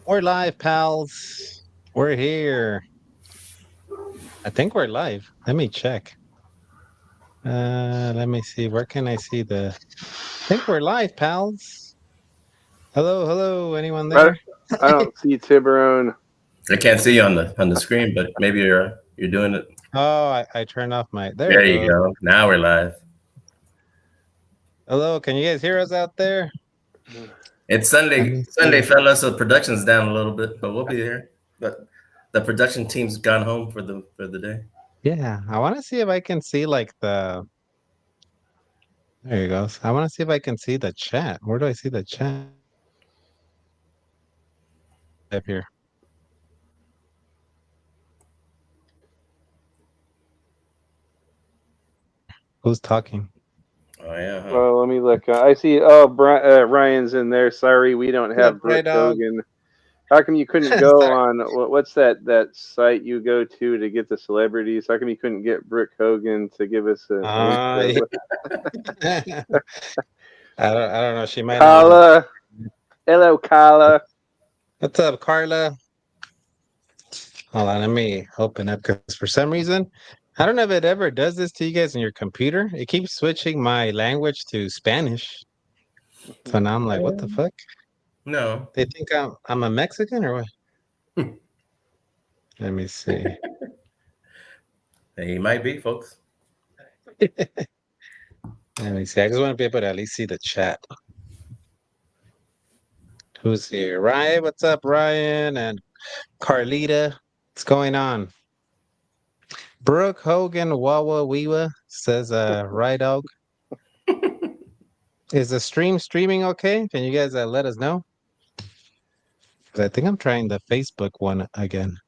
We're live, pals. We're here. I think we're live. Let me check. Let me see. Where can I see the? I think we're live, pals. Hello, hello. Anyone I, there? I don't see Tiburon. I can't see you on the screen, but maybe you're doing it. Oh, I turned off my. There There it you goes. go. Now we're live. Hello, can you guys hear us out there? It's Let Sunday, me Sunday, see. fellas. So production's down a little bit, but we'll be here. But the production team's gone home for the day. Yeah, I want to see if I can see like the. There you go. I want to see if I can see the chat. Where do I see the chat? Up here. Who's talking? Oh yeah, huh? Well, let me look. I see. Ryan's in there. Sorry, we don't What's up, have Ray Brooke Dog? Hogan. How come you couldn't go Sorry. on what's that site you go to get the celebrities? How come you couldn't get Brooke Hogan to give us a link to Yeah. I don't know. She might not even. Kala? Hello, Kala. What's up, Carla? Hold on, let me open up because for some reason, I don't know if it ever does this to you guys on your computer. It keeps switching my language to Spanish. So now I'm like, what the fuck? No, They think I'm a Mexican or what? Let me see. he might be, folks. Let me see. I just want to be able to at least see the chat. Who's here? Ryan, what's up, Ryan? And Carlita, what's going on? Brooke Hogan, Wawa Weewa says, right dog. Is the streaming okay? Can you guys let us know? 'Cause I think I'm trying the Facebook one again.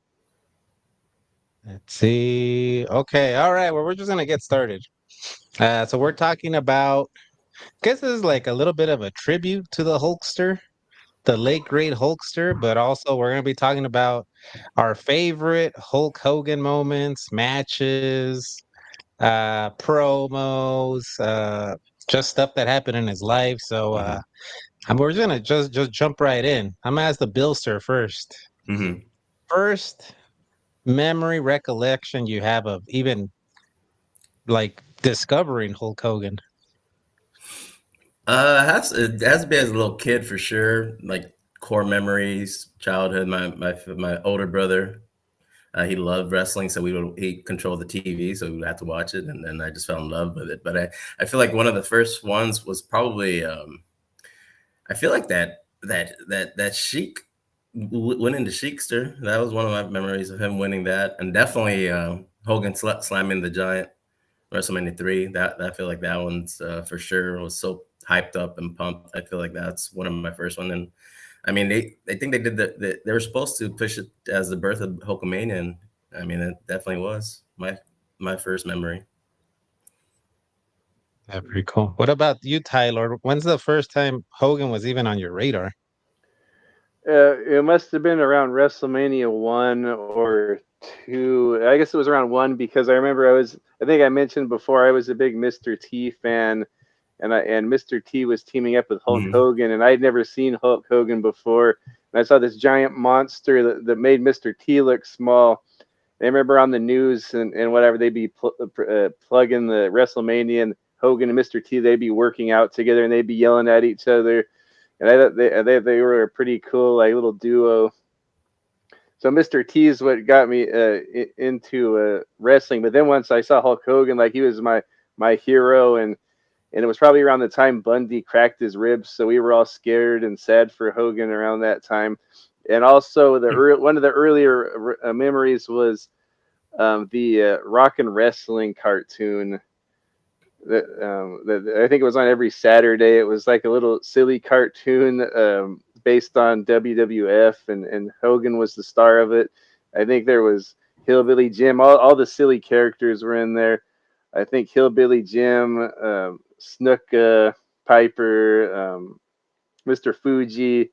Let's see. Okay, all right. Well, we're just gonna get started. So we're talking about. I guess this is like a little bit of a tribute to the Hulkster, the late great Hulkster, but also we're gonna be talking about our favorite Hulk Hogan moments, matches, promos, just stuff that happened in his life. So we're just gonna just jump right in. I'm gonna ask the Billster first. Mm-hmm. First memory recollection you have of even like discovering Hulk Hogan? It has to be as a little kid for sure. Like core memories, childhood. My older brother, he loved wrestling, so he controlled the TV, so we would have to watch it, and then I just fell in love with it. But I feel like one of the first ones was probably I feel like that Sheik winning the Sheikster. That was one of my memories of him winning that, and definitely Hogan slamming the Giant WrestleMania 3. That I feel like that one's for sure was so hyped up and pumped. I feel like that's one of my first one. And I mean, they think they did they were supposed to push it as the birth of Hulkamania, and I mean, it definitely was my first memory. Yeah, pretty cool. What about you, Tyler? When's the first time Hogan was even on your radar? It must have been around WrestleMania 1 or 2. I guess it was around 1 because I remember I think I mentioned before I was a big Mr. T fan, and Mr. T was teaming up with Hulk Mm-hmm. Hogan, and I'd never seen Hulk Hogan before. And I saw this giant monster that made Mr. T look small. I remember on the news and whatever, they'd be plugging the WrestleMania, and Hogan and Mr. T, they'd be working out together and they'd be yelling at each other. And I thought they were a pretty cool like little duo. So Mr. T is what got me into wrestling. But then once I saw Hulk Hogan, like he was my hero, and it was probably around the time Bundy cracked his ribs, so we were all scared and sad for Hogan around that time. And also one of the earlier memories was the Rock and Wrestling cartoon. That I think it was on every Saturday. It was like a little silly cartoon based on WWF, and Hogan was the star of it. I think there was Hillbilly Jim. All the silly characters were in there. I think Hillbilly Jim, Snuka, Piper, Mr. Fuji,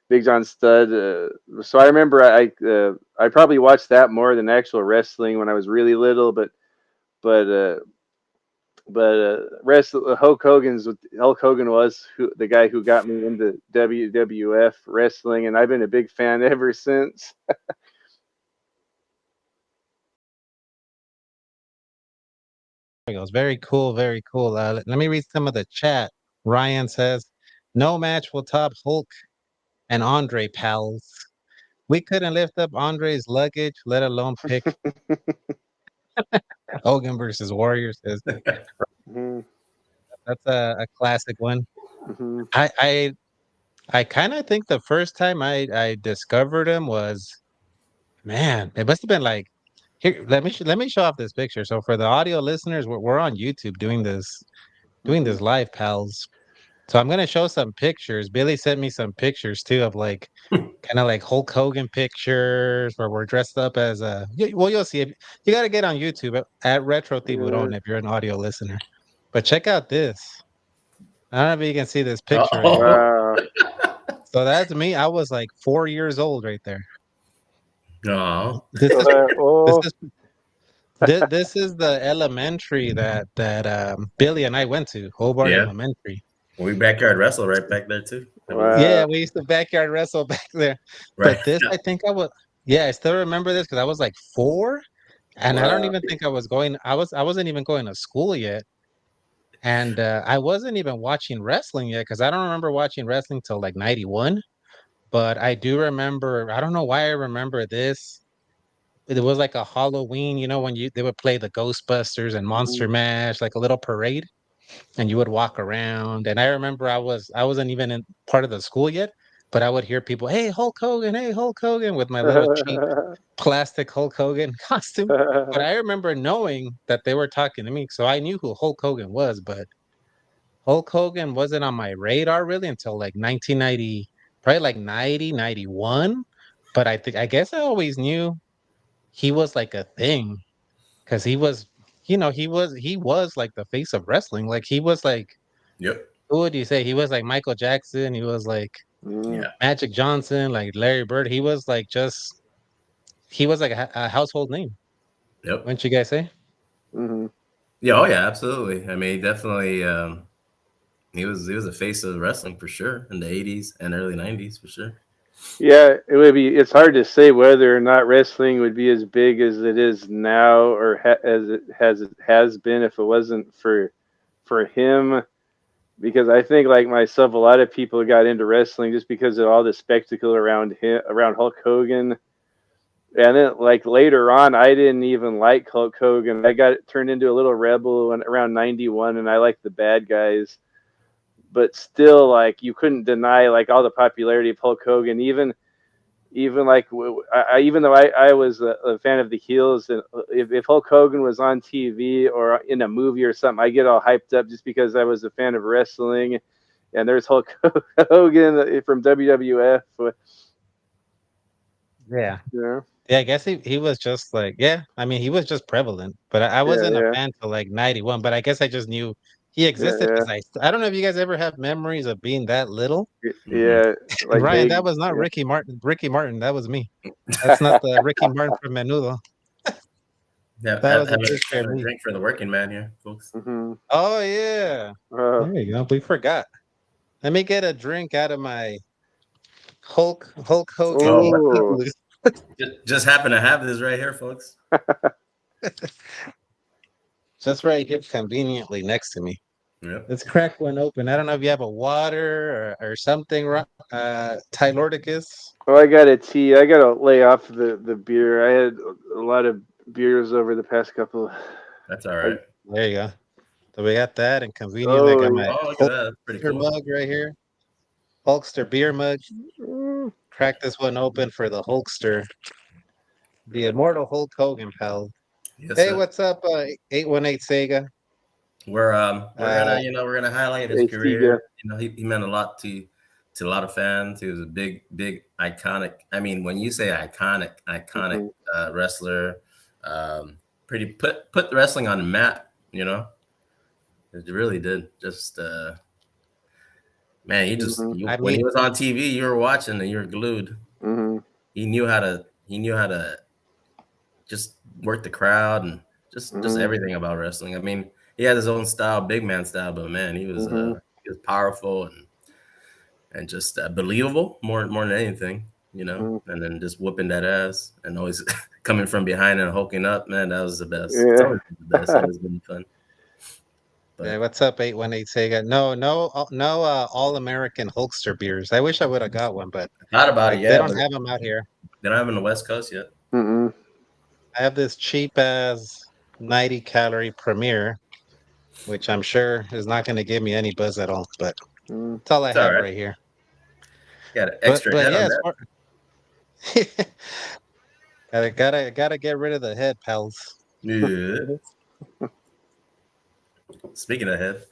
Big John Studd. So I remember I probably watched that more than actual wrestling when I was really little, but Hulk Hogan was the guy who got me into WWF wrestling, and I've been a big fan ever since. There goes. Very cool. Very cool. Let me read some of the chat. Ryan says, "No match will top Hulk and Andre, pals. We couldn't lift up Andre's luggage, let alone pick Hogan versus Warrior." Says Hmm. that's a classic one. Hmm. I I I kind of think the first time I discovered him was, man, it must have been like, here. Let me show off this picture. So for the audio listeners, we're on YouTube doing Hmm. this live, pals. So I'm gonna show some pictures. Billy sent me some pictures too of like kind of like Hulk Hogan pictures where we're dressed up as well, you'll see it. You got to get on YouTube at Retro Yeah. Tiburon if you're an audio listener. But check out this. I don't know if you can see this picture right here. Oh, Wow. So that's me. I was like 4 years old right there. no. This is this Oh. is this is the elementary that Billy and I went to, Hobart Yeah. Elementary. We backyard wrestle right back there too. I believe. Yeah, Wow. we used to backyard wrestle back there. Right. But this, I think I was, yeah, I still remember this because I was like 4, and I don't Wow. even think I was going. I wasn't even going to school yet, and I wasn't even watching wrestling yet because I don't remember watching wrestling till like '91. But I do remember. I don't know why I remember this. It was like a Halloween, when they would play the Ghostbusters and Mhm. Monster Mash, like a little parade, and you would walk around. And I remember I wasn't even in part of the school yet, but I would hear people, hey Hulk Hogan," with my little cheap plastic Hulk Hogan costume. But I remember knowing that they were talking to me, so I knew who Hulk Hogan was. But Hulk Hogan wasn't on my radar really until like 1990, probably like 90, 91. But I guess I always knew he was like a thing because he was like the face of wrestling. Like he was like, Yep. who would you say? He was like Michael Jackson. He was like Mhm. Yeah. Magic Johnson, like Larry Bird. He was like a household name. Yep. Wouldn't you guys say? Mhm. Yeah. Oh yeah. Absolutely. I mean, definitely. He was a face of wrestling for sure in the '80s and early '90s for sure. Yeah, it would be. It's hard to say whether or not wrestling would be as big as it is now, or as it has been if it wasn't for him. Because I think, like myself, a lot of people got into wrestling just because of all the spectacle around him, around Hulk Hogan. And then, like later on, I didn't even like Hulk Hogan. I got turned into a little rebel around '91, and I liked the bad guys. But still, like you couldn't deny like all the popularity of Hulk Hogan. Even like even though I was a fan of the heels, and if Hulk Hogan was on TV or in a movie or something, I get all hyped up just because I was a fan of wrestling. And there's Hulk Hogan from WWF. Yeah. Yeah, Yeah, I guess he was just like, yeah, I mean, he was just prevalent, but I yeah, wasn't a yeah, fan till like 91, but I guess I just knew he existed yeah, because I don't know if you guys ever have memories of being that little. yeah, Hmm. yeah. Like Ryan, vague. that was not Yeah. Ricky Martin. Ricky Martin, that was me. That's not the Ricky Martin from Menudo. Yeah. That was a Having, picture of having a me. drink for the working man here, folks. Hmm. Oh yeah. Uh, There you go. We forgot. Let me get a drink out of my Hulk Hogan Oh, oh. just happen to have this right here, folks. just right here conveniently next to me. Yep. Let's crack one open. I don't know if you have a water or something, Tylordicus. Oh, I got a tea. I gotta lay off the beer. I had a lot of beers over the past couple. That's all I, right. There you go. So we got that, and conveniently I oh got yeah. my Oh, look at that. That's pretty Hulkster cool. mug right here. Hulkster beer mug. Mm. Crack this one open for the Hulkster, the immortal Hulk Hogan, pal. Yes, Hey, sir. what's up, 818 Sega? We're Uh, gonna highlight his Hey, career. Stiga. He meant a lot to a lot of fans. He was a big iconic. I mean, when you say iconic Hmm. wrestler, um, pretty put the wrestling on the map. It really did. Just man, Hmm. I when he mean, was on TV, you were watching and you were glued. Hmm. He knew how to just work the crowd and just Hmm. everything about wrestling. I mean, he had his own style, big man style, but man, Mm-hmm. he was powerful and just believable more than anything, you know. Mm-hmm. And then just whooping that ass and always coming from behind and hulking up, man, that was the best. It's Yeah. always been the best. Always been fun. Yeah, But what's up, 818 Sega? No, All American Hulkster beers. I wish I would have got one, but I thought about it, like they yeah, don't but have them out here. they don't have it on the West Coast yet. Mm-mm. I have this cheap as 90 calorie Premier, which I'm sure is not going to give me any buzz at all, but Mm. that's all I It's all have right. right here. Got an But extra but head yeah, on as that. far gotta get rid of the head, pals. Yeah. Speaking of head,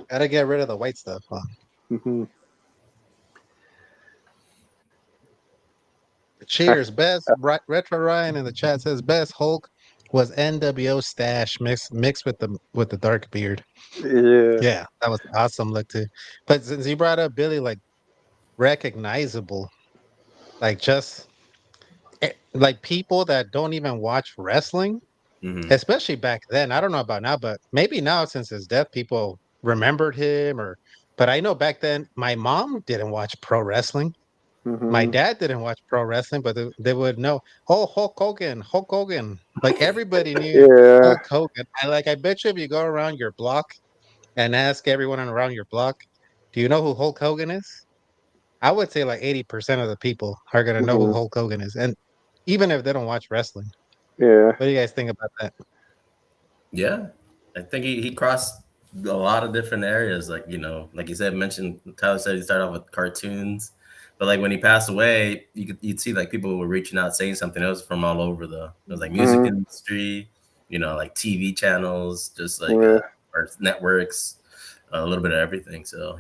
Gotta get rid of the white stuff. Huh? Mm-hmm. Cheers, best retro Ryan in the chat says best Hulk was NWO stash mixed with the dark beard. Yeah. Yeah, that was awesome look too. But since you brought up Billy, like recognizable, like just like people that don't even watch wrestling, hmm especially back then. I don't know about now, but maybe now since his death, people remembered him or. But I know back then, my mom didn't watch pro wrestling. My Mm-hmm. dad didn't watch pro wrestling, but they would know, oh, Hulk Hogan, Hulk Hogan. Like everybody knew Yeah. Hulk Hogan. I bet you if you go around your block and ask everyone around your block, do you know who Hulk Hogan is? I would say like 80% of the people are gonna know who Mm-hmm. Hulk Hogan is. And even if they don't watch wrestling. Yeah. What do you guys think about that? yeah, I think he crossed a lot of different areas. Like you know, like you said, mentioned Tyler said he started off with cartoons, but like when he passed away, you'd see like people were reaching out saying something else from all over it was like music Mm-hmm. industry, you know, like TV channels, just like Yeah. or networks, a little bit of everything. So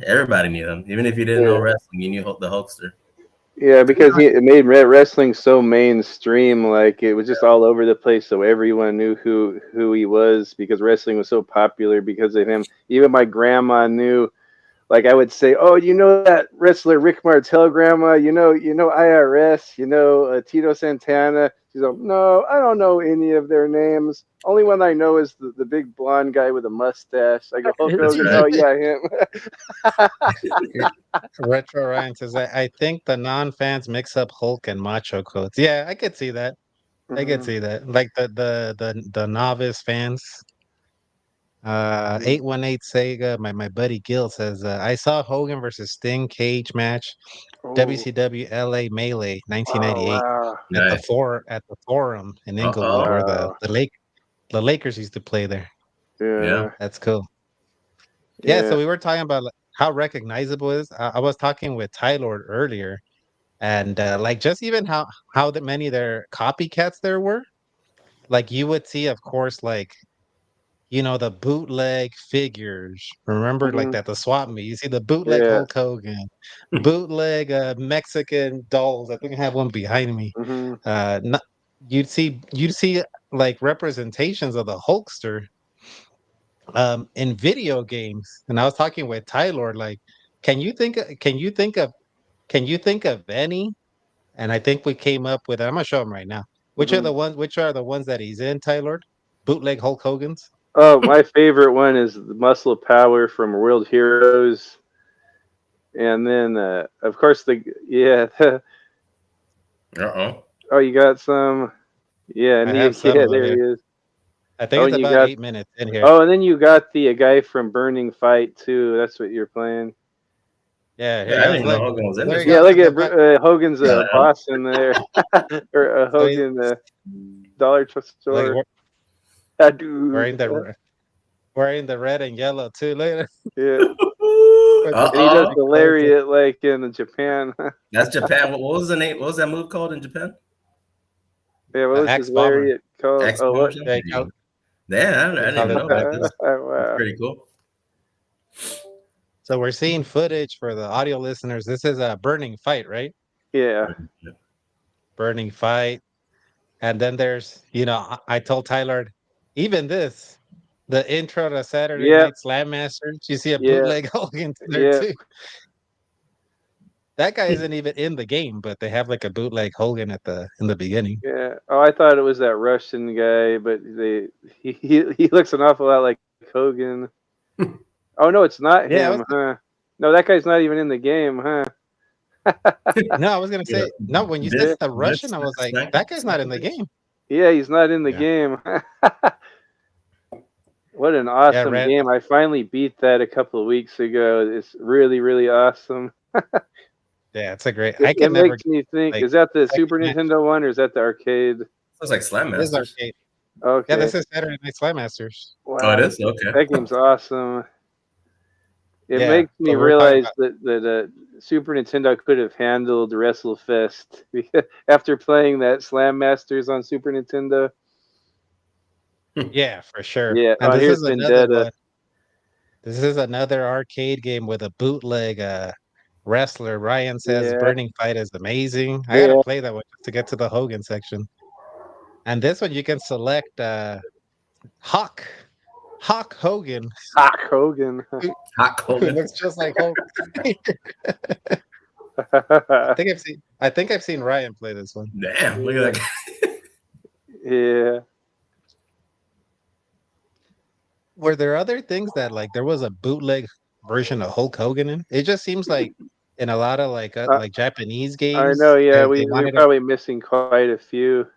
everybody knew him, even if you didn't know Yeah. wrestling, you knew the Hulkster. Yeah, because it made wrestling so mainstream, like it was just all over the place, so everyone knew who he was because wrestling was so popular because of him. Even my grandma knew. Like I would say, oh, you know that wrestler Rick Martel, Grandma? You know IRS, Tito Santana. She's like, no, I don't know any of their names. Only one I know is the big blonde guy with a mustache. I go, Hulk That's Hogan. right. Oh yeah, him. Retro Ryan says, I think the non-fans mix up Hulk and macho codes. Yeah, I could see that. I could Mhm, see that. Like the novice fans. mhm. 818 Sega, my buddy Gil says, I saw Hogan versus Sting cage match, Oh, WCW LA Melee oh 1998 wow, Nice. at the Forum in Inglewood Uh-oh. where wow, the Lakers used to play there. Yeah. yeah, That's cool. Yeah, yeah. so we were talking about like, how recognizable it is. I was talking with Tyler earlier, and like just even how that many there copycats there were. Like you would see, of course, like the bootleg figures. Remember, like Mhm, that the swap meet. You see the bootleg yeah. Hulk Hogan, bootleg Mexican dolls. I think I have one behind me. Mhm, Not, you'd see like representations of the Hulkster in video games. And I was talking with Tyler, like, can you think of any? And I think we came up with. I'm gonna show him right now. mhm. Which are the ones that he's in, Tyler? Bootleg Hulk Hogan's. Oh, my favorite one is the Muscle Power from World Heroes, and then of course the yeah. Uh-oh. Oh, you got some. Yeah, I have some yeah, of them. there Yeah, he is. I think Oh, it's and you about got 8 minutes in here. oh, and then you got the guy from Burning Fight too. That's what you're playing. Yeah, here Yeah, he I didn't goes. even know Look, Hogan was in there this he Yeah, one. goes look in the at back. Hogan's Yeah, boss in there, or So he's Hogan dollar like store. Ah, dude. wearing wearing the red and yellow too. Look Yeah, with the and he does Uh-oh. big the clothes. lariat like in Japan. That's Japan. What was the name? What was that move called in Japan? Yeah, what was his Axe bomber. lariat called? X Oh, bomb or what? something? Yeah, There you go. Yeah, I they didn't call even it know that. about this. That's Wow. pretty cool. So we're seeing footage for the audio listeners. This is a burning fight, right? Yeah. Burning fight. And then there's, I told Tyler, even this, the intro to Saturday Yep. Night Slam Masters, you see a Yeah. bootleg Hogan there Yeah. too. That guy isn't even in the game, but they have like a bootleg Hogan in the beginning. Yeah. Oh, I thought it was that Russian guy, but he looks an awful lot like Hogan. Oh no, it's not Yeah, him, huh? No, that guy's not even in the game, huh? no, I was gonna You know, say no. When you said this the this Russian, I was like, snack that guy's not snack in the game. Yeah, he's not in the Yeah, game. What an yeah, awesome Red. game. I finally beat that a couple of weeks ago. It's really, really awesome. Yeah, it's a great. It, I it can never makes me think, like is that the second Super match. Nintendo one or is that the arcade? looks like Slam It is Masters. arcade. Yeah, Okay. this is Saturday Night Slam Masters. Oh, it Wow, is? Okay. that game's awesome. It Yeah, makes me but we were talking realize about. that Super Nintendo could have handled WrestleFest after playing that Slam Masters on Super Nintendo. Yeah, for sure. Yeah. And Oh, this here's is another Vendetta. one. This is another arcade game with a bootleg wrestler. Ryan says Yeah. Burning Fight is amazing. I gotta Yeah. play that one just to get to the Hogan section. And this one you can select Hawk. Hawk Hogan, Hulk Hogan. who, Hot who Hogan. looks just like Hulk. I think I've seen Ryan play this one. Damn, look Yeah. at that guy. Yeah. Were there other things that like there was a bootleg version of Hulk Hogan in? It just seems like in a lot of Uh, like Japanese I games, know. Yeah, they we're wanted to. probably missing quite a few.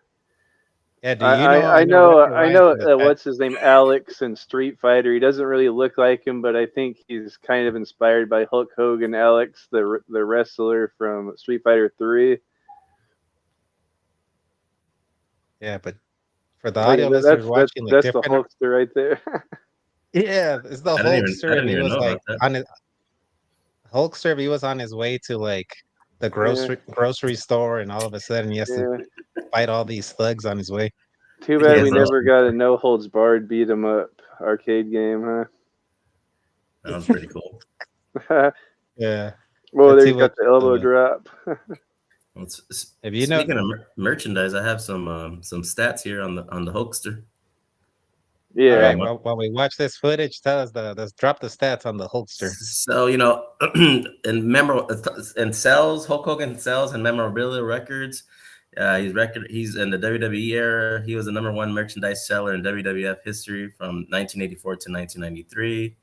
Yeah, do you know? I I know know. Retro I Ryan's know. in the chat. What's his name? Alex in Street Fighter. He doesn't really look like him, but I think he's kind of inspired by Hulk Hogan. Alex, the wrestler from Street Fighter 3. Yeah, but for the Like audio listeners that's watching, like that's the different. Hulkster right there. Yeah, it's the I Hulkster, and didn't he even was know like about that. on his Hulkster. He was on his way to like the Yeah, grocery store, and all of a sudden he has to yeah. fight all these thugs on his way. Too He bad has we those. never got a no holds barred beat 'em up arcade game, That was pretty cool. huh? Yeah, Whoa, let's there see you got what. the elbow drop. If you know. Speaking of merchandise, I have some stats here on the Hulkster. All Yeah. right, well, while we watch this footage, tell us the drop the stats on the Hulkster. So in sales, Hulk Hogan sales and memorabilia records. He's in the WWE era. He was the #1 merchandise seller in WWF history from 1984 to 1993.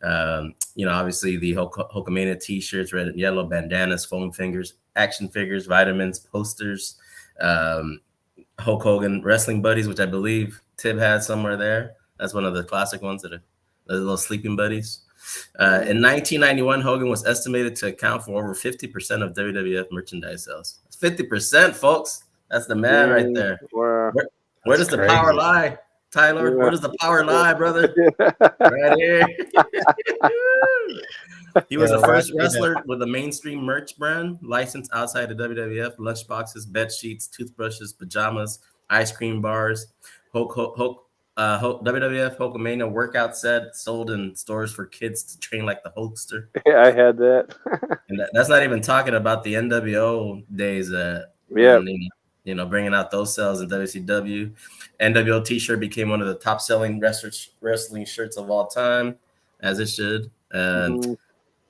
Obviously the Hulkamania T-shirts, red and yellow, bandanas, foam fingers, action figures, vitamins, posters, Hulk Hogan wrestling buddies, which I believe Tib had somewhere there. That's one of the classic ones that are the little sleeping buddies. In 1991, Hogan was estimated to account for over 50% of WWF merchandise sales. 50%, folks. That's the man right there. Wow. Where That's does the power crazy. lie, Tyler? Yeah. Where does the power lie, brother? Right here. He was Yeah, the we're first watching wrestler with a mainstream merch brand licensed outside of WWF: lunchboxes, bed sheets, toothbrushes, pajamas, ice cream bars. WWF Hulkamania workout set sold in stores for kids to train like the Hulkster. Yeah, I had that. And that's not even talking about the NWO days Yeah. when bringing out those sales in WCW. NWO T-shirt became one of the top-selling wrestling shirts of all time, as it should. And Mhm.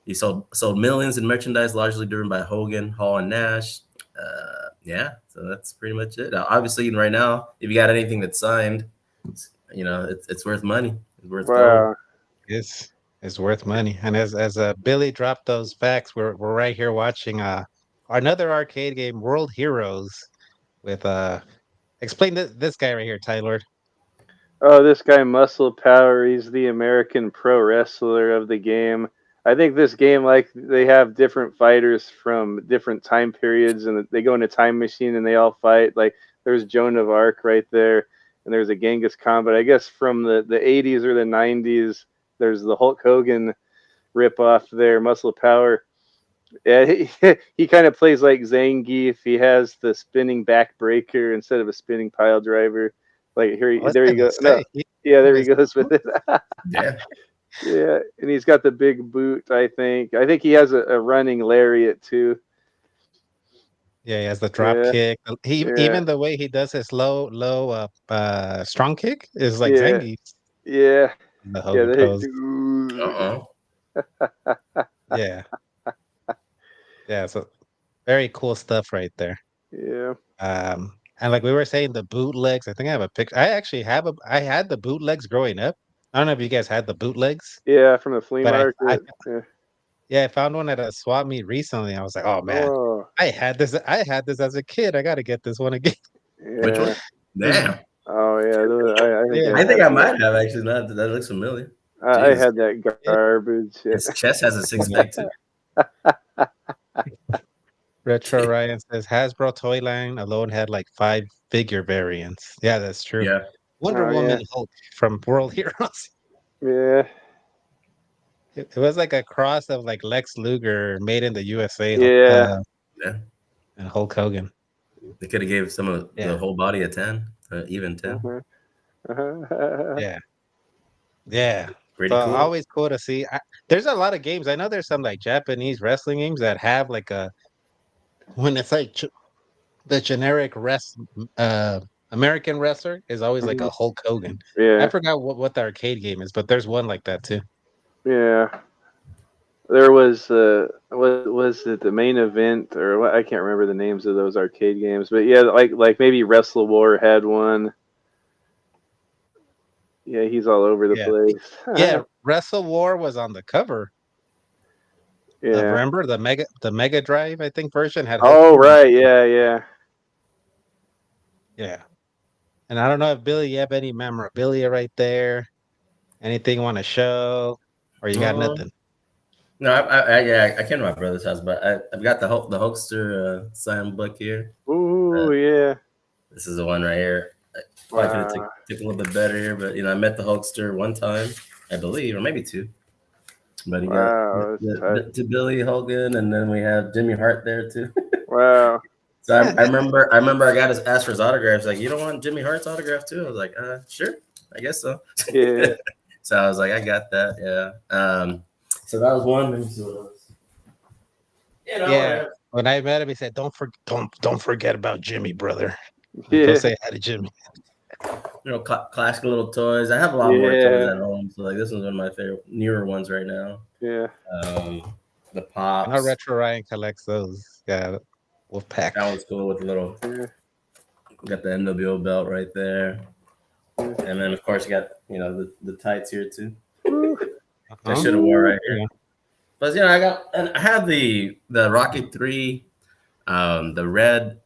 he sold millions in merchandise, largely driven by Hogan, Hall, and Nash. So that's pretty much it. Obviously, right now, if you got anything that's signed, it's worth money. It's worth gold. Wow. It's worth money. And as Billy dropped those facts, we're right here watching another arcade game, World Heroes, with explain this guy right here, Tyler. Oh, this guy Muscle Power, he's the American pro wrestler of the game. I think this game, like, they have different fighters from different time periods, and they go in a time machine and they all fight. Like, there's Joan of Arc right there, and there's a Genghis Khan. But I guess from the 80s or the 90s, there's the Hulk Hogan ripoff there, Muscle Power. Yeah, he kind of plays like Zangief. He has the spinning backbreaker instead of a spinning pile driver. Like I was there you gonna go. No, say, yeah, there he was- goes with it. Yeah. Yeah, and he's got the big boot. I think he has a running lariat too. yeah, he has the drop Yeah, kick. He yeah, even the way he does his low strong kick is like yeah, Zangief yeah, in the yeah. Hogan pose. Uh-oh. Yeah. Yeah, so very cool stuff right there. Yeah. And like we were saying, the bootlegs. I think I have a picture. I had the bootlegs growing up. I don't know if you guys had the bootlegs, Yeah, from the flea but market. Yeah. yeah, I found one at a swap meet recently. I was like, oh man, Oh, I had this as a kid. I got to get this one again. Which yeah. one? Damn. Oh, yeah. I think Yeah, I I think had I that. might have actually. That looks familiar. I Jesus. had that yeah. garbage. Yeah. His chest has a six Yeah. pack too. Retro Ryan says Hasbro toy line alone had like 5-figure variants. Yeah, that's true. Yeah. Wonder Oh, yeah. Woman Hulk from World Heroes. Yeah. It was like a cross of like Lex Luger made in the USA Yeah. Yeah. and Hulk Hogan. They could have gave some of the Yeah, whole body a 10, even 10. Uh-huh. Uh-huh. yeah, yeah. So Pretty cool. always cool to see. There's a lot of games. I know there's some like Japanese wrestling games that have like a when it's like the generic uh American wrestler is always like a Hulk Hogan. I Yeah. forgot what the arcade game is, but there's one like that too. Yeah. There was it the main event or what? I can't remember the names of those arcade games, but yeah, like maybe Wrestle War had one. Yeah, he's all over the Yeah. place. Yeah, Wrestle War was on the cover of Yeah. remember the Mega Drive, I think version had Hulk Oh, Hogan. right. Yeah, yeah. Yeah. And I don't know if Billy, you have any memorabilia right there. Anything you want to show? Or you got Um, nothing? no, I came to my brother's house, but I've got the Hulkster signed book here. Ooh, Uh, yeah. this is the one right here. I probably could have Wow. took a little bit better here, but I met the Hulkster one time, I believe, or maybe two. But he got Wow. That's tight. to Billy Hogan, and then we have Jimmy Hart there too. Wow. So I remember I got his asked for his autograph. He's like, you don't want Jimmy Hart's autograph too? I was like, sure, I guess so. Yeah. So I was like, I got that, yeah. So that was one. Let me see what else. Yeah. Uh, When I met him, he said, don't forget about Jimmy, brother. Go Yeah. say hi to Jimmy. classic little toys. I have a lot more toys Yeah. at home. So like this one's one of my favorite newer ones right now. Yeah. The I know pops. Retro Ryan collects those. Yeah. Wolfpack. That one's cool with the little. Yeah. Got the NWO belt right there, Yeah. and then of course you got the tights here too. Woo. I should have wore right Yeah. here. But I have the Rocky 3, the red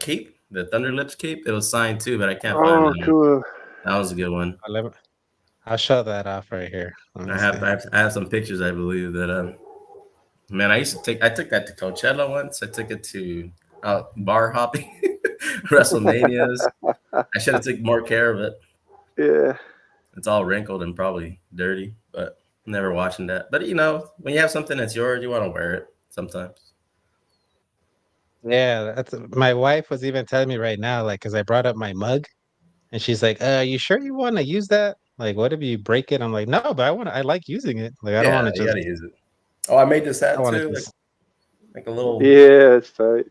cape, the Thunder Lips cape. It was signed too, but I can't find Oh, that one. cool. That was a good one. I'll show that off right here. Let me I see. have some pictures, I believe that man, I took that to Coachella once. I took it to bar hopping, WrestleManias. I should have taken more care of it. Yeah. It's all wrinkled and probably dirty, but never watching that. But when you have something that's yours, you want to wear it sometimes. Yeah, that's my wife was even telling me right now, like, because I brought up my mug, and she's like, you sure you want to use that? Like, what if you break it?" I'm like, "No, but I like using it. Like, I don't want Yeah, to you just, gotta use it. Oh, I made this I hat want to too, just." like a little Yeah, it's tight.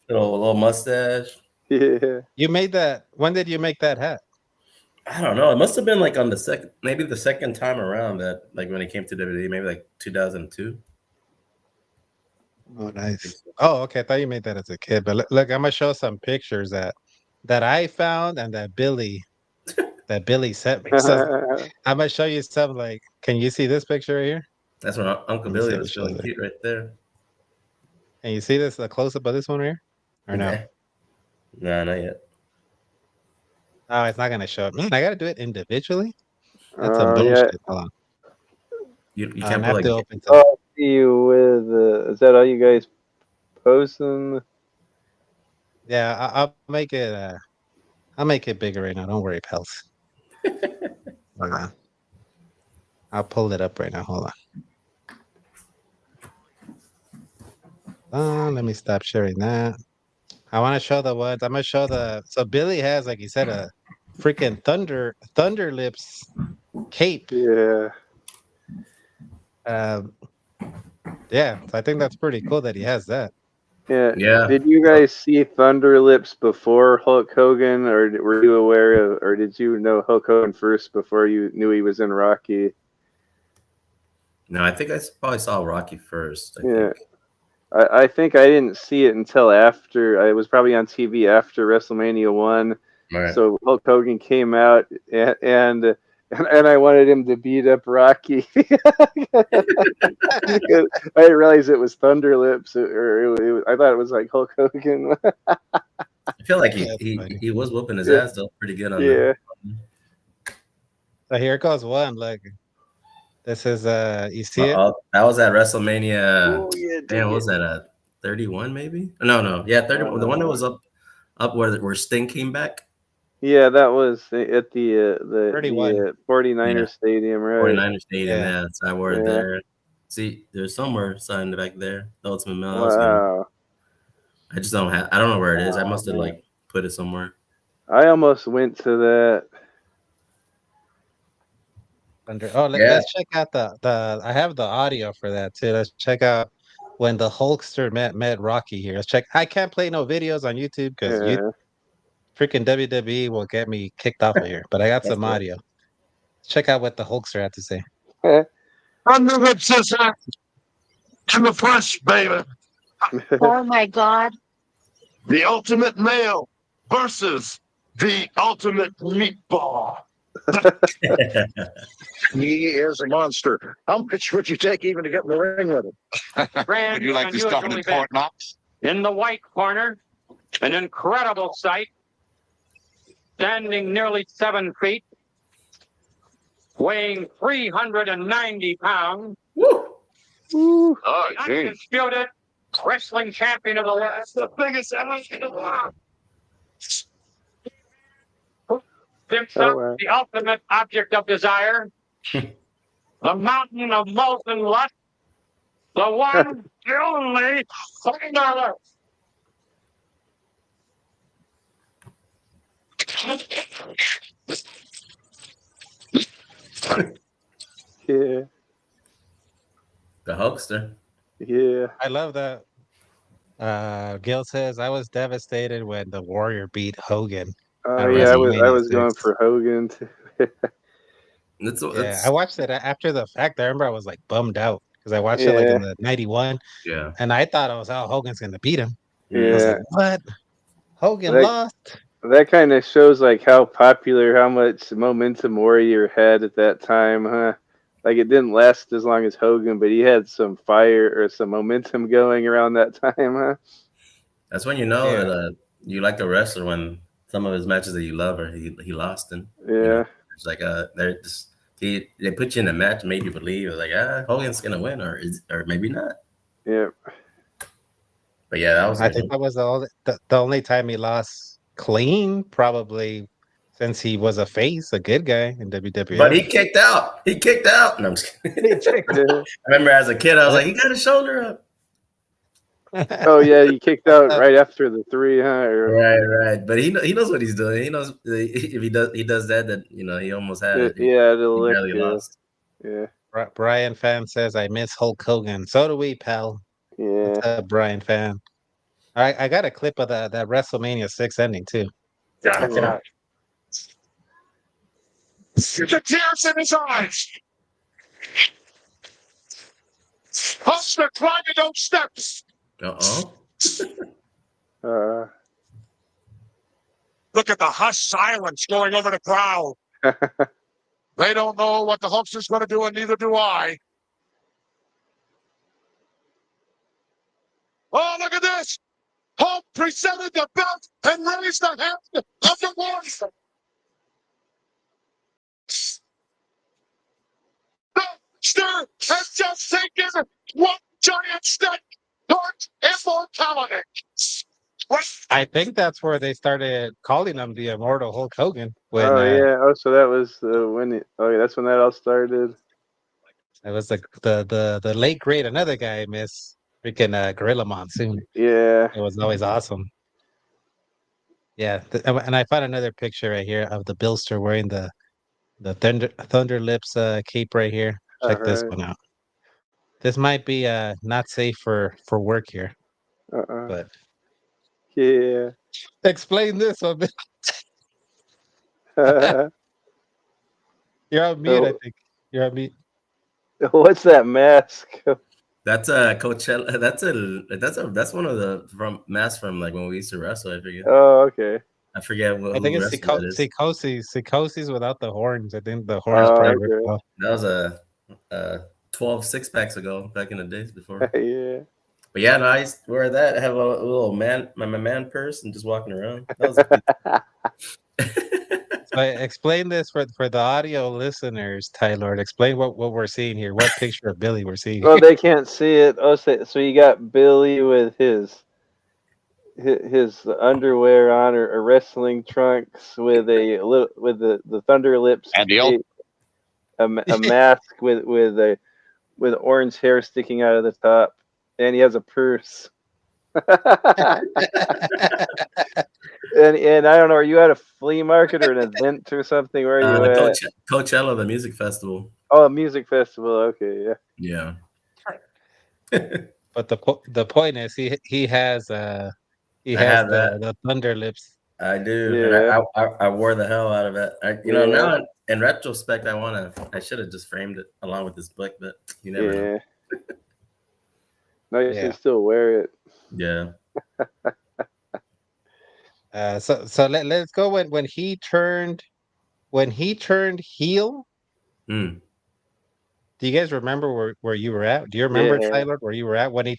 little mustache. Yeah. You made that. When did you make that hat? I don't know. It must have been like on maybe the second time around that, like when it came to WWE, maybe like 2002. Oh, nice. Oh, okay. I thought you made that as a kid, but look, I'm gonna show some pictures that I found and that Billy sent me. So I'm gonna show you some. Like, can you see this picture right here? That's when Uncle Let me see Billy if it was shows feeling it. cute right there. Can you see this? The close up of this one right here, or no? Yeah. Nah, not yet. Oh, it's not gonna show it. Man, I gotta do it individually. That's some Yeah. bullshit. Hold on. You I can't put have like to open some. Oh, I see you with. Is that all you guys posting? Yeah, I'll make it. I'll make it bigger right now. Don't worry, pals. Hold on. I'll pull it up right now. Hold on. Let me stop sharing that. I want to show the ones. I'm gonna show the. So Billy has, like you said, a freaking Thunder Lips cape. Yeah. Um, yeah. So I think that's pretty cool that he has that. Yeah. Yeah. Did you guys see Thunder Lips before Hulk Hogan, or were you aware of, or did you know Hulk Hogan first before you knew he was in Rocky? No, I think I probably saw Rocky first. I Yeah. think. I think I didn't see it until after. I was probably on TV after WrestleMania 1. Right. So Hulk Hogan came out, and I wanted him to beat up Rocky. I didn't realize it was Thunder Lips, I thought it was like Hulk Hogan. I feel like That's funny. he was whooping his Yeah. ass though, pretty good on Yeah. So here goes one. Look, this is you see it? That was at WrestleMania. Oh yeah, Man, what was that? 31 maybe? No, yeah, 31. The one that was up where Sting came back. Yeah, that was at the 31. 49ers Yeah. Stadium, right? 49ers Stadium. Yeah. Yeah, so I wore it Yeah. there. See, there's somewhere signed back there. The Ultimate Mill. Wow. I just don't have. I don't know where it is. I Oh, must have man. like put it somewhere. I almost went to that. Let's check out the. I have the audio for that too. Let's check out when the Hulkster met Rocky here. Let's check. I can't play no videos on YouTube because you Yeah. freaking WWE will get me kicked off of here. But I got That's some it. audio. Check out what the Hulkster had to say. Unlimited sister in the flesh, baby. Oh my God. The ultimate male versus the ultimate meatball. He is a monster. How much would you take even to get in the ring with him? Would you like to start in Fort Knox? In the white corner, an incredible sight, standing nearly 7 feet, weighing 390 pounds, Oh, the gee. undisputed wrestling champion of the world. That's the biggest ever in the world. Himself, Oh, wow. the ultimate object of desire, the mountain of molten lust, the one, the only, Thunder. Yeah. The Hulkster. Yeah. I love that. Gil says I was devastated when the Warrior beat Hogan. Oh At yeah, I was WrestleMania going 6. for Hogan too. Yeah, I watched it after the fact. I remember I was like bummed out because I watched it like Yeah. in the '91, Yeah. and I thought I was how Hogan's gonna beat him. I Yeah. was like, what? Hogan That- lost? That kind of shows like how popular, how much momentum Warrior had at that time, huh? Like it didn't last as long as Hogan, but he had some fire or some momentum going around that time, huh? That's when you know Yeah. that you like a wrestler when some of his matches that you love or he lost in. Yeah. You know, it's like they're just they put you in a match, made you believe like Hogan's gonna win or maybe not. Yeah. But yeah, that was I think that was the only time he lost clean, probably since he was a face, a good guy in WWF. But he kicked out. He kicked out. No, I'm just kidding. I remember as a kid, I was like, he got his shoulder up. Oh yeah, he kicked out right after the 3, huh? Right. But he knows what he's doing. He knows if he does that he almost had it. Yeah, He barely lost. Yeah. Brian Fan says I miss Hulk Hogan. So do we, pal. Yeah. What's up, Brian Fan? I got a clip of that WrestleMania 6 ending too. Check it out. The tears in his eyes. Hulkster climbing those steps. Look at the hushed silence going over the crowd. They don't know what the Hulkster's going to do, and neither do I. Oh, look at this. Hulk presented the belt and raised the hand of the Warrior. The Hulkster has just taken one giant step towards immortality. I think that's where they started calling him the Immortal Hulk Hogan. When, yeah. Oh, so that was that's when that all started. it was the late great another guy I miss, freaking Gorilla Monsoon. Yeah. It was always awesome. Yeah, and I found another picture right here of the Billster wearing the Thunder Lips cape right here. Check this one out. This might be not safe for work here. But yeah. Explain this one. You're on mute, I think. You're on mute. What's that mask? That's a Coachella. That's one of the from masks from like when we used to wrestle. Oh, okay. I forget I think who it's wrestler that is. Psychosis without the horns. I think the horns Oh, probably ripped okay. off. That was a 12 6-packs ago, back in the days before. Yeah. But yeah, no, I used to wear that. Have a little my man purse and just walking around. That was a good. So explain this for the audio listeners, Tyler. Explain what we're seeing here. What picture of Billy we're seeing Oh, here. they can't see it. Oh, so you got Billy with his underwear on, or wrestling trunks with the Thunder Lips And the cape, a mask with orange hair sticking out of the top, and he has a purse. And I don't know, are you at a flea market or an event or something? Where are you The at? Coachella, the music festival. Oh, a music festival. Okay, Yeah. But the point is he has he I has have that. the Thunder Lips. I do, and yeah, I wore the hell out of it. yeah, Now in retrospect, I should have just framed it along with this book, but you never know. yeah. No, you Yeah. should still wear it. Yeah. So let's go when he turned heel. Mm. Do you guys remember where you were at? Do you remember, Yeah. Tyler, where you were at when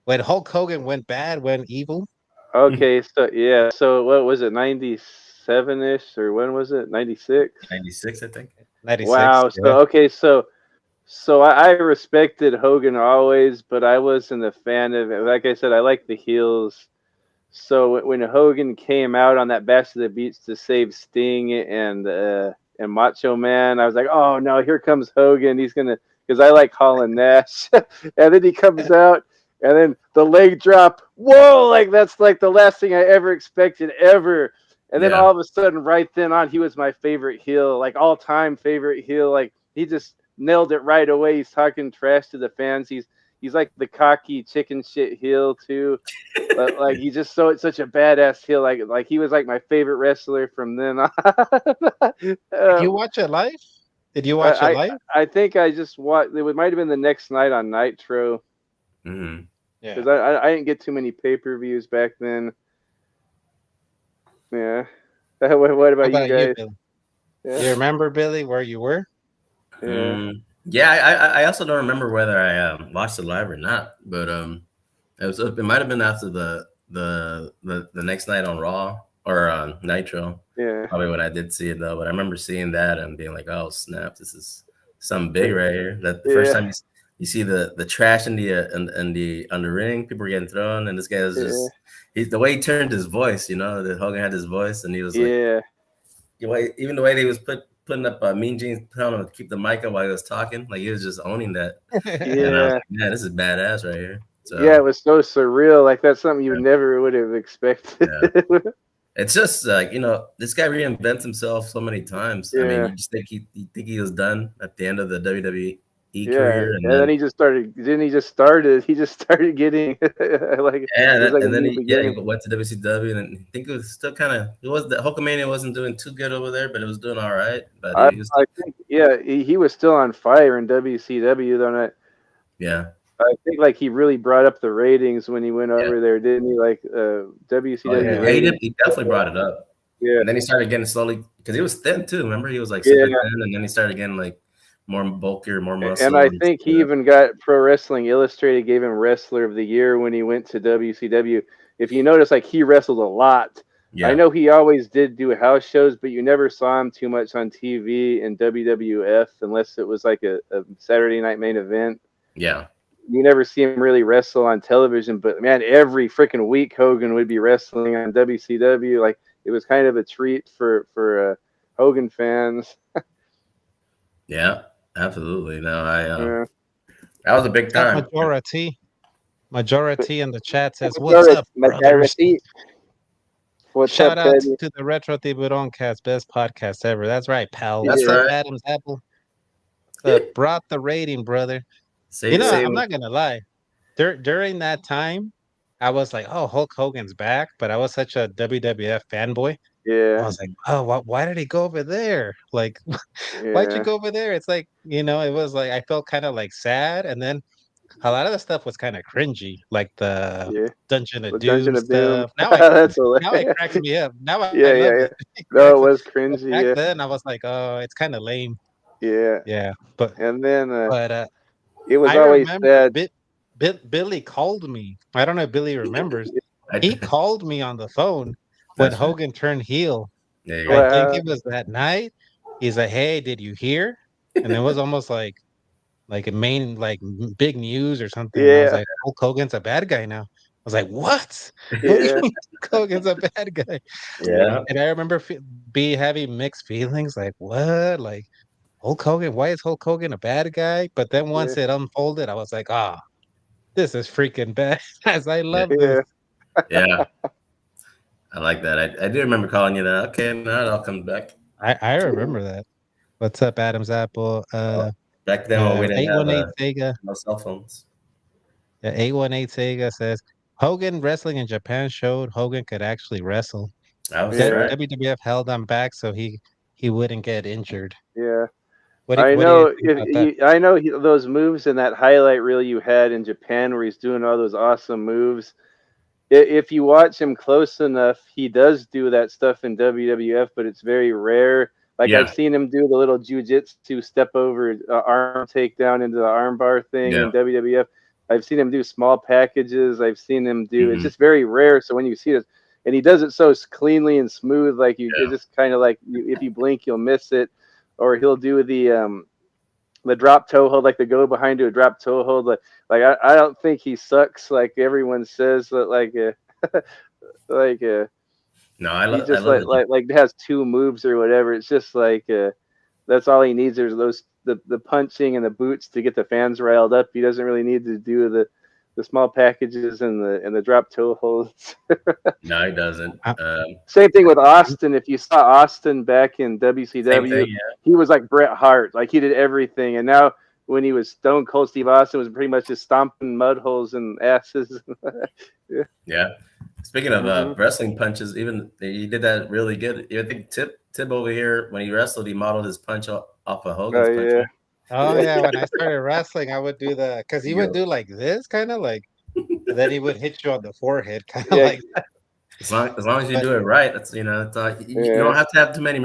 when Hulk Hogan went bad, went evil? Okay, so what was it, 97-ish, or when was it, 96? 96, I think. 96. Wow. Yeah. So okay, so I respected Hogan always, but I wasn't a fan of it. Like I said, I like the heels. So when Hogan came out on that Bash of the Beach to save Sting and Macho Man, I was like, oh no, here comes Hogan. He's gonna, because I like Holland Nash, and then he comes out, and then the leg drop. Whoa! Like that's like the last thing I ever expected ever. And then Yeah. all of a sudden, right then on, he was my favorite heel, like all time favorite heel. Like he just nailed it right away. He's talking trash to the fans. He's like the cocky chicken shit heel too. But like he's just such a badass heel. Like he was like my favorite wrestler from then on. Did you watch it live? Did you watch it live? I think I just watched. It might have been the next night on Nitro, Mm-hmm. Yeah. because I didn't get too many pay-per-views back then. Yeah. What about you guys? Billy? Yeah. You remember, Billy, where you were? Yeah. Yeah, I also don't remember whether I watched it live or not, but it might have been after the next night on Raw or on Nitro. Yeah. Probably when I did see it though, but I remember seeing that and being like, "Oh snap, this is something big right here." That the first time you see the trash in the on the ring, people were getting thrown, and this guy was just the way he turned his voice. That Hogan had his voice, and he was like, even the way that he was putting up Mean Gene's, telling him to keep the mic up while he was talking, like he was just owning that. And I was like, man, this is badass right here. So, yeah, it was so surreal. Like that's something you never would have expected. Yeah. It's just like this guy reinvents himself so many times. I mean, you just think he was done at the end of the WWE career, and then he just started. He just started getting like and then he went to WCW, and I think it was still kind of the Hulkamania wasn't doing too good over there, but it was doing all right. But I think he was still on fire in WCW though. Yeah. I think like he really brought up the ratings when he went over there, didn't he? Like WCW. He definitely brought it up. Yeah. And then he started getting slowly, because he was thin too. Remember, he was like super thin, and then he started getting like more bulkier, more muscle. And I think he even got Pro Wrestling Illustrated gave him Wrestler of the Year when he went to WCW. If you notice, like he wrestled a lot. Yeah. I know he always did do house shows, but you never saw him too much on TV in WWF unless it was like a Saturday night main event. Yeah. You never see him really wrestle on television, but man, every freaking week Hogan would be wrestling on WCW. Like it was kind of a treat for Hogan fans. Yeah, absolutely. No, that was a big time. Majority in the chat says, "What's up, brothers?" Shout out to the Retro Tiburon cast, best podcast ever. That's right, pal. That's right. Adam's Apple brought the rating, brother. I'm not gonna lie. During that time, I was like, "Oh, Hulk Hogan's back," but I was such a WWF fanboy. Yeah, I was like, "Oh, why did he go over there? Like, why'd you go over there?" It's like, it was like I felt kind of like sad, and then a lot of the stuff was kind of cringy, like the Yeah, Dungeon of the Doom Dungeon of Doom. stuff. That's Now it hilarious. cracks me up. Now I Yeah, yeah, love yeah. it. It No, it cracks up. was But cringy. back Yeah, then, I was like, oh, it's kind of lame. yeah. Yeah, And then but it was I always remember said, Billy called me. I don't know if Billy remembers. I, He called me on the phone when that's right. Hogan turned heel. There you I go. think "Well, it was that night. He's like, "Hey, did you hear?" And it was almost like a main big news or something. And I was yeah, like, Hulk Hogan's a bad guy now. I was like, what? What do you yeah, mean Hulk Hogan's a bad guy? Yeah. And I remember be having mixed feelings, like what? Like Hulk Hogan? Why is Hulk Hogan a bad guy? But then yeah, once it unfolded, I was like, ah, this is freaking bad. I Yeah. love this. yeah, Yeah. I like that. I do remember calling you that. Okay, now it all comes back. I remember that. What's up, Adam's Apple? Back then when we didn't have 818 Sega. no cell phones. Yeah, 818 Sega says Hogan wrestling in Japan showed Hogan could actually wrestle. That's That yeah, right. WWF held him back so he wouldn't get injured. yeah. What do you think about that? I know those moves in that highlight reel you had in Japan where he's doing all those awesome moves. If you watch him close enough, he does do that stuff in WWF, but it's very rare. Like I've Yeah. seen him do the little jujitsu step over arm takedown into the armbar thing Yeah. in WWF. I've seen him do small packages. I've seen him do. It's Mhm. just very rare. So when you see it, and he does it so cleanly and smooth, like you, Yeah. it's just kind of like if you blink, you'll miss it. Or he'll do the drop toe hold, like the go behind to a drop toe hold. I don't think he sucks like everyone says. That like No, he I just love the like has two moves or whatever. It's just that's all he needs. There's the punching and the boots to get the fans riled up. He doesn't really need to do the small packages and the drop toe holds. no, he doesn't. I, Same thing with Austin. If you saw Austin back in Same WCW, thing. Yeah. he was like Bret Hart. Like he did everything. And now when he was Stone Cold Steve Austin was pretty much just stomping mud holes and asses. Yeah. Yeah. Speaking of Mhm. wrestling punches, even he did that really good. I think Tib over here when he wrestled, he modeled his punch off of Oh Hogan's punch. yeah. Right? oh yeah, when I started wrestling, I would do because he would You do like this, kind of like, and then he would hit you on the forehead, kind of Yeah. like that. as long as you But do it right, that's it's not, you Yeah. don't have to have too many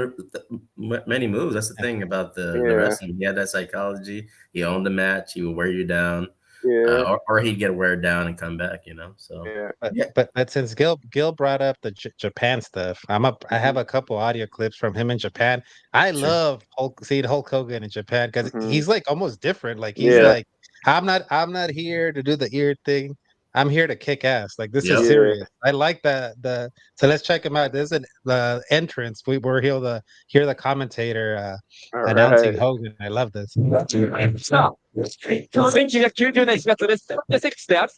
moves. That's the thing about the Yeah. wrestling. He had that psychology. He owned the match. He would wear you down, Yeah. or he'd get wear down and come back. So Yeah. yeah, but since Gil brought up the Japan stuff, I have Mhm. a couple audio clips from him in Japan. I sure. love seeing Hulk Hogan in Japan because Mhm. he's like almost different. Like he's Yeah. like, I'm not here to do the ear thing. I'm here to kick ass. Like this is Yep. Yeah. serious. I like the so let's check him out. There's the entrance. Where he'll hear the commentator All announcing right. Hogan. I love this. 1990年4月レストランでセックスである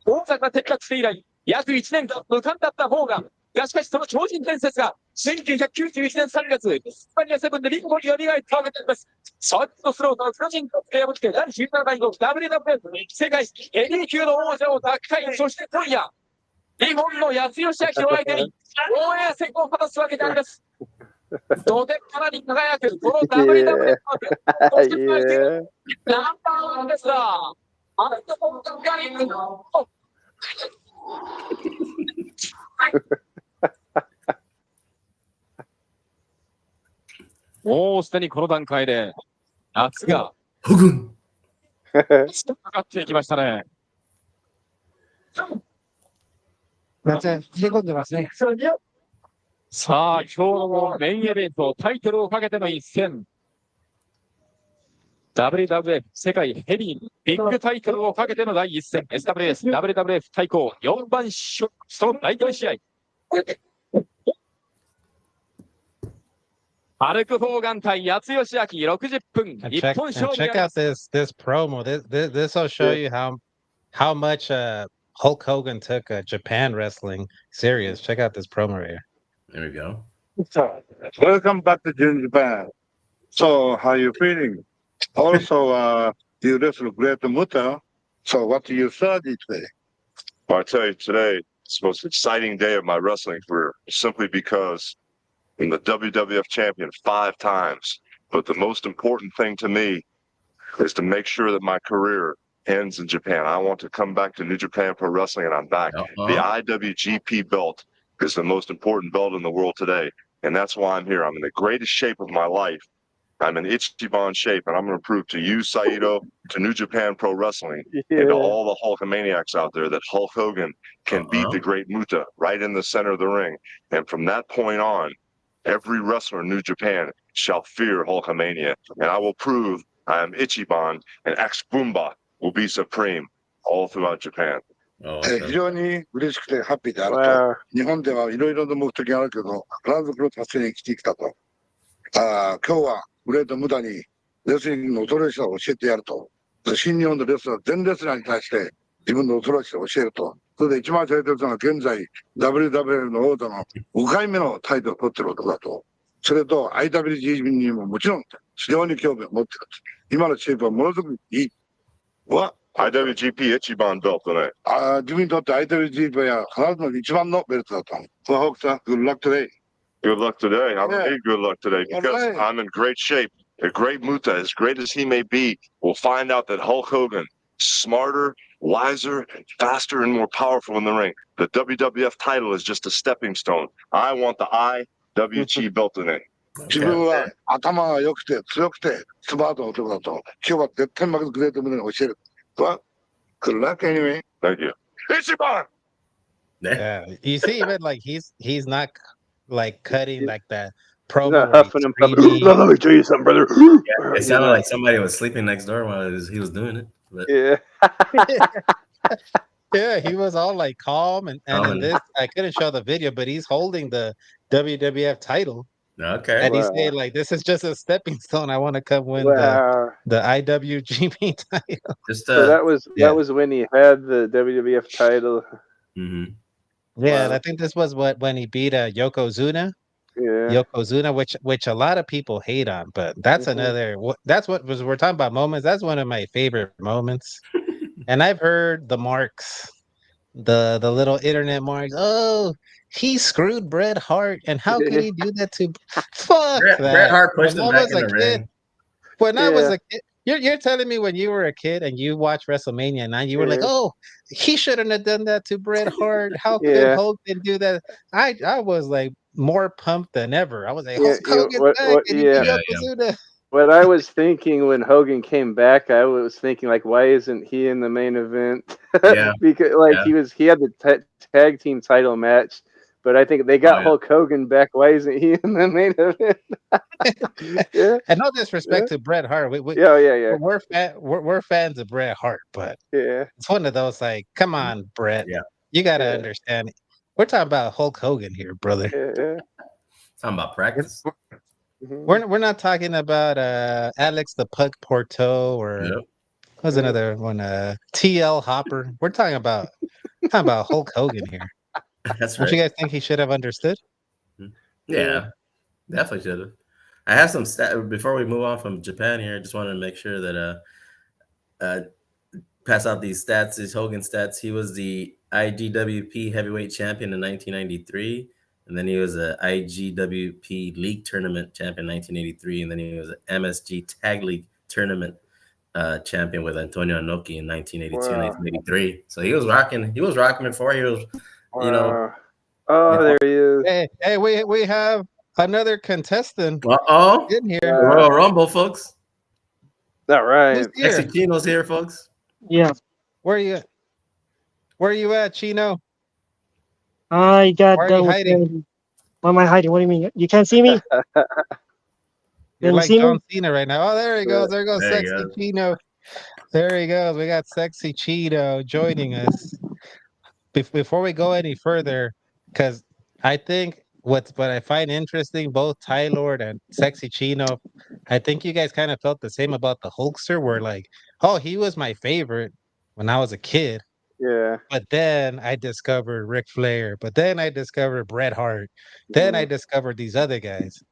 大阪撤却して以来約1年間無冠だった方がしかしその超人伝説が1991年3月スパニア7でリンゴに蘇ったわけであります。サーキットスローと巨人と手をつけ第17回の WWF 世界ヘビー級の王者を奪回。そして今夜日本の安吉明を相手に応援戦を果たすわけであります。どてっぱらに輝くこの WWF のそして今している Yeah. ナンバーワンですが、あなたもガリッの。もうすでにこの段階で夏がHogan. かかっていきましたね。夏、冷え込んでますね。さあ、今日のメインイベント、タイトルをかけての一戦。WWF 世界ヘビービッグタイトルをかけての第一戦 SWS WWF 対抗4番スト第4試合ハルク・ホーガン対八吉明60分 And 一 check 本 and 勝負に check なりま out す。 this promo. This will show Yeah. you how much Hulk Hogan took Japan wrestling serious. Check out this promo right here. There we go. Welcome back to Japan. So, how you feeling? Also, you wrestled Great Muta. So, what do you study today? Well, I tell you, today it's the most exciting day of my wrestling career, simply because I'm the WWF champion 5 times. But the most important thing to me is to make sure that my career ends in Japan. I want to come back to New Japan Pro Wrestling, and I'm back. The IWGP belt is the most important belt in the world today, and that's why I'm here. I'm in the greatest shape of my life. I'm in Ichiban shape, and I'm going to prove to you, Saito, to New Japan Pro Wrestling, and to all the Hulkamaniacs out there that Hulk Hogan can beat the Great Muta right in the center of the ring. And from that point on, every wrestler in New Japan shall fear Hulkamania, and I will prove I am Ichiban, and X Boomba will be supreme all throughout Japan. 非常に嬉しくてハッピーであると。 Wow. 日本ではいろいろな目的があるけど、必ずこれを達成に生きてきたと。今日はグレート無駄にレスリングの恐ろしさを教えてやると。新日本のレスラー、全レスラーに対して自分の恐ろしさを教えると。それで一番最初の現在 WWL の王座の5回目のタイトルを取ってる男だと。それと IWGP にももちろん非常に興味を持ってる。今のシェイプはものすごくいい。IWGP Ichiban belt tonight. 自分にとって IWGP は必ずの一番のベルトだと。Hulkster, good luck today. Good luck today. I Yeah. need good luck today because Alright. I'm in great shape. The Great Muta, as great as he may be, will find out that Hulk Hogan, smarter, wiser, faster, and more powerful in the ring. The WWF title is just a stepping stone. I want the IWG belt tonight. 自分は頭が良くて強くてスマートな男だと。今日は絶対負けずグレート無駄に教える。Well, good luck anyway. Thank you. Ichiban! Yeah, you see, even like he's not like cutting like that promo. Not where huffing he's and puffing. screaming. Let me tell you something, brother. It sounded like somebody was sleeping next door while he was doing it. But Yeah. Yeah, he was all like calm and Calm in and- this I couldn't show the video, but he's holding the WWF title okay. and he's Wow. saying like this is just a stepping stone. I want to come win Wow. the IWGP title. Just So that was yeah. when he had the WWF title. mhm. Yeah, and Wow. I think this was when he beat Yokozuna. Yeah. Yokozuna, which a lot of people hate on, but that's Mhm. another. That's what was we're talking about moments. That's one of my favorite moments. And I've heard the marks, the little internet marks. Oh, he screwed Bret Hart, and how could he do that to? Fuck Bret that. Hart pushed When him I back was in a the kid, ring. when I was Yeah. a kid, you're telling me when you were a kid and you watched WrestleMania and you were like, Yeah. oh, he shouldn't have done that to Bret Hart. How could Yeah. Hogan do that? I was like more pumped than ever. I was like, Yeah, Hulk Hogan's what- back and he beat Yeah, Yokozuna. What I was thinking when Hogan came back, I was thinking like, why isn't he in the main event? Yeah. Because like Yeah. he had the tag team title match, but I think they got yeah. Hulk Hogan back. Why isn't he in the main event? Yeah, And no disrespect to Bret Hart. yeah. We're fans of Bret Hart, but Yeah. it's one of those like, come on, Bret. Yeah. You gotta Yeah. understand. We're talking about Hulk Hogan here, brother. Yeah. Talking about practice. Mhm. We're not talking about Alex the Pug Porto or Yep. what's another one? TL Hopper. We're talking about Hulk Hogan here. That's Don't you right. guys think he should have understood? Yeah. Definitely should have. I have some stat before we move on from Japan here. I just wanted to make sure that pass out these stats, these Hogan stats. He was the IGWP heavyweight champion in 1993. And then he was a IGWP League Tournament champion in 1983, and then he was an MSG Tag League Tournament champion with Antonio Inoki in 1982, Wow. 1983. So he was rocking. He was rocking before he was, you know. Wow. Oh, there he is. Hey, we have another contestant Oh, in here. the Royal Rumble, folks. All right. Who's here? Sexy Chino's here, folks. Yeah, Where are you at, Chino? I got Why are done you with hiding? training. Why am I hiding? What do you mean? You can't see me? You're Can you like see me? John Cena right now. Oh, there he goes. There goes There you Sexy go. Chino. There he goes. We got Sexy Chino joining us. Before we go any further, because I think what I find interesting, both Ty Lord and Sexy Chino, I think you guys kind of felt the same about the Hulkster, where like, oh, he was my favorite when I was a kid. Yeah. But then I discovered Ric Flair. But then I discovered Bret Hart. Then I discovered these other guys.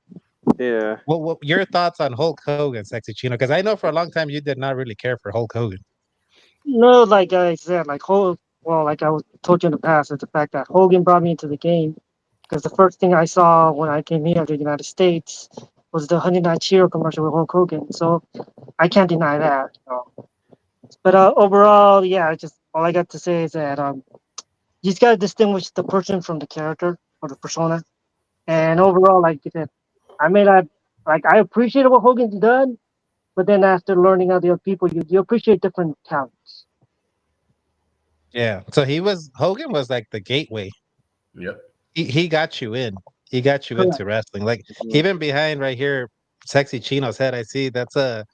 Yeah. What your thoughts on Hulk Hogan, Sexy Chino? Because I know for a long time you did not really care for Hulk Hogan. No, like I said, like like I told you in the past, is the fact that Hogan brought me into the game because the first thing I saw when I came here to the United States was the 100 Night Cheerio commercial with Hulk Hogan. So I can't deny that. But overall, yeah, just all I got to say is that you just gotta distinguish the person from the character or the persona. And overall, like you said, I may not like I appreciate what Hogan's done, but then after learning other people, you appreciate different talents. Yeah. So Hogan was like the gateway. Yep. He got you in. He got you Correct. into wrestling. Like Mhm. even behind right here, Sexy Chino's head. I see that's a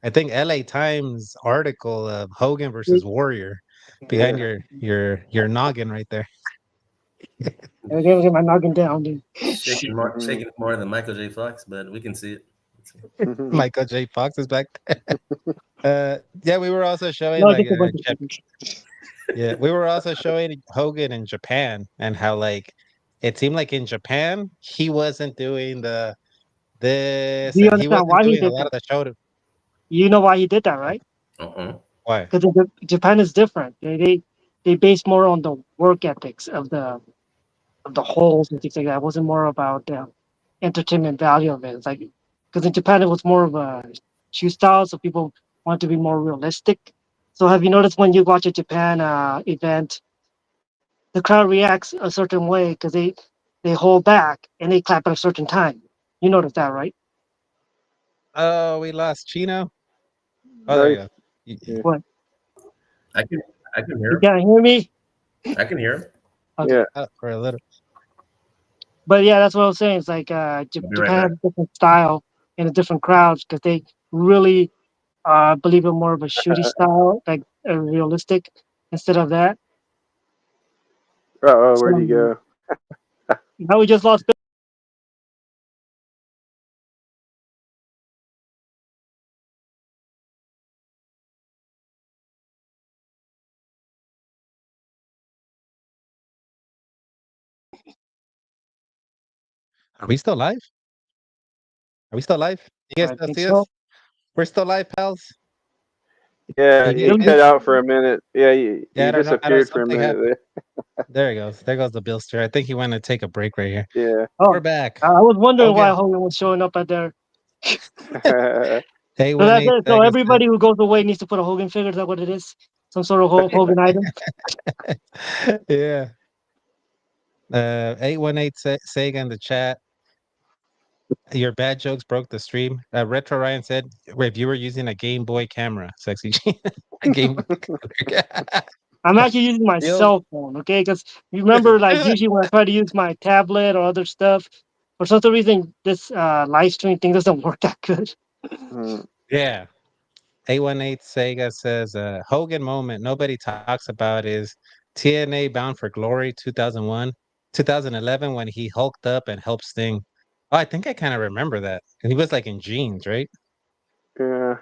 I think LA Times article of Hogan versus Warrior behind Yeah. your noggin right there. I gotta get my noggin down, dude. Shaking more than Michael J. Fox, but we can see it. Let's see. Mhm. Michael J. Fox is back there. Yeah, we were also showing No, like just a bunch of yeah, we were also showing Hogan in Japan and how like it seemed like in Japan he wasn't doing Do this you and he understand wasn't why he doing a did lot that? of the show. You know why he did that, right? Uh-uh. Why? Because Japan is different. They base more on the work ethics of the holes and things like that. It wasn't more about the entertainment value of it. It's like because in Japan it was more of a shoe style, so people want to be more realistic. So have you noticed when you watch a Japan event, the crowd reacts a certain way because they hold back and they clap at a certain time. You notice that, right? Oh, we lost Chino. Oh, there you Nice. go. Yeah. What? I can I can hear You him. can't hear me? I can hear him. Okay. Yeah. For a little. But yeah, that's what I was saying. It's like I'll be right Japan back. has a different style and a different crowds because they really believe in more of a shooty style, like realistic instead of that. Oh, where'd So he go? now we just lost. Are we still live? Are we still live? You guys I still think see so. us? We're still live, pals. Yeah, Can you he guys hear cut me? out for a minute. Yeah, Yeah, he I don't know. disappeared for a Something minute happened. There he goes. There goes the Billster. I think he went to take a break right here. there. Oh, We're back. I was wondering why Hogan. Hogan was showing up at there. Yeah. Hey, So one that's eight it. So seconds. everybody who goes away needs to put a Hogan figure. Is that what it is? Some sort of Hogan item? Yeah. 818 Sega in the chat. Your bad jokes broke the stream. Retro Ryan said, if you were using a Game Boy camera, sexy G, a Game Boy camera. I'm actually using my You'll- cell phone, okay? Because you remember, like, usually when I try to use my tablet or other stuff, for some reason, this live stream thing doesn't work that good. Mm. yeah. 818 Sega says, Hogan moment nobody talks about is TNA Bound for Glory 2001, 2011 when he hulked up and helped Sting. Oh, I think I kind of remember that. He was like in jeans, right? Yeah.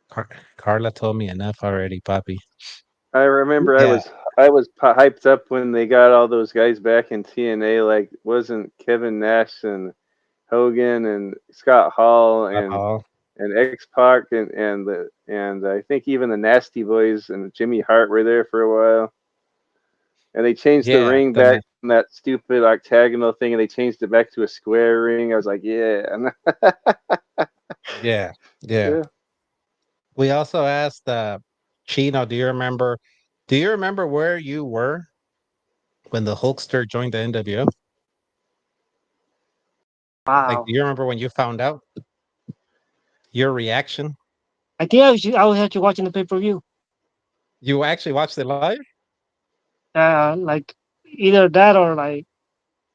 Car- Carla told me enough already, Poppy. I remember Yeah. I was hyped up when they got all those guys back in TNA. Like, wasn't Kevin Nash and Hogan and Scott Hall Oh, and X Pac and I think even the Nasty Boys and Jimmy Hart were there for a while. And they changed the yeah. ring back from that stupid octagonal thing, and they changed it back to a square ring. I was like, yeah, Yeah. Yeah. yeah. We also asked Chino, do you remember where you were when the Hulkster joined the NWO? Like, Wow. do you remember when you found out? Your reaction? I think I was actually watching the pay per view. You actually watched it live? Like, either that or, like,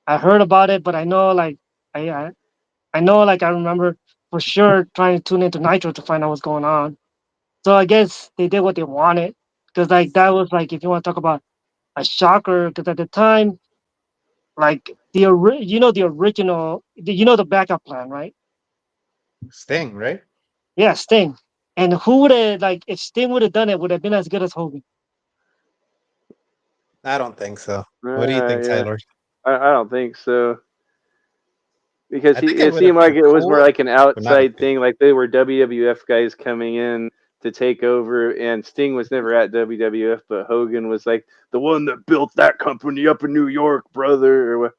I heard about it, but I know, like, I, I, I know, like, I remember for sure trying to tune into Nitro to find out what's going on. So I guess they did what they wanted. Because, like, that was, like, if you want to talk about a shocker, because at the time, like the original, the backup plan, right? Sting, right? Yeah, Sting. And who would have, like, if Sting would have done it, would have been as good as Hogan. I don't think so. What do you think, Yeah. Tyler? I don't think so because I think it it would have seemed been like it was more cool, like an but not a outside thing. thing, like they were WWF guys coming in to take over, and Sting was never at WWF, but Hogan was like the one that built that company up in New York, brother. Or what?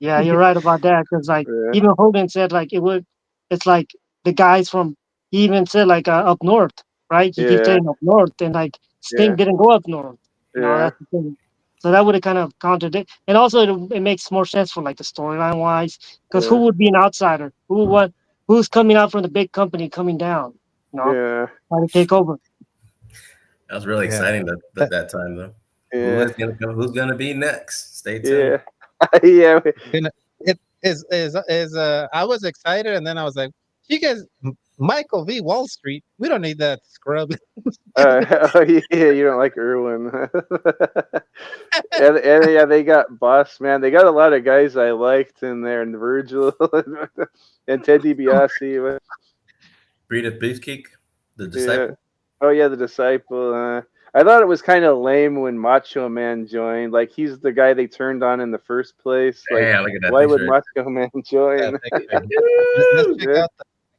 Yeah, you're right about that. Because, like, Yeah. even Hogan said, like, it's like the guys from, he even said, like, up north. right? He keeps Yeah. saying up north, and like Sting Yeah. didn't go up north. Yeah. That's the thing. So that would have kind of contradict, and also it makes more sense for like the storyline wise, because who Yeah. would be an outsider? Who's coming out from the big company coming down? Yeah. Trying to take over. That was really Yeah. exciting that time though. Yeah. Who's gonna be next? Stay tuned. Yeah. Yeah. And it is I was excited, and then I was like, you guys, Michael V. Wall Street, we don't need that scrub. Oh yeah, you don't like Irwin. and yeah, they got Boss Man. They got a lot of guys I liked in there, and Virgil and Ted DiBiase. Breed of Beefcake, the Yeah. disciple. Oh yeah, the disciple. I thought it was kind of lame when Macho Man joined. Like he's the guy they turned on in the first place. Like Yeah, look at that why would picture. Macho Man join? Let's check Yeah.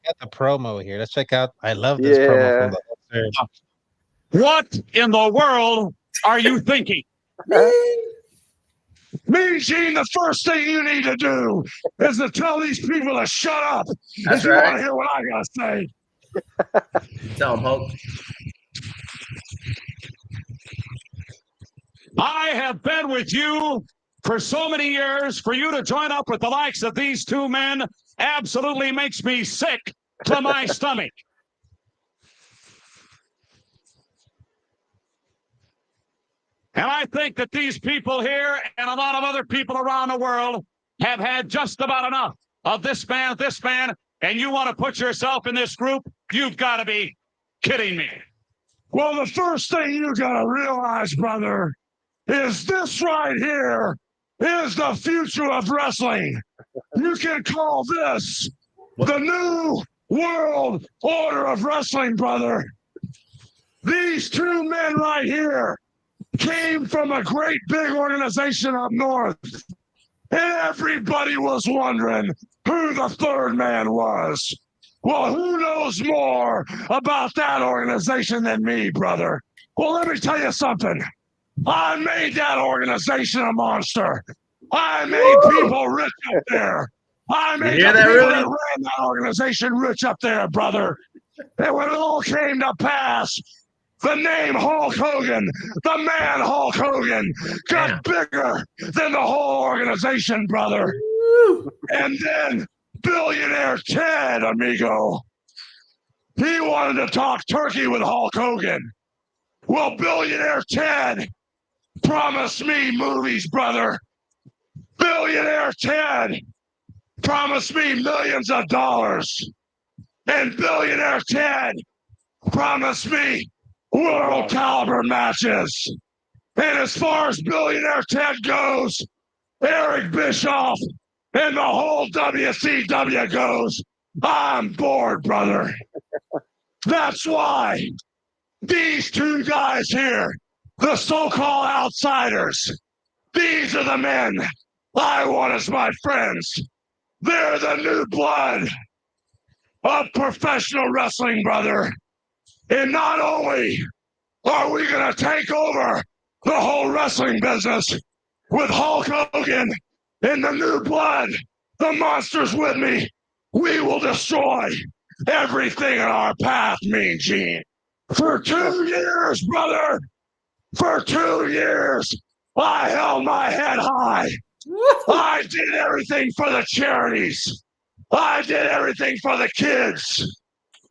out the promo here. Let's check out. I love this promo from the Hulkster. What in the world are you thinking? Me, Gene, the first thing you need to do is to tell these people to shut up. That's if you want right. to hear what I gotta say. Tell him, Hulk. I have been with you for so many years. For you to join up with the likes of these two men absolutely makes me sick to my stomach. And I think that these people here and a lot of other people around the world have had just about enough of this man, and you want to put yourself in this group? You've got to be kidding me. Well, the first thing you gotta realize, brother, is this right here is the future of wrestling. You can call this the new world order of wrestling, brother. These two men right here came from a great big organization up north, and everybody was wondering who the third man was. Well, who knows more about that organization than me, brother? Well, let me tell you something. I made that organization a monster. I made people rich up there. I made the people that ran that organization rich up there, brother. And when it all came to pass, the name Hulk Hogan, the man Hulk Hogan, got bigger than the whole organization, brother. And then billionaire Ted, amigo, he wanted to talk turkey with Hulk Hogan. Well, billionaire Ted promised me movies, brother. Billionaire Ted promised me millions of dollars. And billionaire Ted promised me world caliber matches. And as far as billionaire Ted goes, Eric Bischoff and the whole WCW goes, I'm bored, brother. That's why these two guys here, the so-called outsiders, these are the men I want as my friends. They're the new blood of professional wrestling, brother. And not only are we going to take over the whole wrestling business with Hulk Hogan and the new blood, the monsters with me, we will destroy everything in our path, Mean Gene. For 2 years, brother, for 2 years, I held my head high. I did everything for the charities. I did everything for the kids.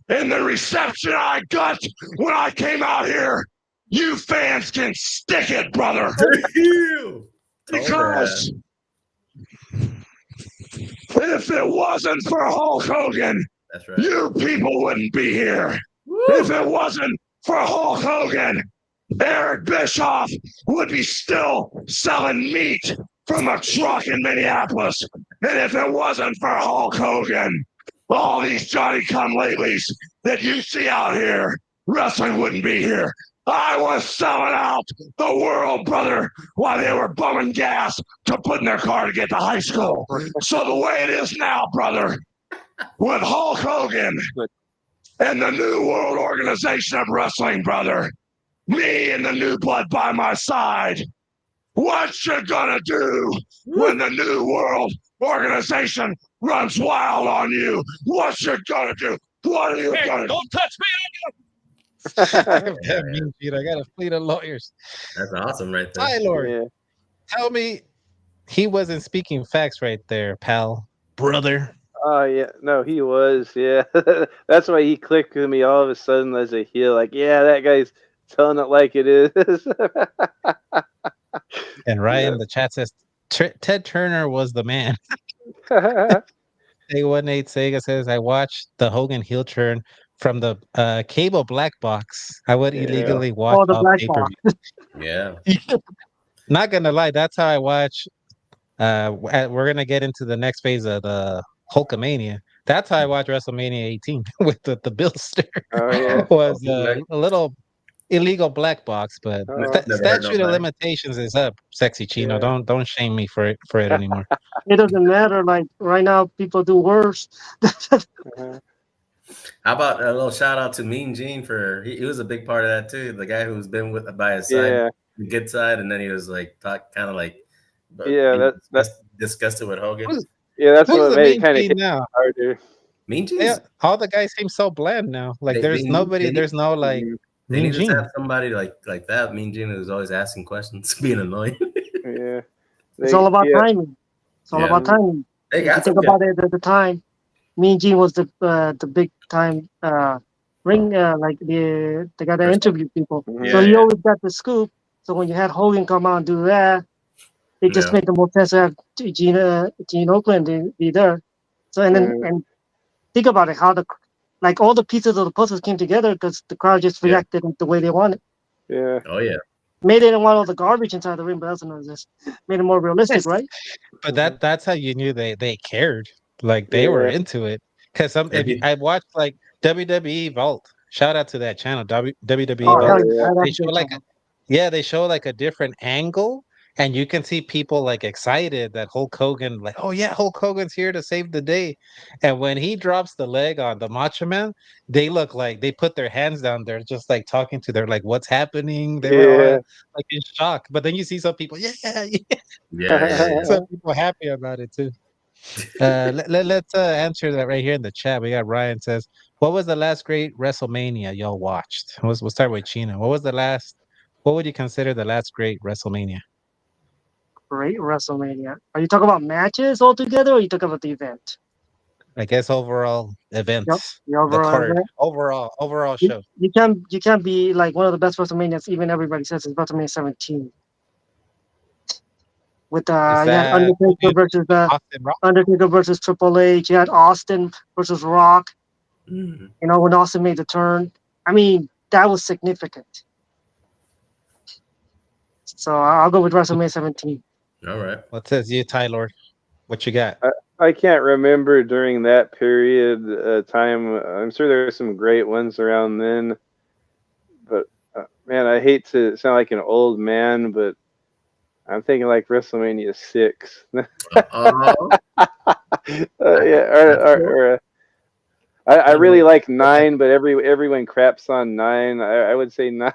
And the reception I got when I came out here, you fans can stick it, brother. Because if it wasn't for Hulk Hogan, you people wouldn't be here. If it wasn't for Hulk Hogan, Eric Bischoff would be still selling meat from a truck in Minneapolis. And if it wasn't for Hulk Hogan, all these Johnny-come-latelys that you see out here, wrestling wouldn't be here. I was selling out the world, brother, while they were bumming gas to put in their car to get to high school. So the way it is now, brother, with Hulk Hogan and the New World Organization of Wrestling, brother, me and the new blood by my side, what you gonna do when the New World Organization runs wild on you? What you gonna do? What are you gonna do? Don't touch me! Mean Gene, I got a fleet of lawyers. That's awesome, right there. Tyler, Yeah. tell me he wasn't speaking facts right there, pal, brother. Oh yeah, no, he was. Yeah, that's why he clicked with me all of a sudden as a heel. Like, yeah, that guy's telling it like it is. And Ryan, the chat says Ted Turner was the man. A18 Sega says I watched the Hogan heel turn from the cable black box. I would Yeah. illegally watch Oh, the all black pay per box. view. Yeah. Not gonna lie, that's how I watch. We're gonna get into the next phase of the Hulkamania. That's how I watch WrestleMania 18 with the Billster. Oh yeah. Was Nice. a little illegal black box, but Oh, Never hurt statute of nobody. limitations is up. Sexy Chino, Yeah. don't shame me for it anymore. It doesn't matter. Like right now, people do worse. uh-huh. How about a little shout out to Mean Gene for he was a big part of that too. The guy who's been with by his side, Yeah. the good side, and then he was like kind of like Yeah. disgusted with Hogan. Yeah. That's Who's what the made it Mean kind of Gene hit now? harder. Mean Gene's Yeah, all the guys seem so bland now. Like They- there's they- nobody, they need- there's no like they Mean need to Gene. have somebody like that. Mean Gene who's always asking questions, being annoying. Yeah. It's all about yeah. timing. It's all Yeah. about timing. They If you got some think about it at the time, Mean Gene was the big time ring like the guy that Person. interviewed people. Mhm. So Yeah, he yeah. always got the scoop. So when you had Hogan come out and do that, it just Yeah. made the most sense to have Gene Oakland be there. So and then Yeah. and think about it, how like all the pieces of the puzzles came together because the crowd just Yeah. reacted the way they wanted. Yeah. Oh yeah. Maybe they didn't want all the garbage inside the ring, but that's another just made it more realistic, right? But that's how you knew they cared. Like they were Yeah. into it. Because some And if I watched like WWE Vault. Shout out to that channel, WWE Oh hell Vault. yeah, yeah. They that's show good like channel. they show like a different angle, and you can see people like excited that Hulk Hogan, like, oh yeah, Hulk Hogan's here to save the day. And when he drops the leg on the Macho Man, they look like they put their hands down there, just like talking to their like, what's happening? They were all Yeah. like in shock. But then you see some people, yeah, yeah. Yeah. Some people happy about it too. Let's answer that right here in the chat. We got Ryan says, "What was the last great WrestleMania y'all watched?" We'll start with Chino. What was the last? What would you consider the last great WrestleMania? Great WrestleMania. Are you talking about matches altogether, or are you talking about the event? I guess overall events, The overall card, event. overall You, show. you can't be like one of the best WrestleManias. Even everybody says it's WrestleMania 17 with Is you had that Austin Rock? Undertaker versus Triple H. You had Austin versus Rock. Mhm. You know, when Austin made the turn. I mean, that was significant. So I'll go with WrestleMania 17. All right. What says you, Tyler? What you got? I can't remember during that period time. I'm sure there were some great ones around then, but man, I hate to sound like an old man, but I'm thinking like WrestleMania 6. Uh-oh. I really like 9, but everyone craps on 9. I would say 9.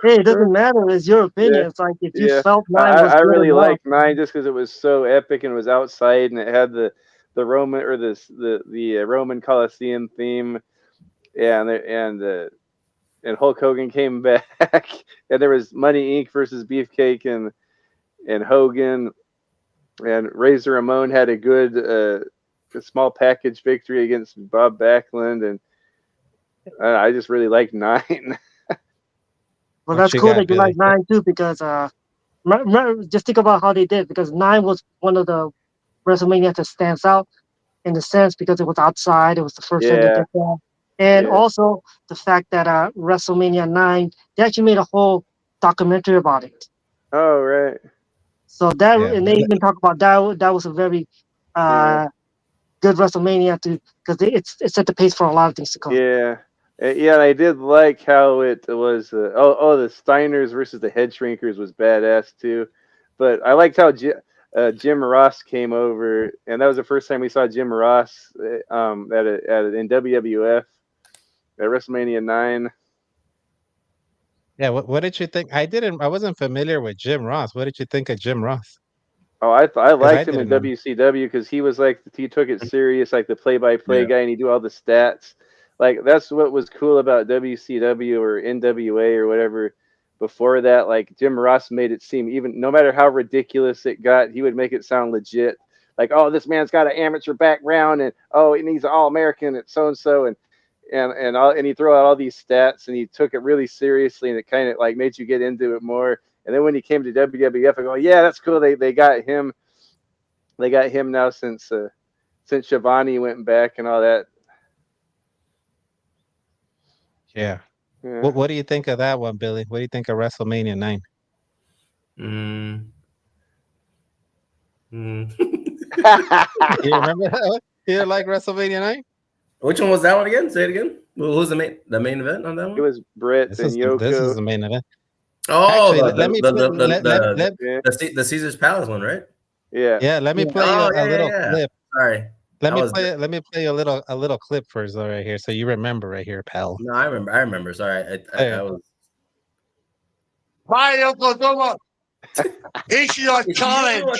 Hey, it doesn't matter. It's your opinion. Yeah. It's like if you Yeah, felt 9 was I good really enough. like 9 just because it was so epic and it was outside and it had the Roman or the Roman Coliseum theme, yeah, and Hulk Hogan came back and there was Money Inc. versus Beefcake and Hogan, and Razor Ramon had a good a small package victory against Bob Backlund, and I just really like 9. Well, What that's you cool got, that you Billy? like 9 too, because just think about how they did, because 9 was one of the WrestleMania that stands out in the sense because it was outside. It was the first time they Yeah. did that. And Yeah. also the fact that WrestleMania 9, they actually made a whole documentary about it. Oh right. So that, Yeah. and they even talk about that. That was a very good WrestleMania because it set the pace for a lot of things to come. Yeah. Yeah, and I did like how it was. The Steiners versus the Head Shrinkers was badass too. But I liked how Jim Ross came over, and that was the first time we saw Jim Ross in WWF at WrestleMania 9. Yeah. What did you think? I wasn't familiar with Jim Ross. What did you think of Jim Ross? Oh, I I liked him in didn't know. WCW because he was like he took it serious, like the play-by-play Yeah. guy, and he do all the stats. like that's what was cool about WCW or NWA or whatever. Before that, like Jim Ross made it seem, even no matter how ridiculous it got, he would make it sound legit. Like, oh, this man's got an amateur background, and oh, and he's an all American at so and so, and he threw out all these stats, and he took it really seriously, and it kind of like made you get into it more. And then when he came to WWF, I go, yeah, that's cool. They got him. They got him now since Shivani went back and all that. Yeah. Yeah. What do you think of that one, Billy? What do you think of WrestleMania 9? You remember that one? You like WrestleMania 9? Which one was that one again? Say it again. Who was the main event on that one? It was Brett This and is Yoko. the main event. Oh, Actually, let me the Caesar's Palace one, right? Yeah. let me play you a little clip. Sorry. Let me play you a little clip first though, right here, so you remember right here, pal. No, I remember. Sorry, I was. Mario Yokozuna, it's your challenge.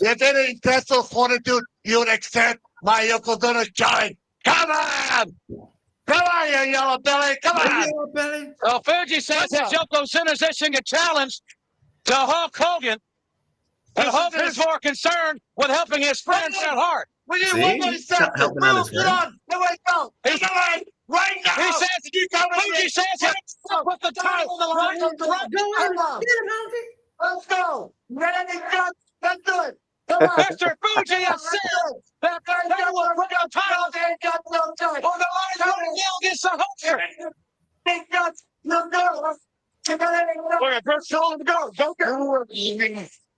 If any vessel fortitude you would accept my Yokozuna challenge. Come on! Come on, you yellow belly! Come on! Well, Fuji says that Yokozuna's issuing a challenge to Hulk Hogan. And Hulk is more concerned with helping his friend Bret Hart. We need one more step. Helping out his Get on. Here we go. Come on. Right now. He says, Fuji says he's put the title on the line. Come on. Let's go. Ready, go. Let's do it. Come on. Mr. Fuji has said that they will put the title on the line. Yell against the Hulkster. Okay, first show him to go. Don't get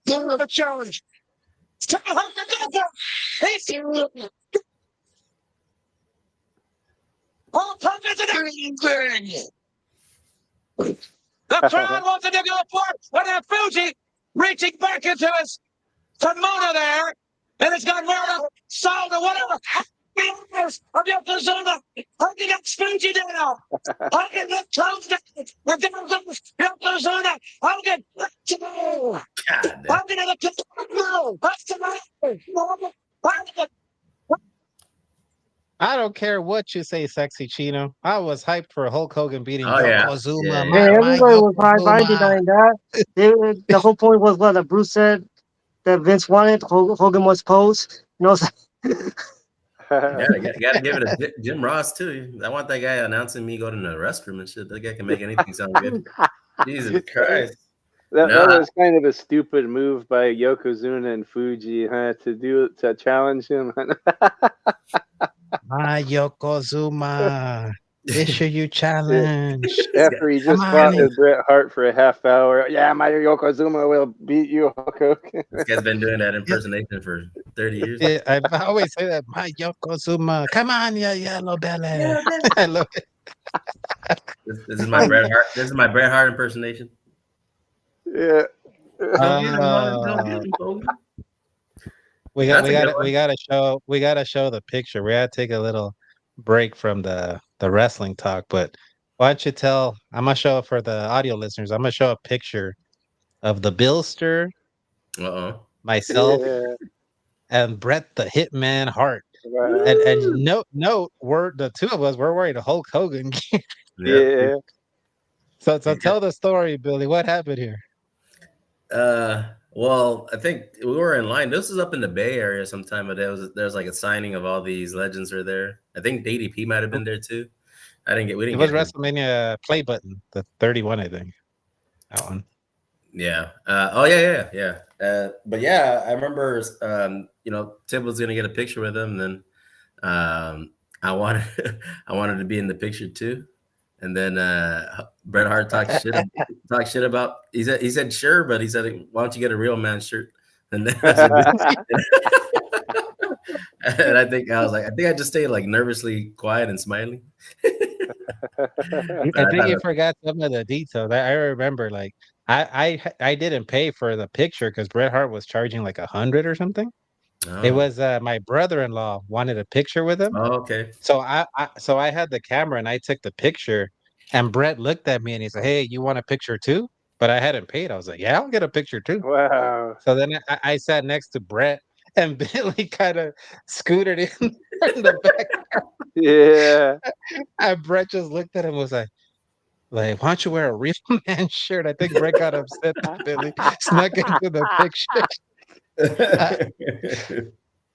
give him the challenge. Tell Hulk to go. Hulk Hogan to the crowd wanted to go for it, but then Fuji reaching back into his kimono there, and it's got more salt or whatever. Of Yokozuna, Hogan got Fuji down. Hogan got closed down. We're down to Yokozuna. Hogan, let's go. Hogan in the kimono. I don't care what you say, Sexy Chino. I was hyped for Hulk Hogan beating Yokozuna. Yeah. Yeah, everybody was hyped. I ain't denying that. The whole point was what Bruce said that Vince wanted. Hogan must pose. You know. Gotta give it a Jim Ross too. I want that guy announcing me going to the restroom and shit. That guy can make anything sound good. Jesus Christ. That was kind of a stupid move by Yokozuna and Fuji, to challenge him. My Yokozuna, issue you challenge. After he just fought with Bret Hart for a half hour. Yeah, my Yokozuna will beat you, Hulk Hogan. This guy's been doing that impersonation for 30 years. Yeah, I always say that. My Yokozuna, come on, you yellow belly. I love it. This is my Bret Hart. This is my Bret Hart impersonation. Yeah. We gotta show the picture. We gotta take a little break from the wrestling talk, but why don't you tell? I'm gonna show it for the audio listeners. I'm gonna show a picture of the Billster, myself, and Bret the Hitman Hart. Right. And note, we're the two of us. We're wearing a Hulk Hogan gear. Yeah. So tell the story, Billy. What happened here? Well, I think we were in line. This was up in the Bay Area sometime, but there's like a signing of all these legends are there. I think DDP might have been there too. We didn't It was WrestleMania play button, the 31, I think. That one. Yeah. But yeah, I remember Tib was gonna get a picture with him, and then I wanted to be in the picture too. And then Bret Hart talked shit about. He said sure, but he said, "Why don't you get a real man shirt?" And then and I think I just stayed like nervously quiet and smiling. I think you forgot some of the details. I remember like I didn't pay for the picture because Bret Hart was charging like 100 or something. Oh. It was my brother-in-law wanted a picture with him. Oh, okay. So I had the camera and I took the picture, and Bret looked at me and he said, "Hey, you want a picture too?" But I hadn't paid. I was like, "Yeah, I'll get a picture too." Wow. So then I sat next to Bret, and Billy kind of scooted in the back. Yeah. And Brett just looked at him and was like, why don't you wear a real man shirt? I think Brett got upset that Billy snuck into the picture.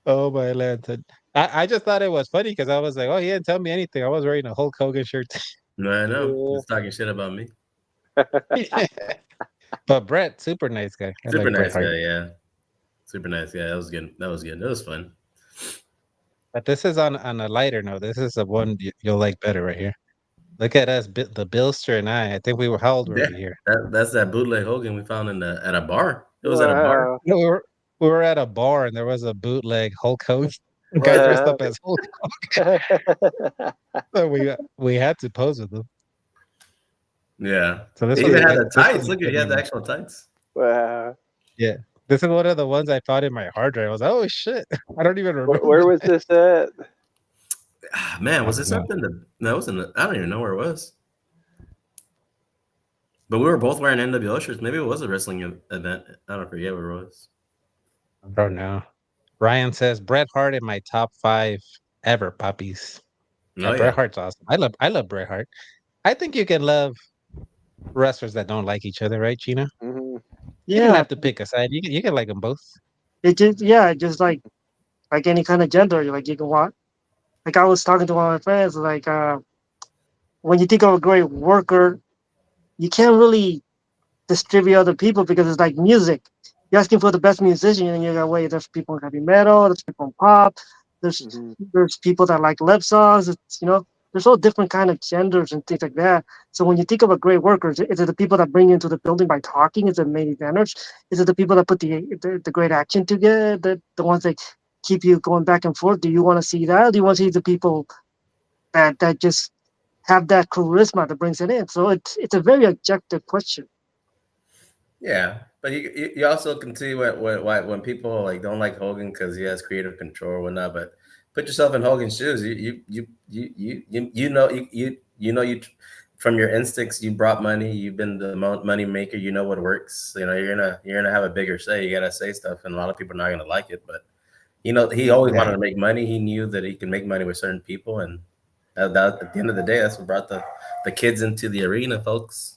Oh my lantern. I just thought it was funny because I was like, oh, he didn't tell me anything. I was wearing a Hulk Hogan shirt. No, I know. Yeah. He's talking shit about me. But Brett, super nice guy. I Super like Bret nice Hart. guy, yeah. Super nice guy. That was good. That was good. It was fun. But this is on a lighter note. This is the one you'll like better right here. Look at us, the Billster and I. I think we were how old were Yeah, we here? that's that bootleg Hogan we found at a bar. It was at a bar. Wow. No, we were at a bar and there was a bootleg Hulk Hogan. A guy dressed up as Hulk. So we had to pose with him. Yeah. So this He was even a had good, the this tights. was a Look at good he had the memory. actual tights. Wow. Yeah. This is one of the ones I found in my hard drive. I was like, oh shit. I don't even remember. Where was this at? Man, was this Yeah. up in the? No, it was in the. I don't even know where it was. But we were both wearing NWO shirts. Maybe it was a wrestling event. I don't forget where it was. I don't know. Ryan says Bret Hart in my top 5 ever puppies. Yeah, Oh Bret yeah. Hart's awesome. I love Bret Hart. I think you can love wrestlers that don't like each other, right, Gina? Mhm. You don't Yeah, have to pick a side. You can like them both. it just like any kind of gender, like you can watch. Like I was talking to one of my friends, like when you think of a great worker, you can't really distribute other people because it's like music. You're asking for the best musician, and you go, wait, there's people in heavy metal, there's people in pop, there's Mhm. there's people that like love songs. It's there's all different kind of genders and things like that. So when you think of a great worker, is it the people that bring you into the building by talking? Is it main eventers? Is it the people that put the great action together? The ones that keep you going back and forth? Do you want to see that? Or do you want to see the people that just have that charisma that brings it in? So it's a very objective question. Yeah, but you also can see what when people like don't like Hogan because he has creative control or whatnot. But put yourself in Hogan's shoes. You know you from your instincts you brought money. You've been the money maker. You know what works. You know you're gonna have a bigger say. You gotta say stuff, and a lot of people are not gonna like it. But he always wanted to make money. He knew that he could make money with certain people, and at the end of the day, that's what brought the kids into the arena, folks.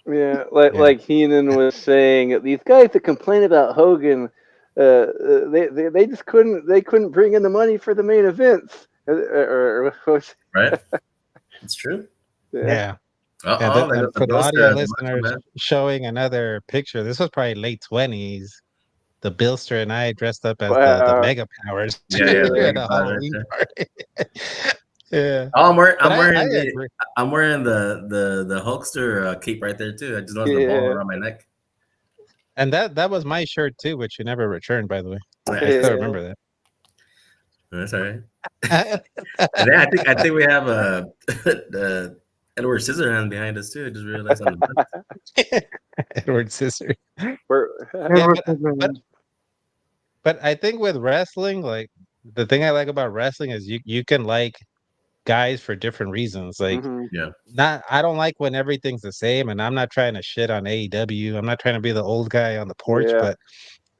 Yeah, Yeah. like Heenan was saying, these guys that complain about Hogan, they just couldn't bring in the money for the main events. Right? It's true. Yeah. Uh Yeah, oh, they and got the for the Billster audio as the Macho listeners, Man. showing another picture. This was probably late 20s. The Billster and I dressed up as the Wow. Mega Powers Yeah, the Yeah. at Mega a Powder right Halloween there. party. Yeah, Oh, but I I'm agree. wearing the Hulkster cape right there too. I just noticed the ball Yeah. around my neck. And that was my shirt too, which you never returned, by the way. I Nice. still Yeah. remember That's all right. that. And then I think we have the Edward Scissorhands behind us too. I just realized on the back. Edward Scissor. Yeah, Never but but I think with wrestling, like the thing I like about wrestling is you can like guys for different reasons. Like Mhm. Yeah. not I don't like when everything's the same, and I'm not trying to shit on AEW. I'm not trying to be the old guy on the porch, Yeah. but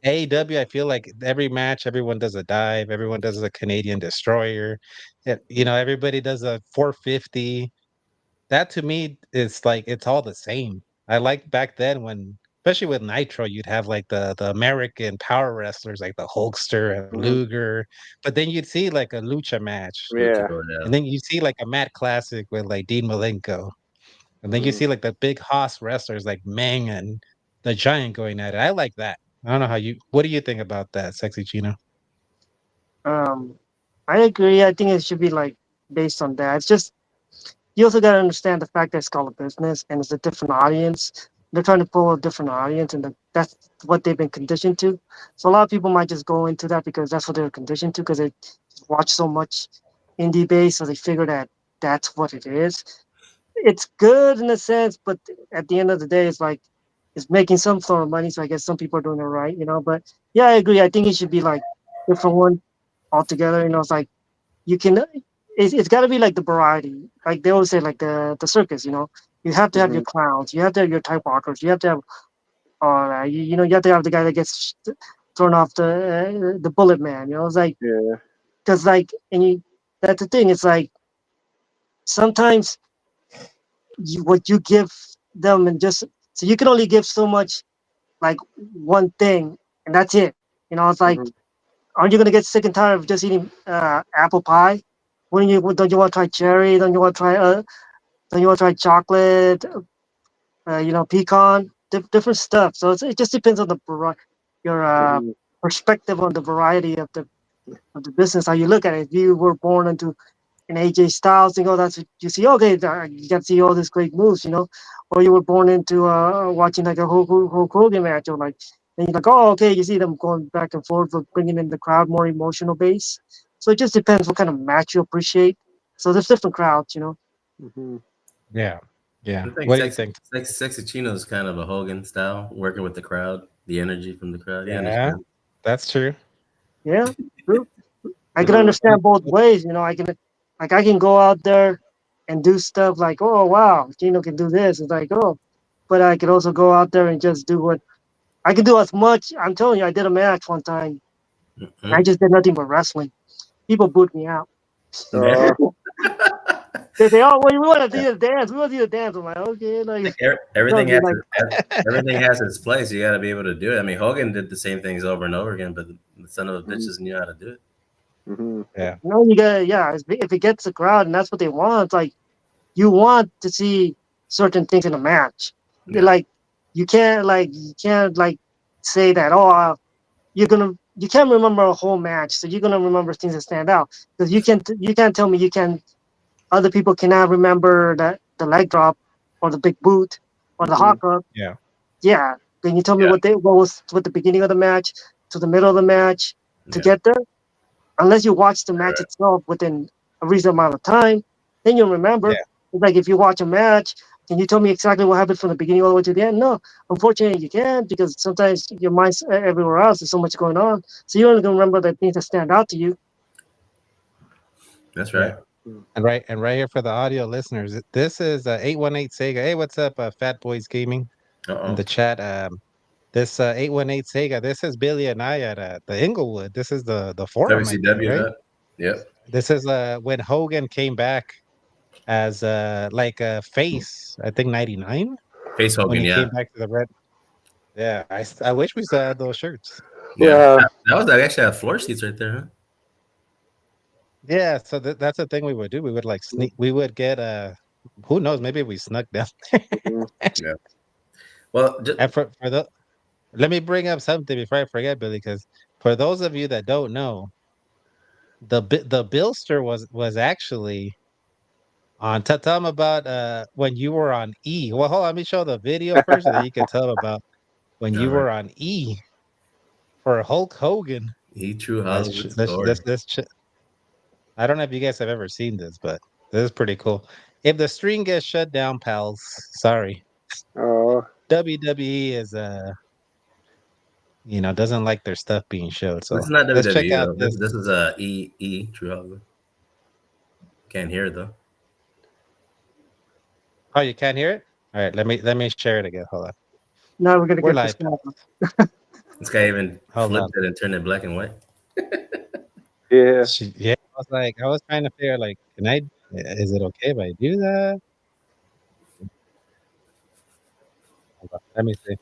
AEW, I feel like every match, everyone does a dive, everyone does a Canadian destroyer. Everybody does a 450. That to me is like it's all the same. I like back then when, especially with Nitro, you'd have like the American power wrestlers like the Hulkster and Mhm. Luger, but then you'd see like a lucha match, Yeah. and then you see like a Mat Classic with like Dean Malenko, and then you Mhm. see like the big Haas wrestlers like Meng and the Giant going at it. I like that. I don't know what do you think about that, Sexy Chino? Um, I agree. I think it should be like based on that. It's just you also got to understand the fact that it's called a business and it's a different audience. They're trying to pull a different audience, and that's what they've been conditioned to. So a lot of people might just go into that because that's what they're conditioned to because they watch so much indie base, so they figure that that's what it is. It's good in a sense, but at the end of the day, it's like it's making some sort of money. So I guess some people are doing it right. But yeah, I agree. I think it should be like different one altogether. It's like you can. It's got to be like the variety. Like they always say, like the circus. You have to have your Mhm. clowns. You have to have your type walkers. You have to have you have to have the guy that gets turn off the bullet man. It's like, Yeah. because like, that's the thing. It's like sometimes what you give them, and just so you can only give so much, like one thing, and that's it. It's like, Mm-hmm. aren't you gonna get sick and tired of just eating apple pie? Don't you want to try cherry? Don't you want to try chocolate? Pecan, different stuff. So it just depends on your Mm-hmm. perspective on the variety of the business, how you look at it. If you were born into an AJ Styles thing, oh, that's what you see. Okay, you got to see all these great moves, or you were born into watching like a Hulk Hogan match, or like, and you're like, oh, okay, you see them going back and forth, but bringing in the crowd more emotional base. So it just depends what kind of match you appreciate. So there's different crowds. Mm-hmm. Yeah. Yeah. I think What do you think? Sexy Chino is kind of a Hogan style, working with the crowd, the energy from the crowd. You Yeah, understand? that's true. Yeah, true. I can Mm-hmm. understand both ways. I can go out there and do stuff like, oh wow, Gino can do this. It's like, oh, but I could also go out there and just do what I can do as much. I'm telling you, I did a match one time. And I Mm-hmm. just did nothing but wrestling. People booed me out. Oh, They say, oh, well, we want to Yeah. see the dance. We want to see the dance. I'm like, okay, like, Everything be has like, everything has its place. You got to be able to do it. I mean, Hogan did the same things over and over again, but the son of a mm-hmm. bitches knew how to do it. Mm-hmm. Yeah. you got, yeah. If it gets the crowd and that's what they want, it's like you want to see certain things in a match. Yeah, Like you can't say that, oh, you can't remember a whole match, so you're gonna remember things that stand out, because you can't tell me you can other people cannot remember the leg drop or the big boot or the Mm-hmm. hawk up. Yeah. Yeah, can you tell me yeah, what was with the beginning of the match to the middle of the match to yeah. get there? Unless you watch the match Right. itself within a reasonable amount of time, then you'll remember. Yeah. It's like if you watch a match, can you tell me exactly what happened from the beginning all the way to the end? No, unfortunately you can't, because sometimes your mind's everywhere else. There's so much going on, so you're only gonna remember the things that stand out to you. That's right. Yeah. And right here for the audio listeners, this is 818 Sega. Hey, what's up, Fat Boys Gaming in Uh the chat? This 818 Sega. This is Billy and I at the Inglewood. This is the forum, I think, WCW. right? That. Yep. This is when Hogan came back as like a face. I think 99 Face when Hogan. he Yeah. came back to the red. Yeah, I wish we still had those shirts. Yeah. Yeah. That was I actually had floor seats right there, huh? Yeah, so that's the thing we would do. We would like sneak. We would get who knows? Maybe we snuck down. Mm-hmm. Yeah. Well, just, And for the let me bring up something before I forget, Billy, because for those of you that don't know, the Billster was actually on. Tell them about when you were on E. Well, hold on, let me show the video first, so that you can tell them about when all you right. were on E for Hulk Hogan. True Hollywood Let's story. I don't know if you guys have ever seen this, but this is pretty cool. If the stream gets shut down, pals, sorry. Oh. WWE is doesn't like their stuff being showed. This So is not let's check WWE out though. this. This is True Hollywood. Can't hear it though. Oh, you can't hear it? All right, let me share it again. Hold on. Now we're gonna We're get this live, guy. pals. This guy even Hold on. flipped it and turned it black and white. Yeah. Yeah, I was trying to figure like, is it okay if I do that? Hold on, let me see.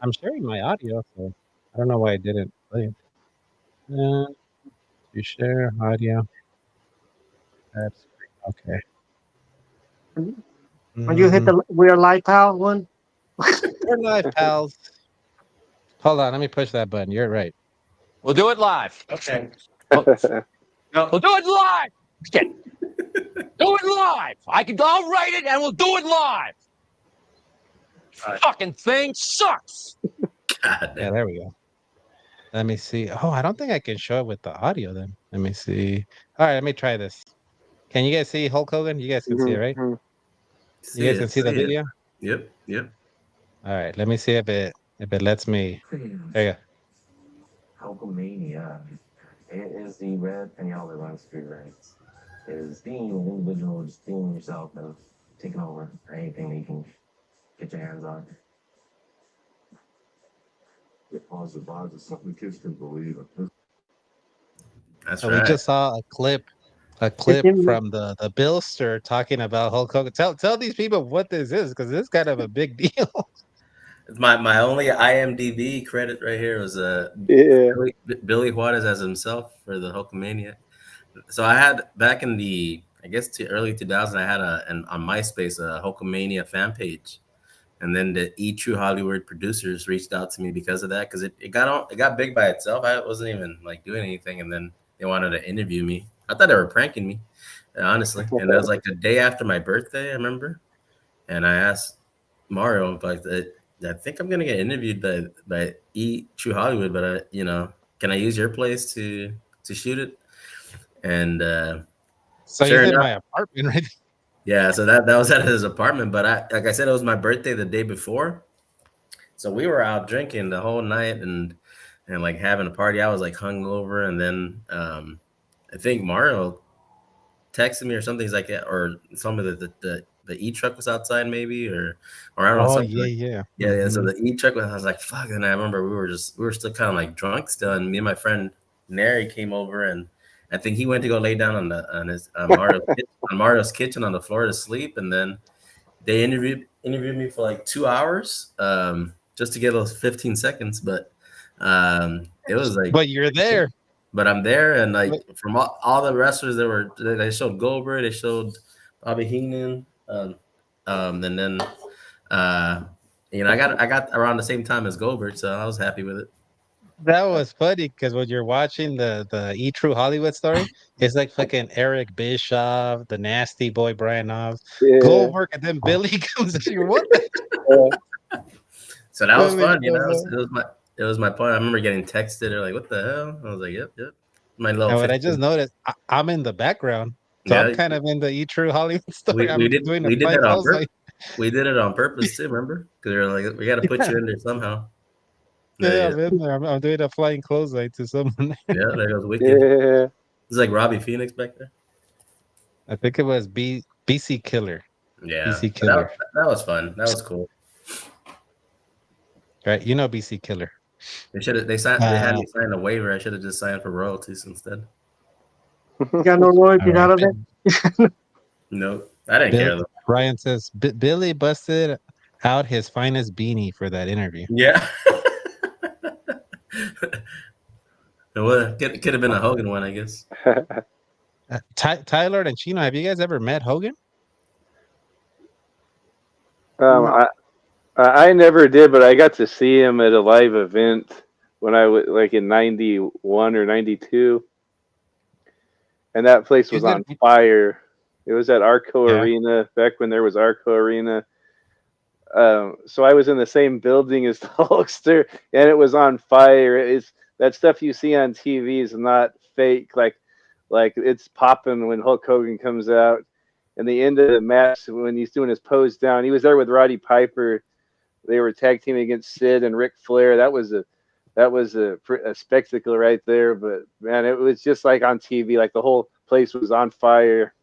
I'm sharing my audio, so I don't know why I didn't play it. You share audio. That's okay. When you hit Mhm. the we're live pal one, We're live, pals. Hold on, let me push that button. You're right. We'll do it live. Okay. We'll do it live. Shit. Do it live. I'll write it and we'll do it live. Fucking thing sucks. God Yeah, damn. there we go. Let me see. Oh, I don't think I can show it with the audio then. Let me see. All right, let me try this. Can you guys see Hulk Hogan? You guys can see it, right? Mm-hmm. You guys can see the See it. video? Yep. Yep. All right, let me see if it lets me. There you go. Hulkamania. It is the red and yellow that runs through your veins. It is being an individual, just being yourself and taking over anything that you can get your hands on. It positive vibes. It's something the kids can believe in. That's We right. just saw a clip from the Billster talking about Hulk Hogan. Tell these people what this is, because this is kind of a big deal. My only IMDb credit right here was Yeah. Billy Juarez as himself for the Hulkamania. So I had back in the to early 2000s, I had on MySpace a Hulkamania fan page, and then the E True Hollywood producers reached out to me because of that, because it got big by itself. I wasn't even like doing anything, and then they wanted to interview me. I thought they were pranking me, honestly. And it was like a day after my birthday, I remember, and I asked Mario, like, I think I'm gonna get interviewed by E True Hollywood, but can I use your place to shoot it? And So sure he's in enough, my apartment, right? yeah. So that was at his apartment, but like I said, it was my birthday the day before, so we were out drinking the whole night and like having a party. I was like hungover, and then I think Mario texted me or something. He's like, yeah, or told me that the E truck was outside, maybe, or I don't know. Oh Something yeah, like, yeah. yeah. So the E truck was. I was like, fuck. And I remember we were still kind of like drunk still, and me and my friend Neri came over, and I think he went to go lay down on Mario's kitchen on the floor to sleep, and then they interviewed me for like 2 hours, just to get those 15 seconds, but it was like. But you're there. But I'm there, and like from all the wrestlers they showed Goldberg, they showed Bobby Heenan, and then I got around the same time as Goldberg, so I was happy with it. That was funny because when you're watching the E True Hollywood story, it's like fucking Eric Bischoff, the Nasty Boy Brian Knobs, Goldberg, and then Billy comes and you're what the So that was Billy fun, shows up. it was my point. I remember getting texted. They're like, "What the hell?" I was like, "Yep." My little And what I 15. just noticed, I'm in the background. So I'm Yeah, kind of in the E True Hollywood story. I'm doing a we did flying that on close purpose. We did it on purpose too. Remember? Because they're like, "We got to put you in there somehow." Yeah, Yeah, I'm in there. I'm doing a flying close-eye to someone. there goes Wicked. Yeah. It's like Robbie Phoenix back there. I think it was BC Killer. Yeah, BC Killer. that was fun. That was cool. Right, you know BC Killer. They had me sign a waiver. I should have just signed for royalties instead. You got no royalties out of it? No, I didn't care though. Ryan says Billy busted out his finest beanie for that interview. Yeah. Well, could have been a Hogan one, I guess. Tyler and Chino, have you guys ever met Hogan? I never did, but I got to see him at a live event when I was like in 91 or 92. And that place was on fire. It was at Arco Arena back when there was Arco Arena. So I was in the same building as the Hulkster, and it was on fire. It's that stuff you see on TV is not fake. Like it's popping when Hulk Hogan comes out. And the end of the match, when he's doing his pose down, he was there with Roddy Piper. They were tag teaming against Sid and Ric Flair. That was a spectacle right there. But man, it was just like on TV. Like the whole place was on fire.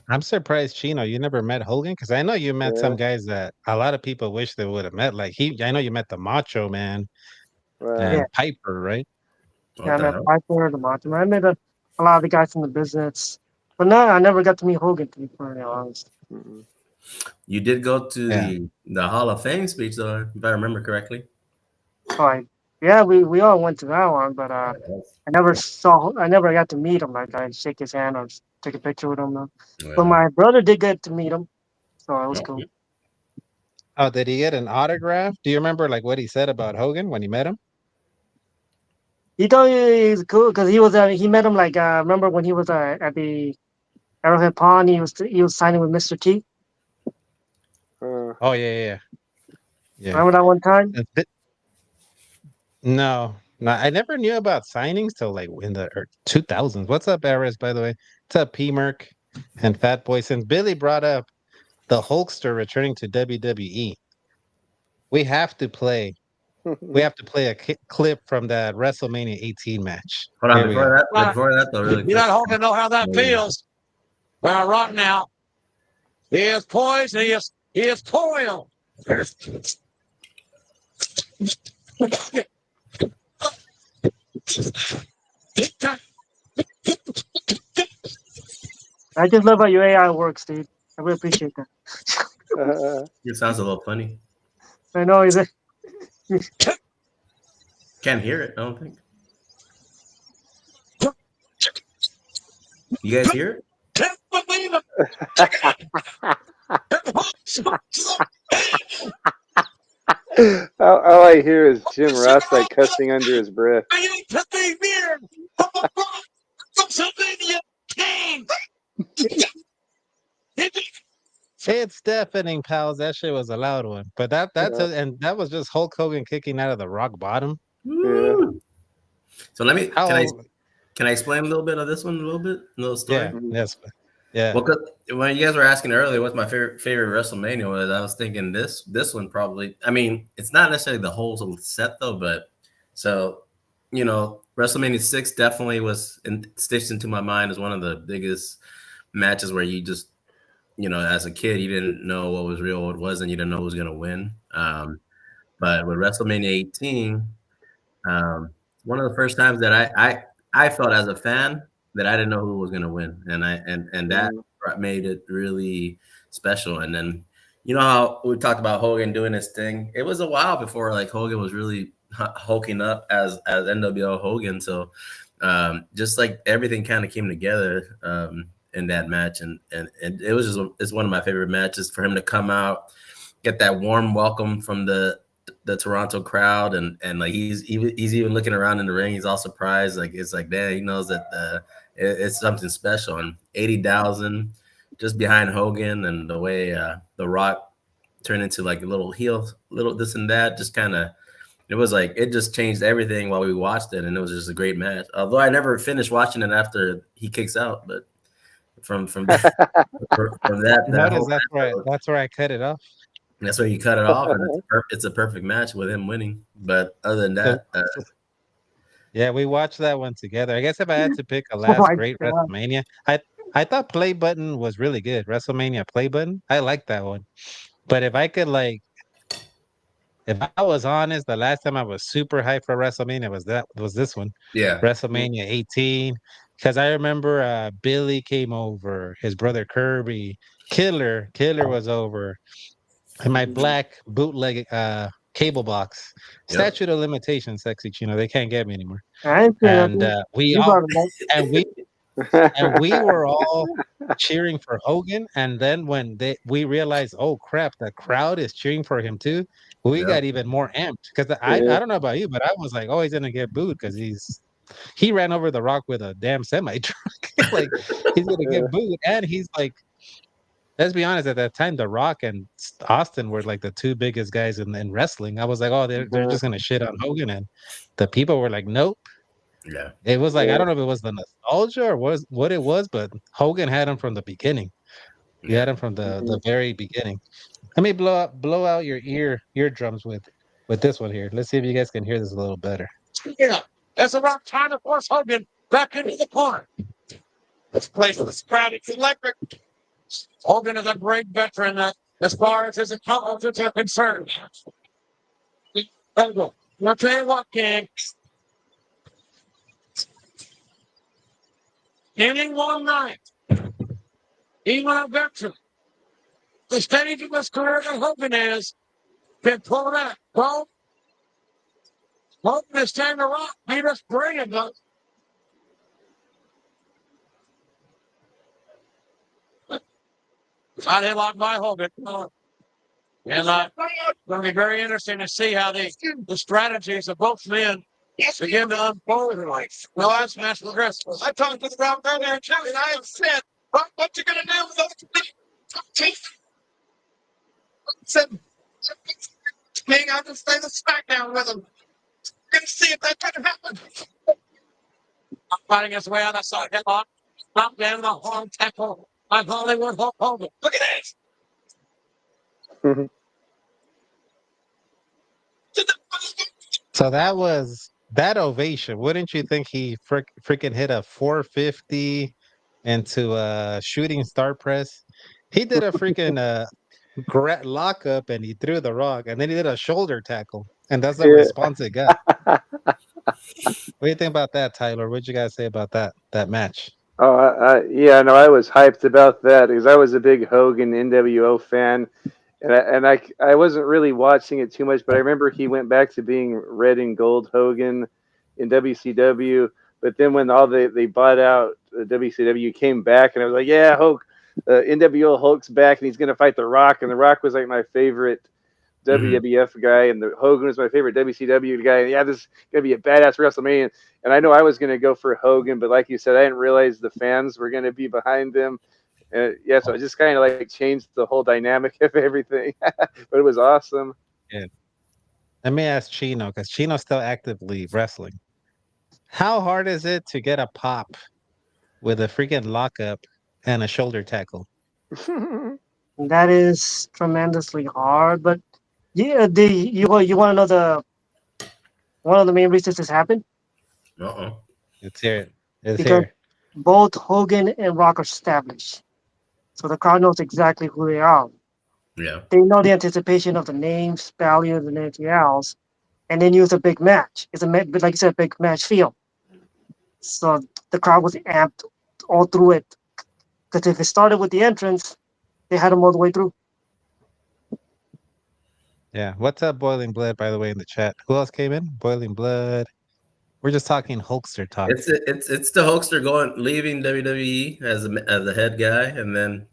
I'm surprised, Chino, you never met Hogan, because I know you met some guys that a lot of people wish they would have met. Like I know you met the Macho Man and Piper, right? Yeah, I met Piper, the Macho Man. I met a lot of the guys in the business, but no, I never got to meet Hogan, to be perfectly honest. You did go to the Hall of Fame speech, though, if I remember correctly. Yeah, we all went to that one, but I never got to meet him. Like I shake his hand or take a picture with him. But my brother did get to meet him, so it was cool. Oh, did he get an autograph? Do you remember like what he said about Hogan when he met him? He thought he was cool because he met him like remember when he was at the Arrowhead Pond, he was signing with Mr. T. Oh yeah. Remember that one time? No, I never knew about signings till like in the 2000s. What's up, Aris? By the way, what's up, P Merc and Fat Boy? Since Billy brought up the Hulkster returning to WWE, we have to play a clip from that WrestleMania 18 match. Hold on, before that, though, really quick. You don't Hogan know how that feels. Well, right now, he is poised. He is toiled. I just love how your AI works, dude. I really appreciate that. It sounds a little funny. I know he's a. Can't hear it, I don't think. You guys hear All I hear is Jim Ross like cussing under his breath. It's deafening, pals. That shit was a loud one. But and that was just Hulk Hogan kicking out of the rock bottom. Yeah. So can I explain a little bit of this one, a little story? Yeah, yes. Yeah. Well, when you guys were asking earlier what my favorite WrestleMania was, I was thinking this one probably. I mean, it's not necessarily the whole set though, but so WrestleMania 6 definitely was stitched into my mind as one of the biggest matches where you just, as a kid, you didn't know what was real, what wasn't, you didn't know who was going to win. But with WrestleMania 18, one of the first times that I felt as a fan that I didn't know who was going to win, and that made it really special. And then how we talked about Hogan doing his thing. It was a while before like Hogan was really hulking up as NWO Hogan. So just like everything kind of came together in that match, and it was it's one of my favorite matches for him to come out, get that warm welcome from the Toronto crowd, and like he's even looking around in the ring. He's all surprised, like it's like, damn, he knows that it's something special. And 80,000 just behind Hogan, and the way The Rock turned into like a little heel, little this and that, just kind of, it was like it just changed everything while we watched it, and it was just a great match. Although I never finished watching it after he kicks out, but from that, that's where I cut it off. That's where you cut it off, and it's a perfect match with him winning. But other than that, yeah, we watched that one together. I guess if I had to pick a last great WrestleMania, I thought Play Button was really good. WrestleMania Play Button, I like that one. But if I could if I was honest, the last time I was super hyped for WrestleMania was this one. Yeah, WrestleMania 18, because I remember Billy came over, his brother Kirby, Killer was over. And my black bootleg cable box. Statute of limitations, Sexy Chino. They can't get me anymore. And we were all cheering for Hogan. And then when we realized, oh crap, the crowd is cheering for him too, we got even more amped. Because I don't know about you, but I was like, oh, he's gonna get booed because he ran over the Rock with a damn semi truck. Like he's gonna get booed, and he's like, let's be honest, at that time, The Rock and Austin were like the two biggest guys in wrestling. I was like, oh, they're just going to shit on Hogan. And the people were like, nope. Yeah. It was like, I don't know if it was the nostalgia or what it was, but Hogan had him from the beginning. He had him from the very beginning. Let me blow out your eardrums with this one here. Let's see if you guys can hear this a little better. Yeah, as The Rock trying to force Hogan back into the corner. This place is crowd, it's electric. Hogan is a great veteran as far as his accomplishments are concerned. I'll tell you what, King. Any one night, even a veteran, the stage of his career that Hogan has been pulled out. Well, Hogan is time to rock. He just brilliant, though. I did like my Hogan. And it's going to be very interesting to see how the strategies of both men begin to unfold. Well, as match progresses. I talked to the Rock earlier too, and I have said, what you going to do with those teeth? I said, King, I'll just stay the SmackDown with him. Going to see if that can happen. I'm fighting his way out of sight. Headlock. Knock down the horn tackle. I'm Hollywood Hulk Hogan. Look at this. So that ovation. Wouldn't you think he freaking hit a 450 into a shooting star press? He did a freaking lock up and he threw the rock and then he did a shoulder tackle. And that's the Yeah. response it got. What do you think about that, Tyler? What'd you guys say about that match? Oh, yeah, no, I was hyped about that because I was a big Hogan NWO fan, and I wasn't really watching it too much, but I remember he went back to being red and gold Hogan in WCW. But then when they bought out WCW, came back, and I was like, yeah, Hulk, NWO Hulk's back, and he's gonna fight The Rock, and The Rock was like my favorite WWF guy, and the Hogan was my favorite WCW guy. And yeah, this is gonna be a badass WrestleMania. And I know I was gonna go for Hogan, but like you said, I didn't realize the fans were gonna be behind him. Yeah, so it just kind of like changed the whole dynamic of everything. But it was awesome. Yeah. Let me ask Chino, because Chino's still actively wrestling. How hard is it to get a pop with a freaking lockup and a shoulder tackle? That is tremendously hard. But yeah, you want to know one of the main reasons this happened? It's here. It's Because here. both Hogan and Rock are established, so the crowd knows exactly who they are. Yeah. They know the anticipation of the names, values, and anything else, and then use a big match. It's like you said, big match feel. So the crowd was amped all through it. Because if it started with the entrance, they had them all the way through. Yeah. What's up, Boiling Blood, by the way, in the chat? Who else came in? Boiling Blood. We're just talking Hulkster talk. It's the Hulkster leaving WWE as the head guy, and then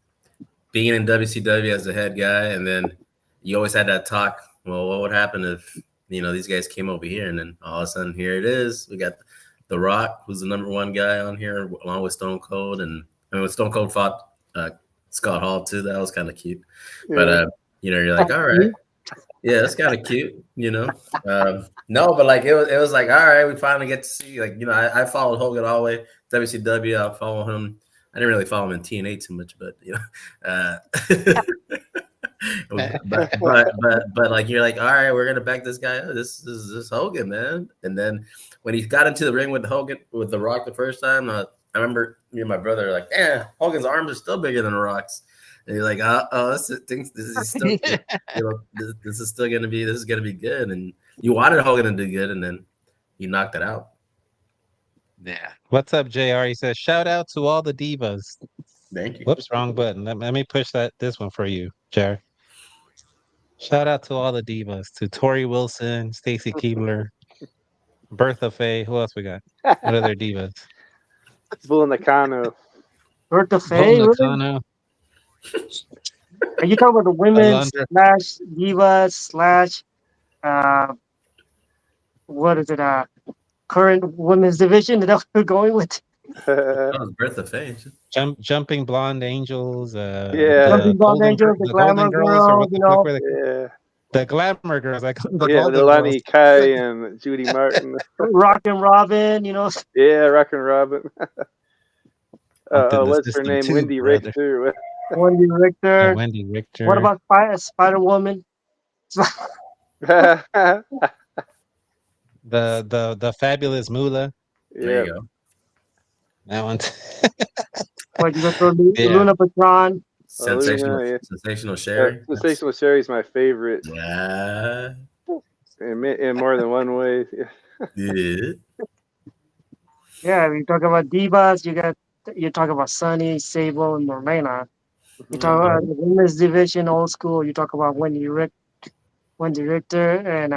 being in WCW as the head guy, and then you always had that talk. Well, what would happen if these guys came over here, and then all of a sudden here it is. We got The Rock, who's the #1 guy on here, along with Stone Cold, and when Stone Cold fought Scott Hall too, that was kind of cute. Yeah. But you're like, all right. Yeah, that's kind of cute, no, but like it was like, all right, we finally get to see, like, I followed Hogan all the way WCW. I follow him. I didn't really follow him in TNA too much, but but like you're like, all right, we're gonna back this guy up. This is Hogan, man. And then when he got into the ring with The Rock the first time, I remember me and my brother like, Hogan's arms are still bigger than The Rock's. And you're like, this is still, this is still gonna be good. And you wanted Hogan to do good, and then you knocked it out. Yeah. What's up, JR? He says, shout out to all the divas. Thank you. Whoops, wrong button. Let me push this one for you, JR. Shout out to all the divas, to Tori Wilson, Stacy Keibler, Bertha Faye. Who else we got? What other divas? Bull Nakano. Bertha Faye, really? Are you talking about the women's / divas / what is it? Current women's division that we're going with? That was Bertha Faye. Jumping Blonde Angels. Jumping Blonde Angels, the Glamour Girls, the Glamour Girls. I call them the Golden Lani Kai and Judy Martin. Rock and Robin, Yeah, Rock and Robin. What's her name? Wendy Richter. Wendy Richter. Yeah, Wendy Richter. What about Spider Woman? The fabulous Moolah. Yeah. There you go. That one. What you go for Luna Patron? Sensational Sherry. Sensational Sherry is my favorite. Yeah. In more than one way. Yeah. Yeah, we talk about divas. You talk about Sunny, Sable, and Morena. You talk about the women's division, old school. You talk about Wendy Richter, and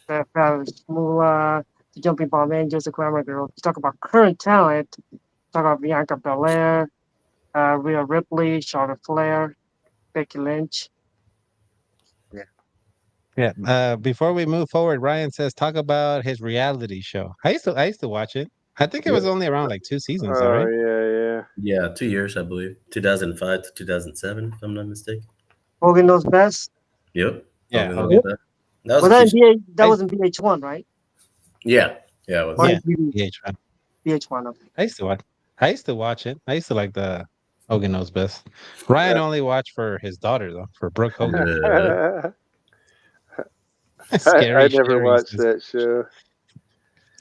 the fabulous Moolah, the Jumping Bomb Angels, the Glamour Girls. You talk about current talent. You talk about Bianca Belair, Rhea Ripley, Charlotte Flair, Becky Lynch. Yeah. Before we move forward, Ryan says talk about his reality show. I used to watch it. I think it was only around like 2 seasons, all right? Yeah. 2 years, I believe. 2005 to 2007, if I'm not mistaken. Hogan Knows Best. Yep. Yeah. That was in VH1, right? Yeah. Yeah, it was. Yeah. VH1. VH1. Okay. I used to watch it. I used to like the Hogan Knows Best. Ryan only watched for his daughter though, for Brooke Hogan. I never watched that show.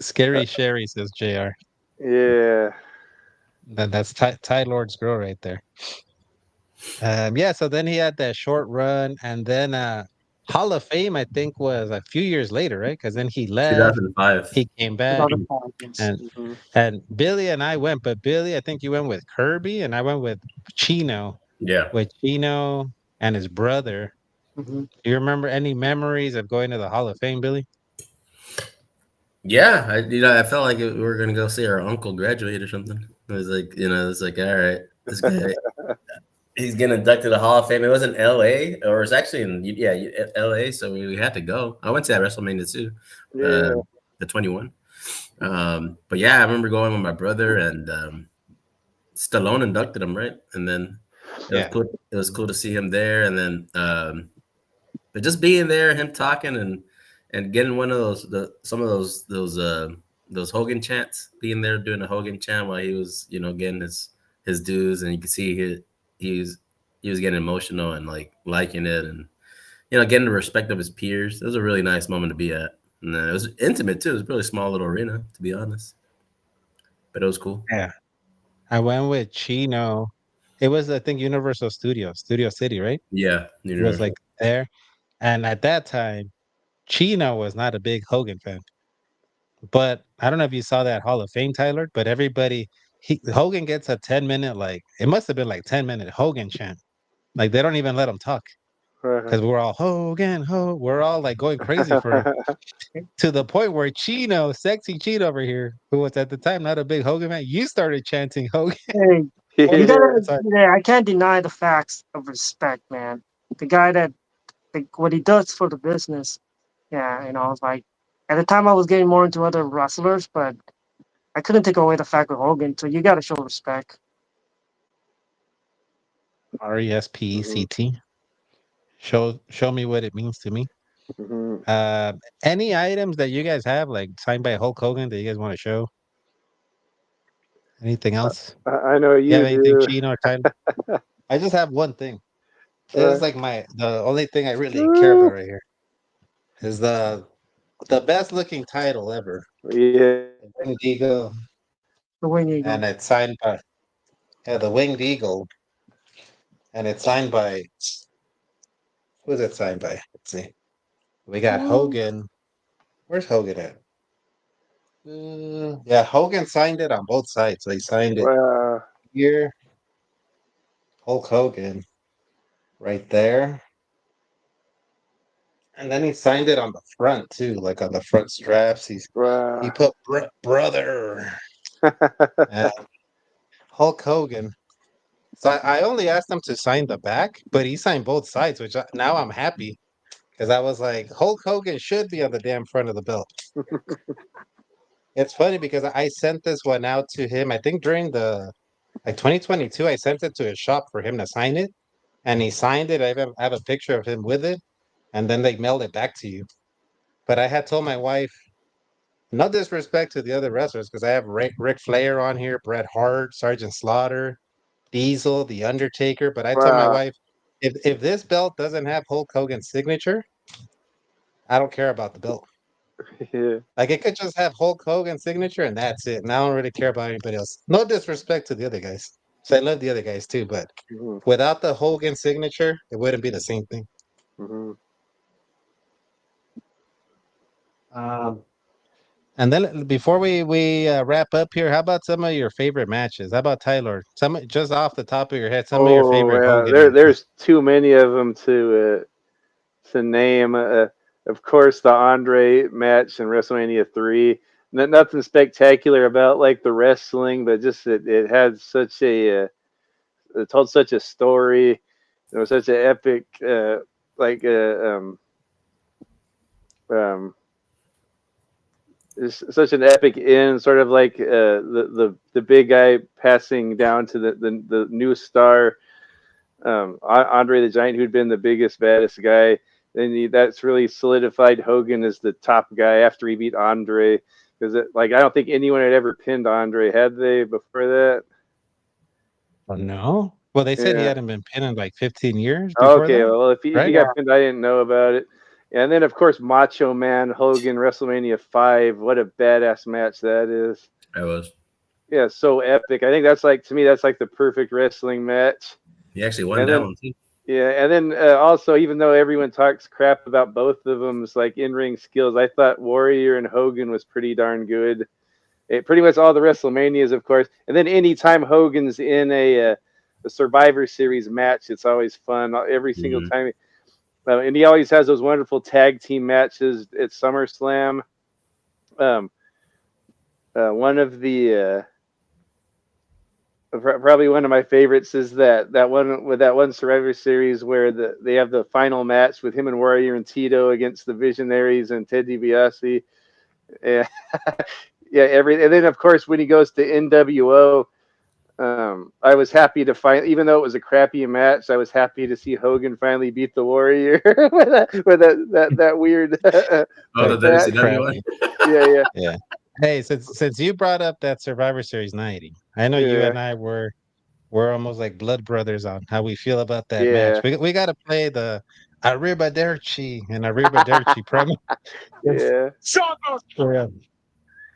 Scary Sherry says JR. Yeah. That's Ty Lord's girl right there. Yeah, so then he had that short run, and then Hall of Fame, I think, was a few years later, right? Because then he left, 2005. he came back, 2005, yes. and Billy and I went, but Billy, I think you went with Kirby, and I went with Chino, Yeah. and his brother. Mhm. Do you remember any memories of going to the Hall of Fame, Billy? Yeah, I felt like we were gonna go see our uncle graduate or something. It was like, all right, this guy, he's getting inducted to the Hall of Fame. It was in L.A. or it's actually in L.A. So we had to go. I went to that WrestleMania too, Yeah. the 21. But yeah, I remember going with my brother and Stallone inducted him, right? And then it was Yeah. cool. It was cool to see him there, and then but just being there, him talking and getting one of some of those Hogan chants, being there doing a Hogan chant while he was getting his dues, and you could see he was getting emotional and like liking it, and getting the respect of his peers. It was a really nice moment to be at, and it was intimate too. It was a really small little arena, to be honest, but it was cool. Yeah. I went with Chino. It was, I think, Universal Studios, Studio City, right? Yeah, It was like there. And at that time, Chino was not a big Hogan fan. But I don't know if you saw that Hall of Fame, Tyler, but Hogan gets a 10-minute, like, it must have been like 10-minute Hogan chant. Like, they don't even let him talk because we're all Hogan, we're all like going crazy for him, to the point where Chino, sexy Chino over here, who was at the time not a big Hogan fan, you started chanting Hogan. Hey, you Yeah. gotta, Sorry. yeah, I can't deny the facts of respect, man. The guy that, like, what he does for the business, yeah, it's like, at the time I was getting more into other wrestlers, but I couldn't take away the fact of Hogan, so you gotta show respect. RESPECT. Show me what it means to me. Mhm. Uh, any items that you guys have, like signed by Hulk Hogan, that you guys want to show? Anything else? I know You have you anything, do. Chino or Tyler? I just have one thing. This is Right. like the only thing I really care about right here. Is the best looking title ever. Yeah. The Winged Eagle, The Wing Eagle. and it's signed by the Winged Eagle, and it's signed by who's it signed by? Let's see. We got Hogan. Where's Hogan at? Yeah, Hogan signed it on both sides. So he signed it Wow. here, Hulk Hogan, right there. And then he signed it on the front too, like on the front straps. He Wow. put brother and Hulk Hogan. So I only asked him to sign the back, but he signed both sides, which now I'm happy because I was like, Hulk Hogan should be on the damn front of the belt. It's funny because I sent this one out to him. I think during the like 2022, I sent it to his shop for him to sign it, and he signed it. I have a picture of him with it, and then they mailed it back to you. But I had told my wife, no disrespect to the other wrestlers, because I have Ric Flair on here, Bret Hart, Sergeant Slaughter, Diesel, The Undertaker. But I told my Wow. wife, if this belt doesn't have Hulk Hogan's signature, I don't care about the belt. Yeah. Like it could just have Hulk Hogan's signature and that's it. And I don't really care about anybody else. No disrespect to the other guys. So I love the other guys too, but Mhm. without the Hogan signature, it wouldn't be the same thing. Mhm. Um, and then before we wrap up here, how about some of your favorite matches? How about Tyler? Some just off the top of your head, some of your Oh favorite yeah, Hogan matches. there's too many of them to name. Of course, the Andre match in WrestleMania 3. Nothing spectacular about like the wrestling, but just it had such it told such a story. It was such an epic, like um, it's such an epic end, sort of like the big guy passing down to the new star, Andre the Giant, who'd been the biggest, baddest guy. Then that's really solidified Hogan as the top guy after he beat Andre. Because like I don't think anyone had ever pinned Andre, had they before that? Oh, no? Well, they said he Yeah. hadn't been pinned in like 15 years before Okay. that, Well, if he right? Yeah. got pinned, I didn't know about it. And then of course Macho Man Hogan WrestleMania 5. What a badass match that is. I was. Yeah, so epic. I think that's like to me that's like the perfect wrestling match. He actually won And that then one too. yeah, and then also, even though everyone talks crap about both of them's like in-ring skills, I thought Warrior and Hogan was pretty darn good. Pretty much all the WrestleManias, of course, and then anytime Hogan's in a Survivor Series match, it's always fun. Every single Mhm. time, and he always has those wonderful tag team matches at SummerSlam. One of the probably one of my favorites is that one with that one Survivor Series where they have the final match with him and Warrior and Tito against the Visionaries and Ted DiBiase. Yeah, yeah. And then of course when he goes to NWO, I was happy to find, even though it was a crappy match, I was happy to see Hogan finally beat the Warrior with that weird. Oh, the WCW one. Yeah. Yeah. Hey, since you brought up that Survivor Series 90, I know you Yeah. and I we're almost like blood brothers on how we feel about that match. Yeah. We got to play the Arrivederci and Arrivederci promo. Yeah. Yeah.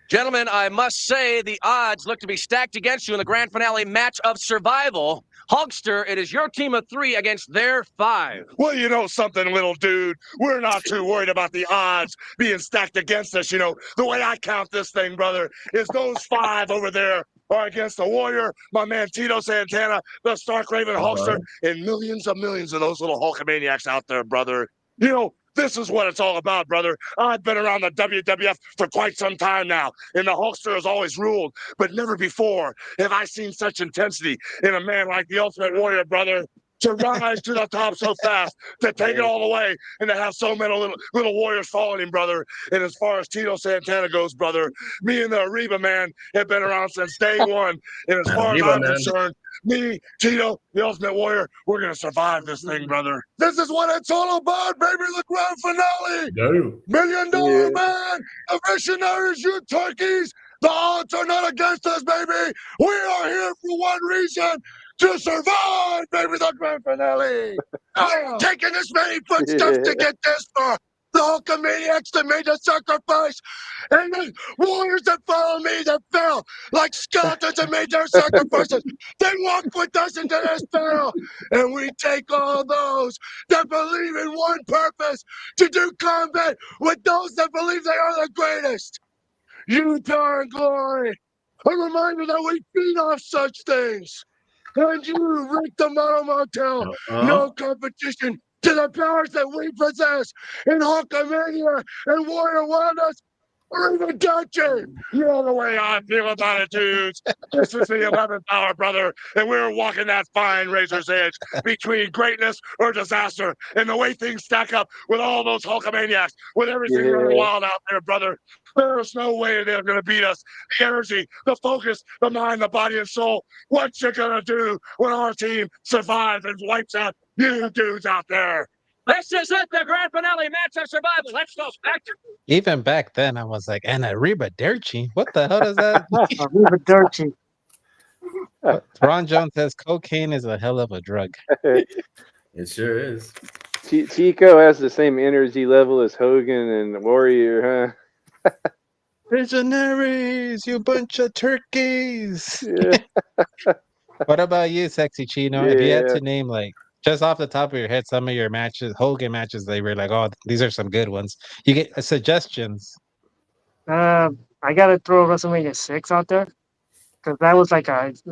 Gentlemen, I must say the odds look to be stacked against you in the grand finale match of survival. Hulkster, it is your team of 3 against their 5. Well, you know something, little dude. We're not too worried about the odds being stacked against us. You know, the way I count this thing, brother, is those 5 over there are against the Warrior, my man Tito Santana, the Stark Raven Hulkster, and millions of those little Hulkamaniacs out there, brother. You know, this is what it's all about, brother. I've been around the WWF for quite some time now, and the Hulkster has always ruled, but never before have I seen such intensity in a man like the Ultimate Warrior, brother, to rise to the top so fast, to take it all the way, and to have so many little warriors following him, brother. And as far as Tito Santana goes, brother, me and the Ariba man have been around since day one. And as far as I'm concerned, me, Tito, the Ultimate Warrior, we're going to survive this thing, brother. This is what it's all about, baby, the grand finale. No. $1 million man, the missionaries, you turkeys. The odds are not against us, baby. We are here for one reason, to survive, baby, the grand finale. I've taken this many footsteps to get this far. The Hulkamaniacs that made the sacrifice, and the warriors that follow me that fell like skeletons that made their sacrifices. They walked with us into this battle, and we take all those that believe in one purpose, to do combat with those that believe they are the greatest. You darn glory. A reminder that we feed off such things. And you, Rick the Model Motel, no competition to the powers that we possess in Hulkamania and Warrior Wellness. Or even Dutcher. You know the way I feel about it, dudes. This is the 11th hour, brother, and we're walking that fine razor's edge between greatness or disaster. And the way things stack up with all those Hulkamaniacs, with everything running wild out there, brother, there's no way they're going to beat us. The energy, the focus, the mind, the body, and soul. What you going to do when our team survives and wipes out you dudes out there? This is it, the grand finale match of survival. Let's go back to Even back then, I was like, and Arrivederci? What the hell does that mean? Arrivederci. Ron Jones says cocaine is a hell of a drug. It sure is. Chico has the same energy level as Hogan and Warrior, huh? Visionaries, you bunch of turkeys. Yeah. What about you, Sexy Chino? If you had to name, like, just off the top of your head, some of your matches, Hogan matches, they were like, oh, these are some good ones. You get suggestions. I gotta throw WrestleMania 6 out there because that was because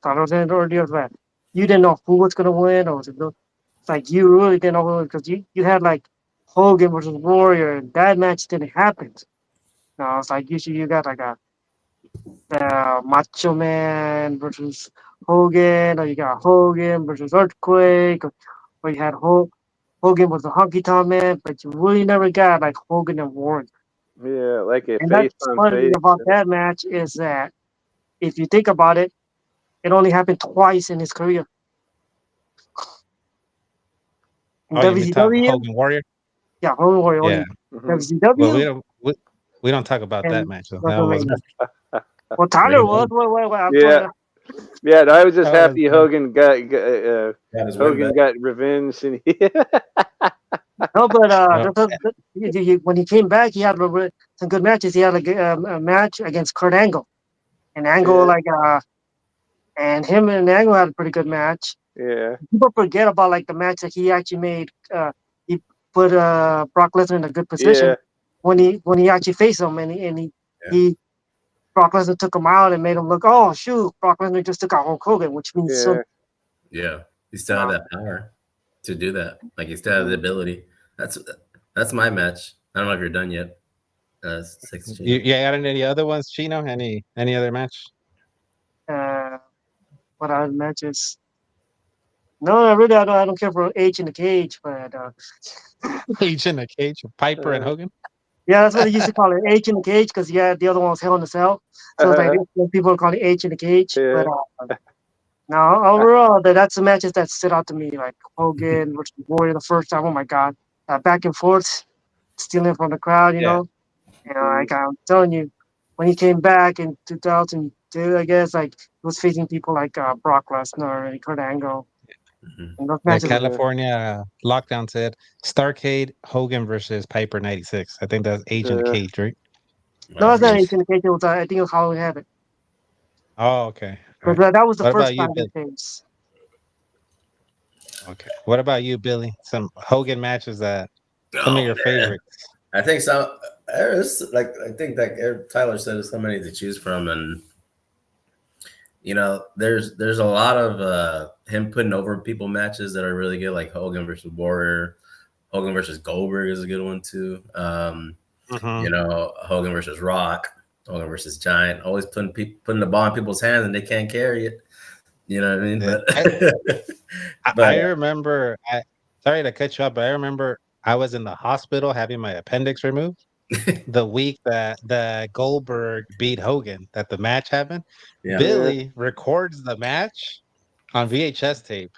I was in earlier that you didn't know who was gonna win, or was it it's like you really didn't know because you had like Hogan versus Warrior, and that match didn't happen. No, it's like usually you got like the Macho Man versus Hogan, or you got Hogan versus Earthquake, or you had Hogan versus Honky Tonk Man, but you really never got like Hogan and Warrior. Yeah, like a And face that's on funny face. about that match is that if you think about it, it only happened twice in his career. In Oh, you mean talk WCW, Hogan Warrior? yeah, Hogan Warrior Yeah. only Well, WCW we don't talk about that and match. Though. That was WrestleMania. Well, Tyler was. I'm Yeah. Yeah, I was just That was happy Hogan got Hogan got revenge, and No, but when he came back, he had some good matches. He had a match against Kurt Angle, and Angle and him and Angle had a pretty good match. Yeah. People forget about like the match that he actually made. He put Brock Lesnar in a good position Yeah. when he actually faced him, and he Brock Lesnar took him out and made him look. Oh shoot, Brock Lesnar just took out Hulk Hogan, which means so. Yeah, he still had that power to do that. Like he still had the ability. That's my match. I don't know if you're done yet. 6 You got any other ones, Chino? Any other match? What other matches? No, I don't care for H in the cage, but H in the cage, Piper and Hogan. yeah, that's what they used to call it, H in the cage, because yeah, the other one was Hell in a Cell. So it's like people are calling it H in the cage. Yeah. But no, overall, that's the matches that stood out to me, like Hogan versus Warrior the first time. Oh my God, back and forth, stealing from the crowd, you know. Like I'm telling you, when he came back in 2002, I guess like he was facing people like Brock Lesnar and Kurt Angle. And those matches, California Lockdown said Starcade Hogan versus Piper 96. I think that's H in the cage, right? no, it's not H in the cage. It was, I think it was Halloween Havoc. Oh, okay. But Right. that was the What first about you, time Bill? they faced. Okay. What about you, Billy? Some Hogan matches that some of your favorites. I think so. Like I think that Tyler said there's so many to choose from, and you know, there's a lot of him putting over people matches that are really good, like Hogan versus Warrior, Hogan versus Goldberg is a good one too. You know, Hogan versus Rock, Hogan versus Giant, always putting the ball in people's hands and they can't carry it. You know what I mean? But I remember. Sorry to cut you up, but I remember I was in the hospital having my appendix removed the week that Goldberg beat Hogan. That the match happened. Yeah. Billy records the match on VHS tape.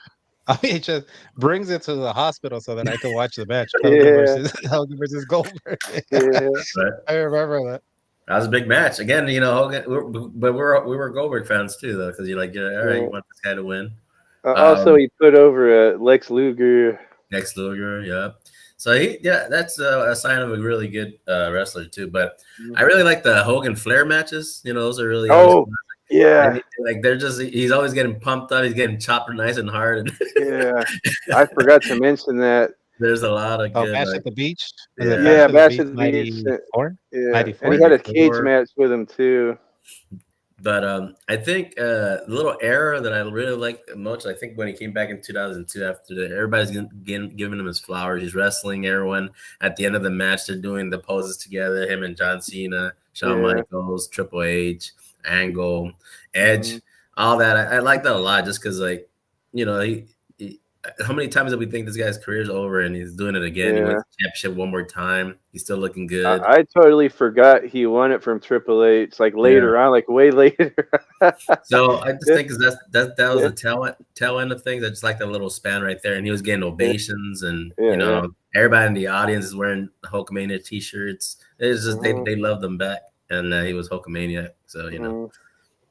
On VHS, brings it to the hospital so that I could watch the match. Hogan versus Goldberg. I remember that. That was a big match. Again, you know, Hogan, but we were Goldberg fans too, though, because you're like, all right, you want this guy to win. Also, he put over Lex Luger. Lex Luger, yeah. So that's a sign of a really good wrestler too. But I really like the Hogan Flair matches. You know, those are really like they're just he's always getting pumped up. He's getting chopped nice and hard. Yeah, I forgot to mention that. There's a lot of good. Bash at the Beach. Yeah, Bash at the Beach. 94? Yeah, 94? and he had a cage match with him too. But I think the little era that I really liked much, I think when he came back in 2002 after everybody's giving him his flowers. He's wrestling everyone. At the end of the match, they're doing the poses together, him and John Cena, Shawn Michaels, Triple H, Angle, Edge, all that. I like that a lot just because, like, you know, how many times did we think this guy's career's over and he's doing it again? He wins the championship one more time. He's still looking good. I totally forgot he won it from Triple H, like later on, like way later. So I just think that was the tail end of things. I just like that little span right there. And he was getting ovations and, you know, everybody in the audience is wearing Hulkamania t-shirts. It's just, they loved him back. And he was Hulkamania. So, you know.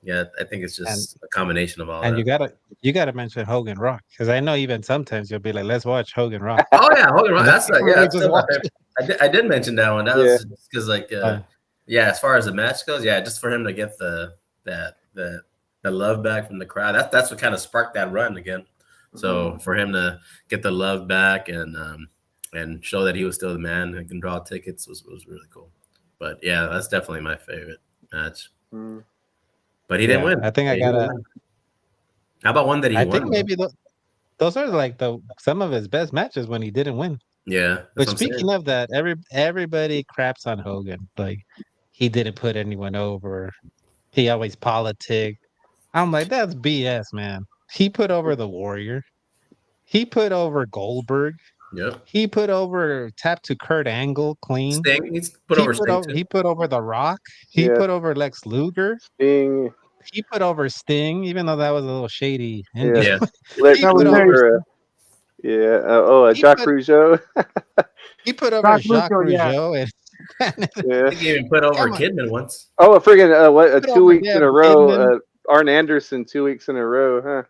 Yeah, I think it's just a combination of all that. And you gotta mention Hogan Rock, because I know even sometimes you'll be like, let's watch Hogan Rock. Oh yeah, Hogan Rock. That's I did mention that one. That was because like as far as the match goes, just for him to get the love back from the crowd. That's what kind of sparked that run again. So for him to get the love back and show that he was still the man who can draw tickets was really cool. But yeah, that's definitely my favorite match. But he didn't win. I think I gotta. How about one that he won? I think maybe those are like some of his best matches when he didn't win. Yeah. But speaking of that, everybody craps on Hogan. Like he didn't put anyone over. He always politic. I'm like, that's BS, man. He put over the Warrior. He put over Goldberg. Yep. He put over tap to Kurt Angle clean. Sting. He put over The Rock. He put over Lex Luger. Sting. He put over Sting, even though that was a little shady. Yeah. Lex Luger. Jacques Rougeau. He put over Jacques Rougeau. He even put over Kidman once. Oh, friggin' 2 weeks in a row. Arn Anderson 2 weeks in a row, huh?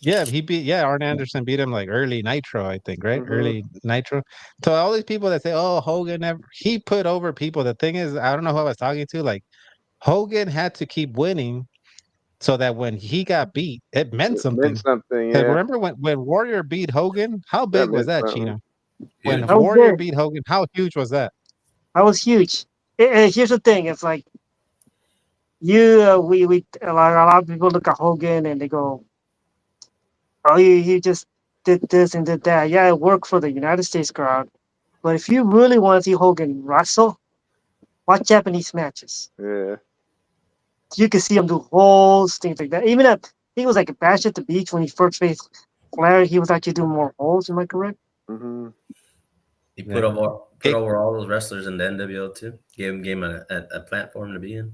Yeah, Arn Anderson beat him like early Nitro, I think, right? Early Nitro. So all these people that say, oh, Hogan never, he put over people. The thing is, I don't know who I was talking to. Like, Hogan had to keep winning so that when he got beat, it meant It meant something. something. 'Cause Yeah, remember when Warrior beat Hogan? How that big was meant that, something. Chino? When Huge. That was Warrior big. beat Hogan, how huge was that? That was huge. Here's the thing: it's like we a lot of people look at Hogan and they go, "Oh, you just did this and did that." Yeah, it worked for the United States crowd, but if you really want to see Hogan wrestle, watch Japanese matches. Yeah. You can see him do holds, things like that. Even at, I think it was like a Bash at the Beach when he first faced Flair, he was actually doing more holds. Am I correct? Mm-hmm. He Yeah. put over all those wrestlers in the NWO too. Gave him a platform to be in.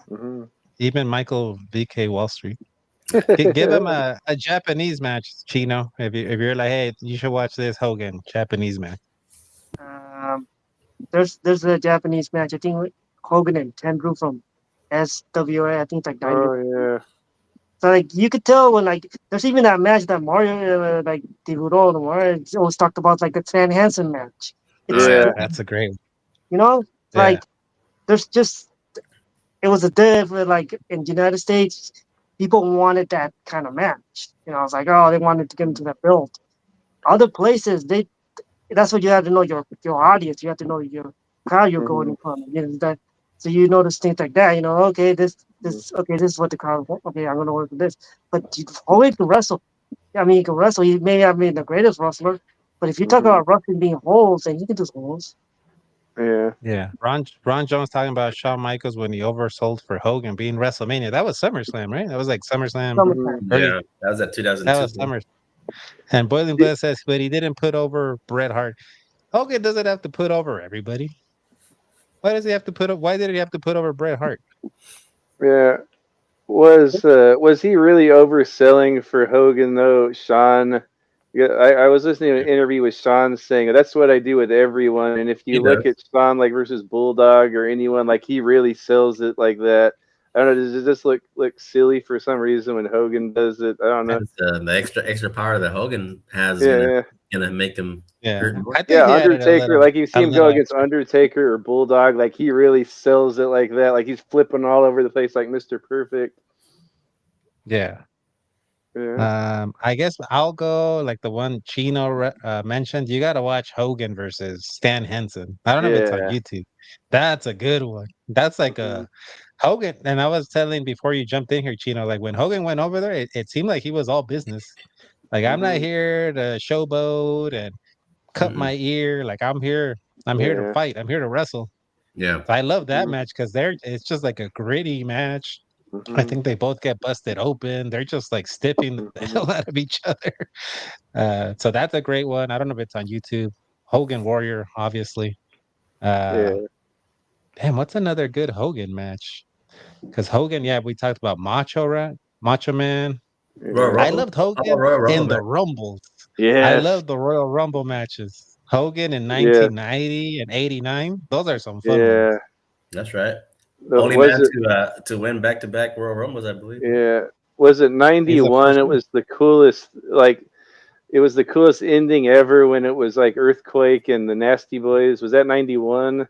Mm-hmm. Even Michael VK Wall Street. Give him a Japanese match, Chino. If you're like, hey, you should watch this Hogan Japanese match. Um, there's a Japanese match. I think Hogan and Tenryu from SWA. I think it's like 90. Oh yeah. So like you could tell when like there's even that match that Mario like Tiburon Mario always talked about, like the Stan Hansen match. It's Oh yeah. Yeah. That's a great one. you know Yeah. like there's just it was a different, like in the United States people wanted that kind of match. It's like, oh, they wanted to get into that build. Other places that's what you have to know your audience. You have to know your crowd you're going Mm-hmm. in front of. That so you notice things like that. Okay, this is what the crowd want. Okay, I'm gonna work with this. But you always can wrestle. I mean, he can wrestle. He may not be the greatest wrestler, but if you talk Mm-hmm. about wrestling being holes, then he can do some holes. Yeah. Yeah. Ron Jones talking about Shawn Michaels when he oversold for Hogan being WrestleMania. That was SummerSlam, right? That was like SummerSlam SummerSlam. Mm-hmm. early. Yeah, that was at That was 2002. Summer. And Boiling Blood says, but he didn't put over Bret Hart. Hogan doesn't have to put over everybody. Why does he have to put up? Why did he have to put over Bret Hart? Yeah. Was he really overselling for Hogan though, Sean? Yeah, I was listening to an interview with Sean saying that's what I do with everyone, and if He you look does. at Sean like versus Bulldog or anyone, like he really sells it like that. I don't know. Does it just look silly for some reason when Hogan does it? I don't know. Because the extra power that Hogan has is Yeah, gonna make him Yeah. hurt more. I think yeah. he added Undertaker, like you see a him go little against extra. Undertaker or Bulldog, like he really sells it like that. Like he's flipping all over the place, like Mr. Perfect. Yeah. Yeah. I guess I'll go like the one Chino mentioned. You got to watch Hogan versus Stan Henson. I don't know if it's on Yeah. YouTube. That's a good one. That's like Mhm. a Hogan. And I was telling before you jumped in here, Chino, like when Hogan went over there, it seemed like he was all business. Like I'm not Mhm. here to showboat and cut Mhm. my ear. Like I'm here. I'm here to Yeah. fight. I'm here to wrestle. Yeah. So I love that Mhm. match because it's just like a gritty match. I Mhm. think they both get busted open. They're just like stiffing the Mhm. hell out of each other. So that's a great one. I don't know if it's on YouTube. Hogan Warrior, obviously. Uh, Yeah. damn, what's another good Hogan match? Because Hogan, yeah, we talked about Macho, right? Macho Man. Royal Yeah. I Rumble. loved How about Hogan Royal Rumble in the match? Rumbles. I Yes. love the Royal Rumble matches. Hogan in Yes. 1990 and 89. Those are some fun ones. Yeah. That's right. Only Was man it? to win back to back Royal Rumbles, I believe. Yeah. Was it He's the 91? first It one. was the coolest. Like it was the coolest ending ever when it was like Earthquake and the Nasty Boys. Was that 91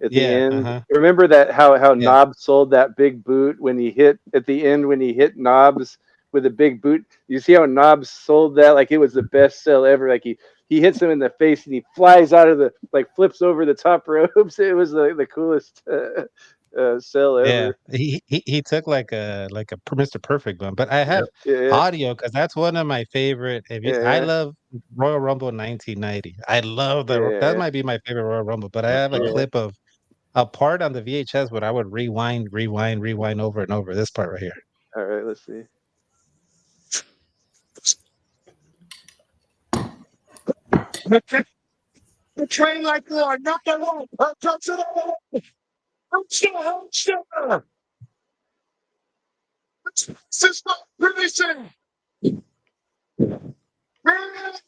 at the Yeah, end? uh-huh. Remember that how Yeah. Knobbs sold that big boot when he hit at the end when he hit Knobbs with a big boot. You see how Knobbs sold that like it was the best sell ever. Like he hits him in the face and he flies out of the like flips over the top ropes. It was the coolest sell Yeah, ever. he took like a Mr. Perfect one, but I have Yep. Yeah, audio because that's one of my favorite. If you, I yeah, love Royal Rumble 1990. I love that yeah. might be my favorite Royal Rumble. But I have a Yeah. clip of a part on the VHS where I would rewind over and over. This part right here. All right, let's see. The train like war, not the one. Touch it all. Hulkster. This is not finishing.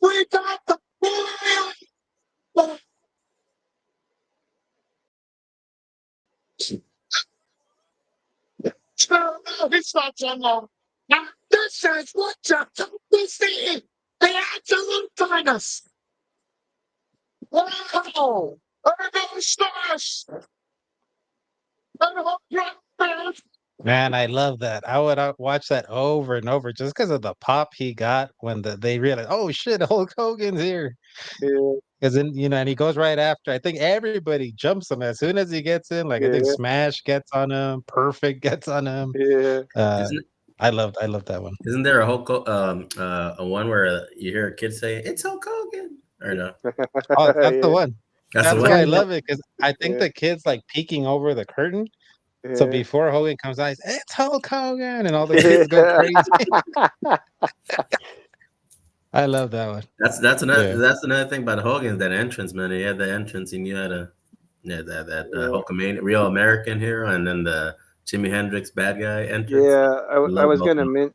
We got the no, it's not so long. Now, this is what you don't see. The absolute finest. Wow. Urban stars. And Man, I love that. I would watch that over and over just because of the pop he got when they realized, oh shit, Hulk Hogan's here. Yeah, Because then, and he goes right after. I think everybody jumps him as soon as he gets in. Like I think yeah, Smash gets on him, Perfect gets on him. yeah. Isn't I loved that one. isn't there a a one where you hear a kid say it's Hulk Hogan or no? Oh, that's the Yeah, one. That's the That's one. why Yeah, I yeah. love it because I think yeah, the kid's like peeking over the curtain. So yeah. before Hogan comes out, he's, it's Hulk Hogan, and all the kids go crazy. I love that one. Yeah. That's another thing about Hogan, that entrance, man. He had the entrance. He knew how to, yeah, that Yeah. Hulkamania, real American hero, and then the Jimi Hendrix bad guy entrance. Yeah, I Love was both of gonna them.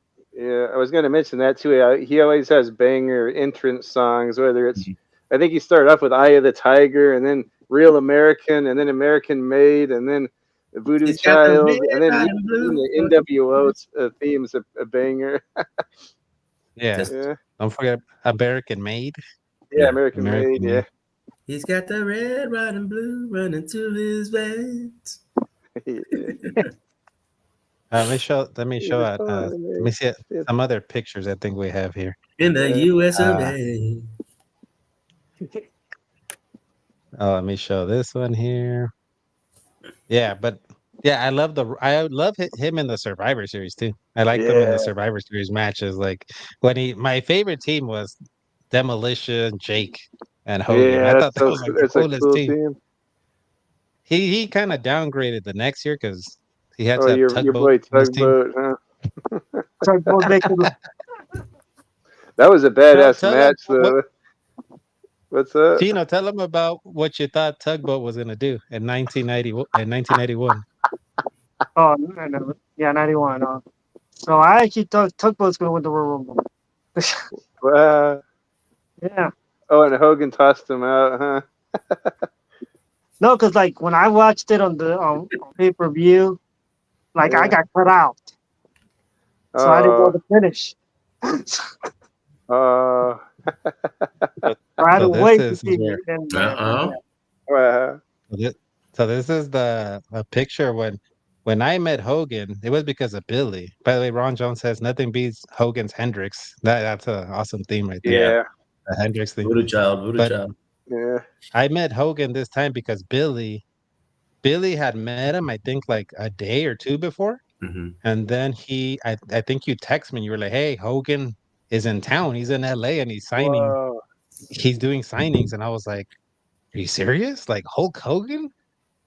I was gonna mention that too. He always has banger entrance songs. Whether it's, Mhm. I think he started off with "Eye of the Tiger" and then "Real American" and then "American Made" and then "Voodoo He's got the red, Child" and then white, even and the blue. NWO theme's a banger. Yeah. Just Yeah, Don't forget American Made. yeah, yeah. American Made. American Yeah, Made. He's got the red, white, and blue running through his veins. yeah. Let me show It's out fun, let me man. see Yeah, some other pictures I think we have here. In the yeah. U.S. of Uh A. let me show this one here. Yeah, but yeah, I love him in the Survivor Series too. I like them in the Yeah. Survivor Series matches. Like when my favorite team was Demolition, Jake, and Hogan. I Yeah, thought that was like the that's a coolest cool team. team. He kind of downgraded the next year because he had Oh, to have your Tugboat boy on his team. Tugboat, huh? So we'll make it. That was a Tell badass tell him match, though. What's up? Tino, tell him about what you thought Tugboat was gonna do in 1991. Oh, no. Yeah, 91. So I actually thought Tugboat's going to win the Royal Rumble. Wow. Yeah. Oh, and Hogan tossed him out, huh? No, because like when I watched it on the pay-per-view, like I Yeah. got cut out. So I didn't know Oh, the finish. oh. So, So I had so to this wait to is see where it. And Uh-oh. Wow. so this, so this is the a picture when I met Hogan. It was because of Billy. By the way, Ron Jones says nothing beats Hogan's Hendrix. That's an awesome theme right there. Yeah. Yeah. The Hendrix theme. Voodoo Child, Voodoo But Child. Yeah. I met Hogan this time because Billy had met him, I think like a day or two before. Hmm. And then I think you text me, you were like, hey, Hogan is in town. He's in LA and Whoa. he's doing signings. And I was like, are you serious? Like Hulk Hogan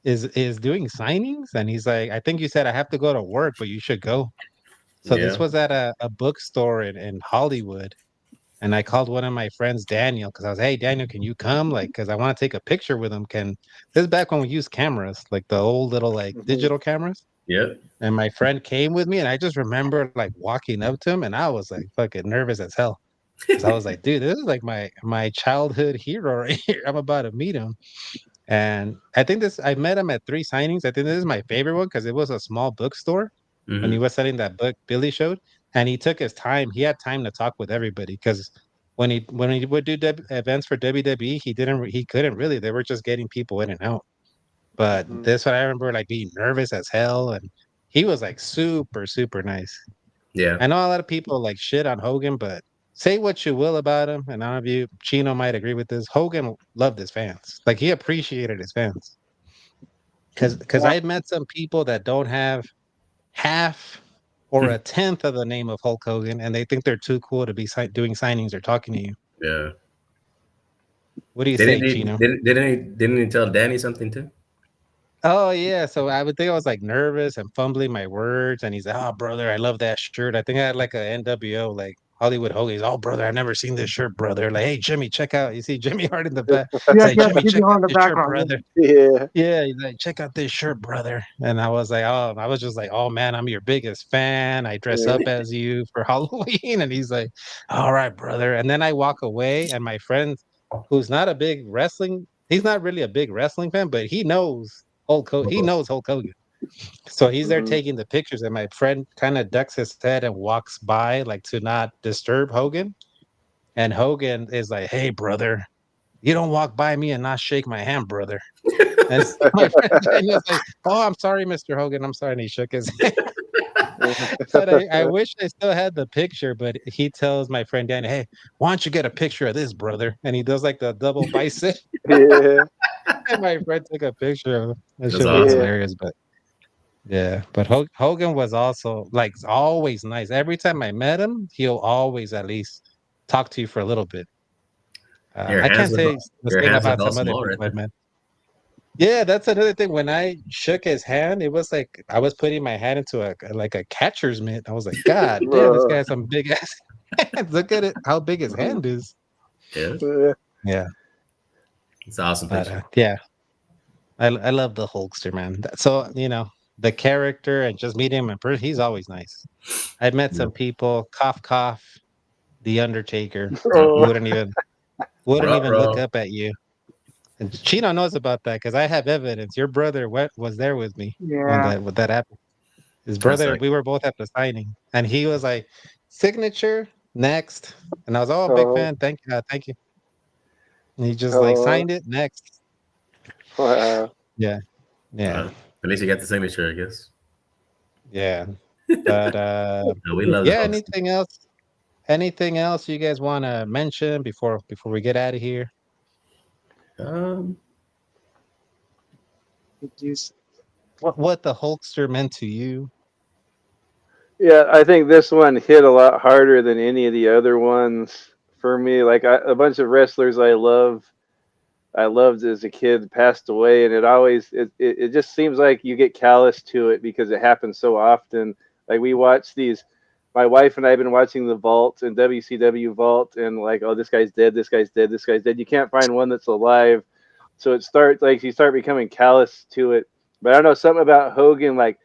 is doing signings? And he's like, I think you said I have to go to work, but you should go. So this Yeah. was at a bookstore in Hollywood. And I called one of my friends, Daniel, because I was, hey, Daniel, can you come? Like, because I want to take a picture with him. This is back when we used cameras, like the old little like Hmm. digital cameras. Yep. And my friend came with me, and I just remember like walking up to him, and I was like fucking nervous as hell. Because I was like, dude, this is like my childhood hero right here. I'm about to meet him. And I met him at 3 signings. I think this is my favorite one because it was a small bookstore when he Hmm. was selling that book Billy showed. And he took his time. He had time to talk with everybody because when he would do events for WWE, he couldn't really. They were just getting people in and out. But Hmm. this one I remember like being nervous as hell, and he was like super, super nice. Yeah. I know a lot of people like shit on Hogan, but say what you will about him, and none of you, Chino might agree with this. Hogan loved his fans. Like he appreciated his fans. Because yeah. I've met some people that don't have half or a tenth of the name of Hulk Hogan, and they think they're too cool to be doing signings or talking to you. Yeah. What do you say, Chino? Didn't he tell Danny something too? Oh yeah, so I would think I was like nervous and fumbling my words, and he's like, "Oh, brother, I love that shirt." I think I had like a NWO, like Hollywood Hogan. He's, "Oh, brother, I've never seen this shirt, brother." Like, "Hey, Jimmy, check out." You see Jimmy Hart in the back. It's Yeah, like, yeah, the "Jimmy, Jimmy check Hart out in the this shirt, background. brother." Yeah. Yeah, he's like, "Check out this shirt, brother." And I was like, "Oh," I was just like, "Oh man, I'm your biggest fan. I dress Yeah. up as you for Halloween." And he's like, "All right, brother." And then I walk away, and my friend, who's not a big wrestling, he's not really a big wrestling fan, but he knows Hulk Hogan. So he's there Hmm. taking the pictures, and my friend kind of ducks his head and walks by, like to not disturb Hogan. And Hogan is like, "Hey, brother, you don't walk by me and not shake my hand, brother." And my friend Daniel's like, "Oh, I'm sorry, Mr. Hogan. I'm sorry." And he shook his hand. But I wish I still had the picture, but he tells my friend Danny, "Hey, why don't you get a picture of this, brother?" And he does like the double bicep. Yeah, And my friend took a picture of him. That That's shit was awesome. yeah. hilarious, but yeah, but Hogan was also like always nice. Every time I met him, he'll always at least talk to you for a little bit. Your I hands can't look say the your same hands look about all some other small right people I there. met. Yeah, that's another thing. When I shook his hand, it was like I was putting my hand into like a catcher's mitt. I was like, God damn, this guy has some big ass hands. Look at it, how big his hand is. Yeah, Yeah. Yeah, it's an awesome but picture. yeah, I love the Hulkster man. So the character and just meeting him in person, he's always nice. I met Yeah. some people, cough cough, the Undertaker Oh, wouldn't even look Ruh-roh. up at you. And Chino knows about that because I have evidence. Your brother was there with me when Yeah. that happened. His That's brother, like we were both at the signing, and he was like, "Signature next," and I was, "Oh, big oh, fan, thank you." And he just like oh, signed it next. wow. Yeah, yeah, at least you got the signature, I guess. yeah. But No, we love the yeah. host. Anything else? Anything else you guys want to mention before we get out of here? Um, Just What the Hulkster meant to you? Yeah, I think this one hit a lot harder than any of the other ones for me. Like a bunch of wrestlers I loved as a kid passed away, and it just seems like you get callous to it because it happens so often. Like we watch these, my wife and I have been watching the Vault and WCW Vault, and like, oh, this guy's dead, this guy's dead, this guy's dead. You can't find one that's alive, so it starts like you start becoming callous to it. But I don't know, something about Hogan, like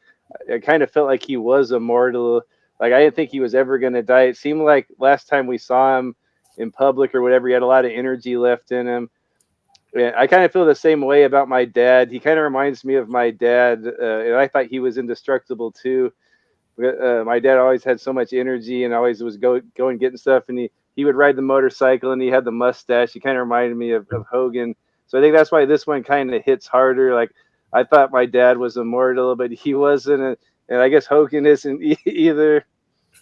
I kind of felt like he was immortal. Like I didn't think he was ever going to die. It seemed like last time we saw him in public or whatever, he had a lot of energy left in him. Yeah, I kind of feel the same way about my dad. He kind of reminds me of my dad, and I thought he was indestructible too. My dad always had so much energy and always was going getting stuff, and he would ride the motorcycle and he had the mustache. He kind of reminded me of Hogan, so I think that's why this one kind of hits harder. Like I thought my dad was immortal, but he wasn't, and I guess Hogan isn't either.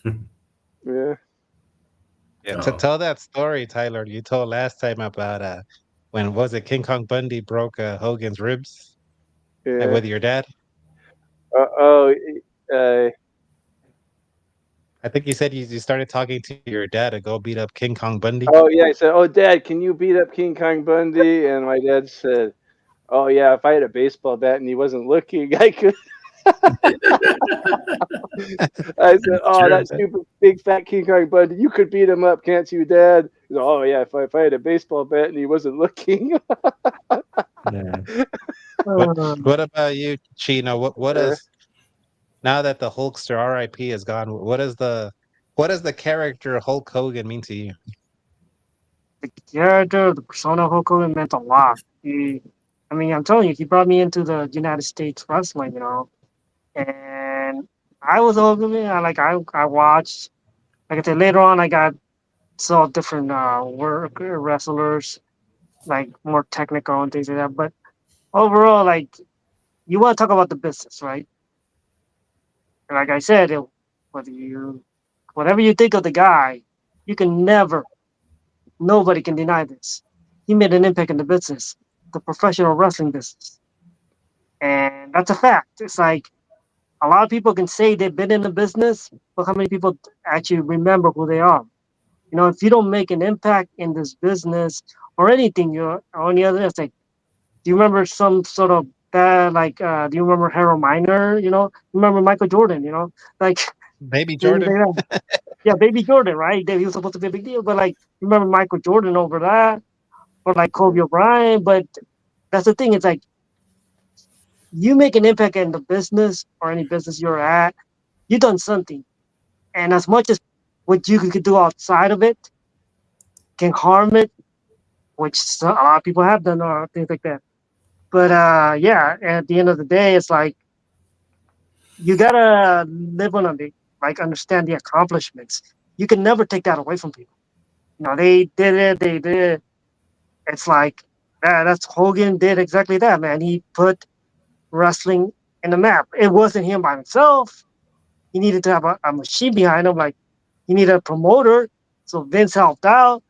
Yeah, Yeah, to oh, tell that story, Tyler, you told last time about when was it King Kong Bundy broke Hogan's ribs and yeah. with your dad? Oh, uh, I think you said you started talking to your dad to go beat up King Kong Bundy. oh yeah. I said, "Oh, Dad, can you beat up King Kong Bundy?" And my dad said, "Oh yeah, if I had a baseball bat and he wasn't looking, I could." I said, "Oh, sure. that stupid big fat King Kong Bundy, you could beat him up, can't you, Dad?" He said, "Oh yeah, if I had a baseball bat and he wasn't looking." Yeah. um, What about you, Chino? What Uh, is now that the Hulkster RIP is gone? What does the character Hulk Hogan mean to you? the character, the persona Hulk Hogan meant a lot. I mean, I'm telling you, he brought me into the United States wrestling, and I was Hogan. I watched. Like I said, later on, I got saw different work wrestlers, like more technical and things like that. But overall, like you want to talk about the business, right? And like I said, whether you, whatever you think of the guy, you can never, nobody can deny this. He made an impact in the business, the professional wrestling business, and that's a fact. It's like a lot of people can say they've been in the business, but how many people actually remember who they are? If you don't make an impact in this business or anything, you're on the other. It's like, do you remember some sort of bad, like, do you remember Harold Miner? Remember Michael Jordan? Like Baby things Jordan? like that. Yeah, Baby Jordan, right? He was supposed to be a big deal, but like, remember Michael Jordan over that, or like Kobe O'Brien. But that's the thing. It's like you make an impact in the business or any business you're at, you done something, and as much as what you could do outside of it can harm it, which a lot of people have done or things like that. But yeah, at the end of the day, it's like you gotta live on the like understand the accomplishments. You can never take that away from people. They did it. They did it. It's like that's Hogan did exactly that, man. He put wrestling in the map. It wasn't him by himself. he needed to have a machine behind him. Like he needed a promoter, so Vince helped out.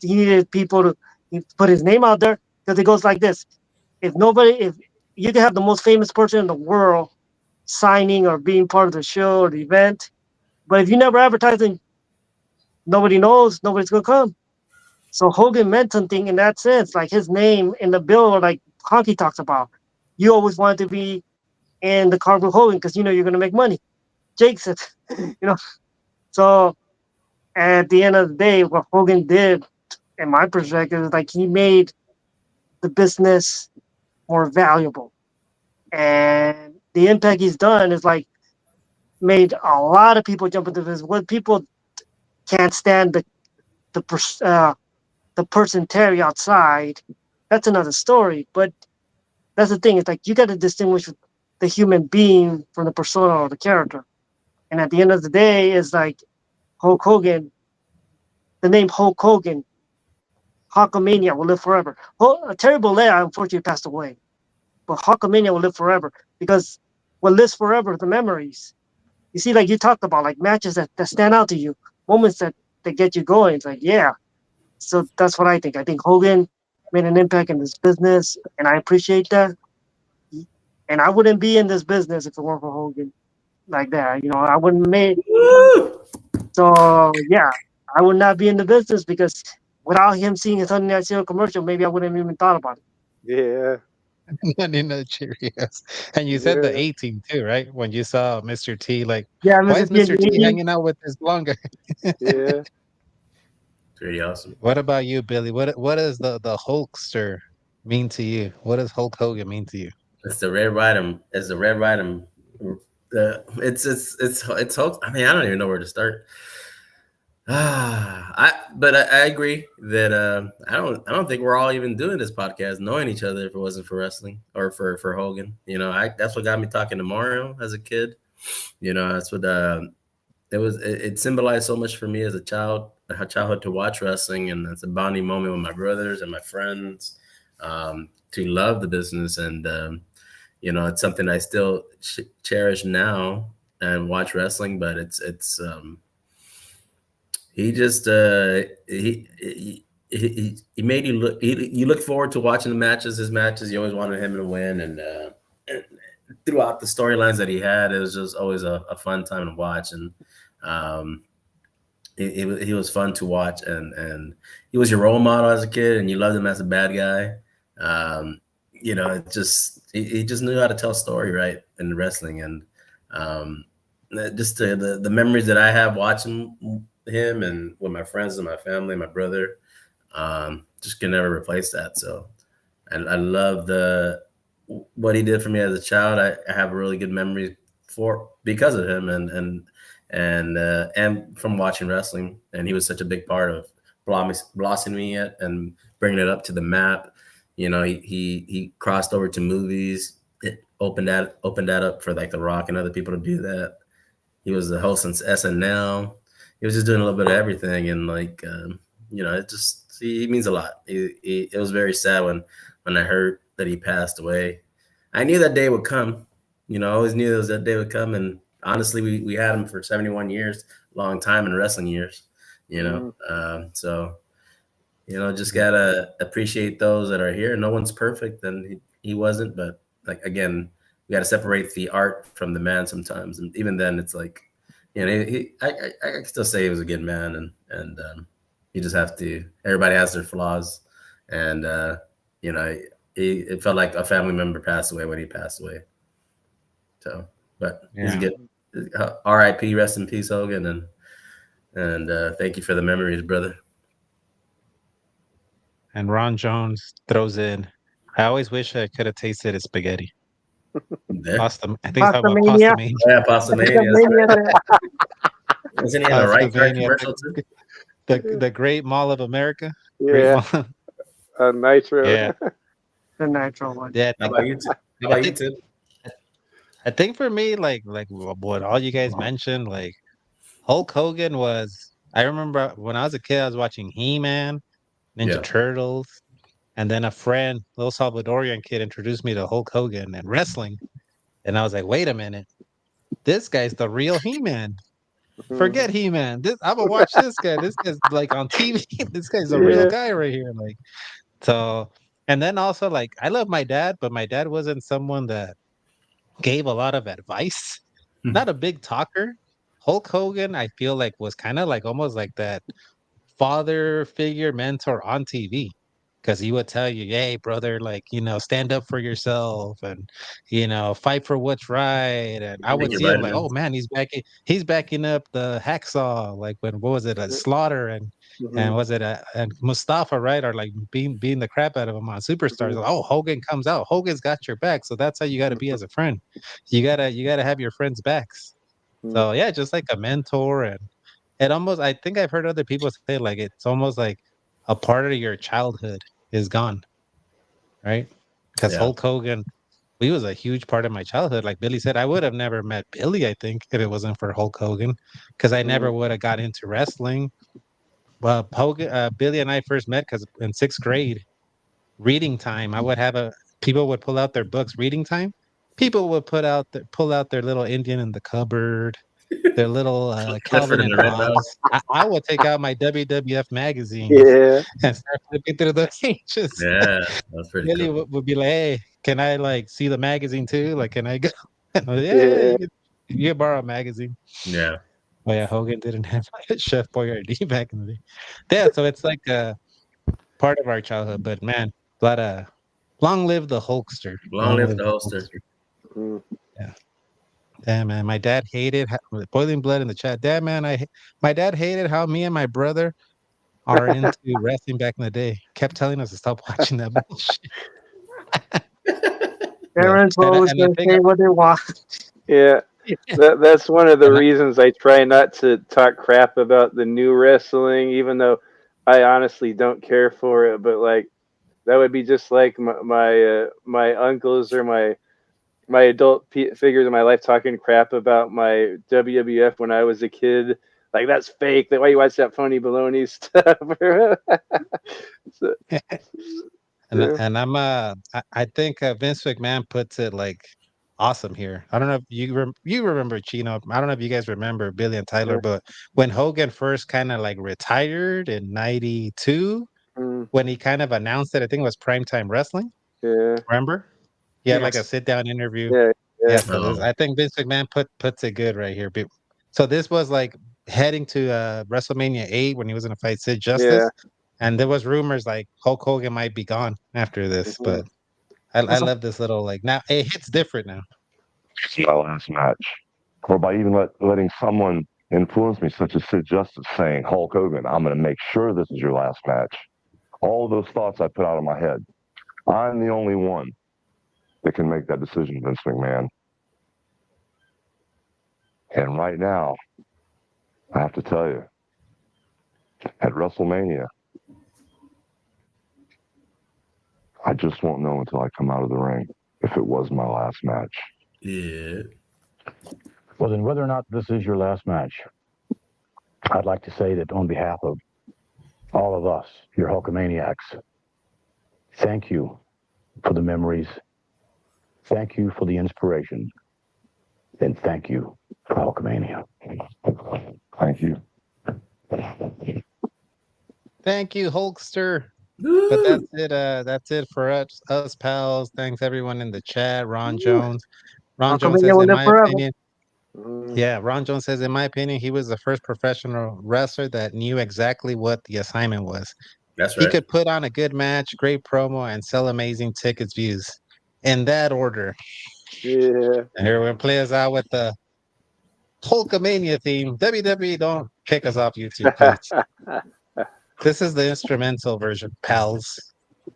He needed people to put his name out there because it goes like this: if you can have the most famous person in the world signing or being part of the show or the event, but if you never advertise it, nobody knows, nobody's gonna come. So Hogan meant something in that sense, like his name in the bill, like Honky talks about. You always wanted to be in the car with Hogan because you know you're gonna make money. Jake said, you know. So at the end of the day, what Hogan did, in my perspective, is like he made the business more valuable, and the impact he's done is like made a lot of people jump into this. What people can't stand the pers- uh, the person Terry outside, that's another story. But that's the thing. It's like you got to distinguish the human being from the persona or the character. And at the end of the day, it's like Hulk Hogan. The name Hulk Hogan, Hulkamania will live forever. Terry Bollea unfortunately passed away, but Hulkamania will live forever because what lives forever are the memories. You see, like you talked about, like matches that stand out to you, moments that get you going. It's like, yeah. So that's what I think. I think Hogan made an impact in this business, and I appreciate that. And I wouldn't be in this business if it weren't for Hogan like that. You know, I wouldn't make. So yeah, I would not be in the business because without him seeing his Sunday Night Cereal commercial, maybe I wouldn't have even thought about it. Yeah. Money Nut Cheerios. And you said the Yeah. 18 too, right? When you saw Mr. T, like, Yeah, why Mr. is T and Mr. the T 80s. hanging out with this longer? Yeah. Pretty awesome. What about you, Billy? What does the Hulkster mean to you? What does Hulk Hogan mean to you? It's the Red Item. It's the Red Item. It's Hulk. I mean, I don't even know where to start. I agree that I don't think we're all even doing this podcast knowing each other if it wasn't for wrestling or for Hogan. You know, that's what got me talking to Mario as a kid. You know, that's what it symbolized so much for me as a childhood to watch wrestling, and it's a bonding moment with my brothers and my friends, to love the business. And you know, it's something I still cherish now and watch wrestling. But he just he made you look. You look forward to watching his matches. You always wanted him to win, and throughout the storylines that he had, it was just always a fun time to watch. And he was fun to watch, and he was your role model as a kid, and you loved him as a bad guy. You know, he just knew how to tell a story right in wrestling. And just the memories that I have watching him and with my friends and my family, my brother, just can never replace that. So I love what he did for me as a child. I have a really good memory because of him, and from watching wrestling. And he was such a big part of blossoming it and bringing it up to the map. You know, he crossed over to movies. It opened that up for like The Rock and other people to do that. He was the host on SNL. He was just doing a little bit of everything, and like you know, he means a lot. It was very sad when I heard that he passed away. I knew that day would come. You know, I always knew that day would come. And honestly, we had him for 71 years, long time in wrestling years. You know, so you know, just gotta appreciate those that are here. No one's perfect, and he wasn't. But like again, we gotta separate the art from the man sometimes. And even then, it's like, you know, I can still say he was a good man, and you just have to. Everybody has their flaws, and you know, it felt like a family member passed away when he passed away. So, but he's a good. R.I.P. Rest in peace, Hogan, and thank you for the memories, brother. And Ron Jones throws in, I always wish I could have tasted his spaghetti. Pasta, I think it's talking about Pastamania. Pasta Mania. Yeah, Pasta Mania. Isn't he on the right commercial too? The Great Mall of America. Yeah. Nitro. Yeah. The Nitro one. Yeah. How about you, Tim? I think for me, like what all you guys mentioned, like Hulk Hogan was. I remember when I was a kid, I was watching He-Man, Ninja Turtles, and then a friend, little Salvadorian kid, introduced me to Hulk Hogan and wrestling, and I was like, wait a minute, this guy's the real He-Man. Mhm. Forget He-Man. I'm gonna watch this guy. This guy's like on TV. This guy's a real Yeah. guy right here. Like so, and then also like I love my dad, but my dad wasn't someone that gave a lot of advice. Not a big talker. Hulk Hogan, I feel like was kind of like almost like that father figure mentor on TV because he would tell you, "Hey, brother, like stand up for yourself and fight for what's right." And I Take would your see him like, "Oh vitamins. man, he's backing up the hacksaw." Like when what was it, a Slaughter and Mhm. was it and Mustafa, right? Or like being the crap out of him on Superstars. Mhm. Oh, Hogan comes out. Hogan's got your back, so that's how you got to be as a friend. You gotta have your friends' backs. Mhm. So yeah, just like a mentor and it almost I think I've heard other people say like it's almost like a part of your childhood is gone, right? Because Yeah. Hulk Hogan, he was a huge part of my childhood. Like Billy said, I would have never met Billy, I think, if it wasn't for Hulk Hogan, because I never Mhm. would have got into wrestling. Well, Billy and I first met because in sixth grade, reading time, I would have people would pull out their books, reading time. People would pull out their little Indian in the cupboard, their little Clifford Calvin in and the Red House. Hobbes. I will take out my WWF magazines Yeah. and start flipping through the pages. Yeah, that's pretty Billy cool. would be like, "Hey, can I like see the magazine too? Like, can I go?" And I was, yeah, Yeah. you can borrow a magazine. Yeah. Oh yeah, Hogan didn't have Chef Boyardee back in the day. Yeah, so it's like a part of our childhood. But man, but long live the Hulkster. Long Long live live the the holster. Hulkster. Mhm. Yeah. Damn man, my dad hated boiling blood in the chat. Damn man, my dad hated how me and my brother are into wrestling back in the day. Kept telling us to stop watching that bullshit. But Parents will always and the gonna thing say what they want. Yeah. That's one of the and I, reasons I try not to talk crap about the new wrestling, even though I honestly don't care for it. But like that would be just like my uncles or my adult figures in my life talking crap about my WWF when I was a kid. Like that's fake. Why you watch that phony baloney stuff? So, yeah. and I think Vince McMahon puts it like awesome here. I don't know if you remember Chino. I don't know if you guys remember Billy and Tyler, but when Hogan first kind of like retired in '92, Mm, when he kind of announced it, I think it was Primetime Wrestling. yeah. Remember? He had like a Yes. sit down interview. Yeah. Yeah, Yeah. so this Oh, I think Vince McMahon puts it good right here. So this was like heading to WrestleMania 8 when he was gonna fight Sid Yeah. Justice, and there was rumors like Hulk Hogan might be gone after this. Mhm. But I Also, love this little like now it hits different now. My last match. Or by even letting someone influence me, such as Sid Justice, saying, Hulk Hogan, I'm going to make sure this is your last match. All of those thoughts I put out of my head. I'm the only one that can make that decision, Vince McMahon. And right now, I have to tell you, at WrestleMania, I just won't know until I come out of the ring if it was my last match. yeah. Well, then, whether or not this is your last match, I'd like to say that on behalf of all of us, your Hulkamaniacs, thank you for the memories, thank you for the inspiration, and thank you for Hulkamania. Thank you. Thank you, Hulkster. But Woo! that's it for us pals. Thanks everyone in the chat. Ron Jones. Ron Jones Hulkamania says, will in live my forever. opinion, Mhm. yeah, Ron Jones says, in my opinion, he was the first professional wrestler that knew exactly what the assignment was. That's He right. could put on a good match, great promo, and sell amazing tickets views. In that order. Yeah. And here we're gonna play us out with the Hulkamania theme. WWE, don't kick us off YouTube, please. This is the instrumental version, pals.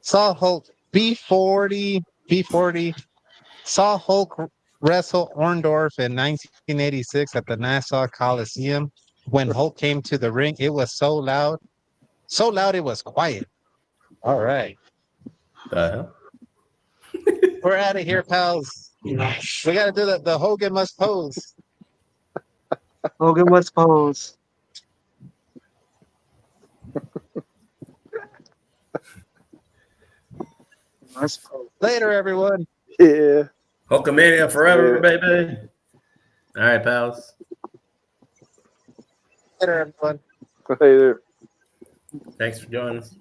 Saw Hulk B40 saw Hulk wrestle Orndorff in 1986 at the Nassau Coliseum. When Hulk came to the ring, it was so loud it was quiet. All right, The hell? we're out of here, pals. We got to do the Hogan must pose. Hogan must pose. Must pose. Later, everyone. Yeah. Hulkamania forever, Yeah. baby. All right, pals. Later, everyone. Later. Thanks for joining us.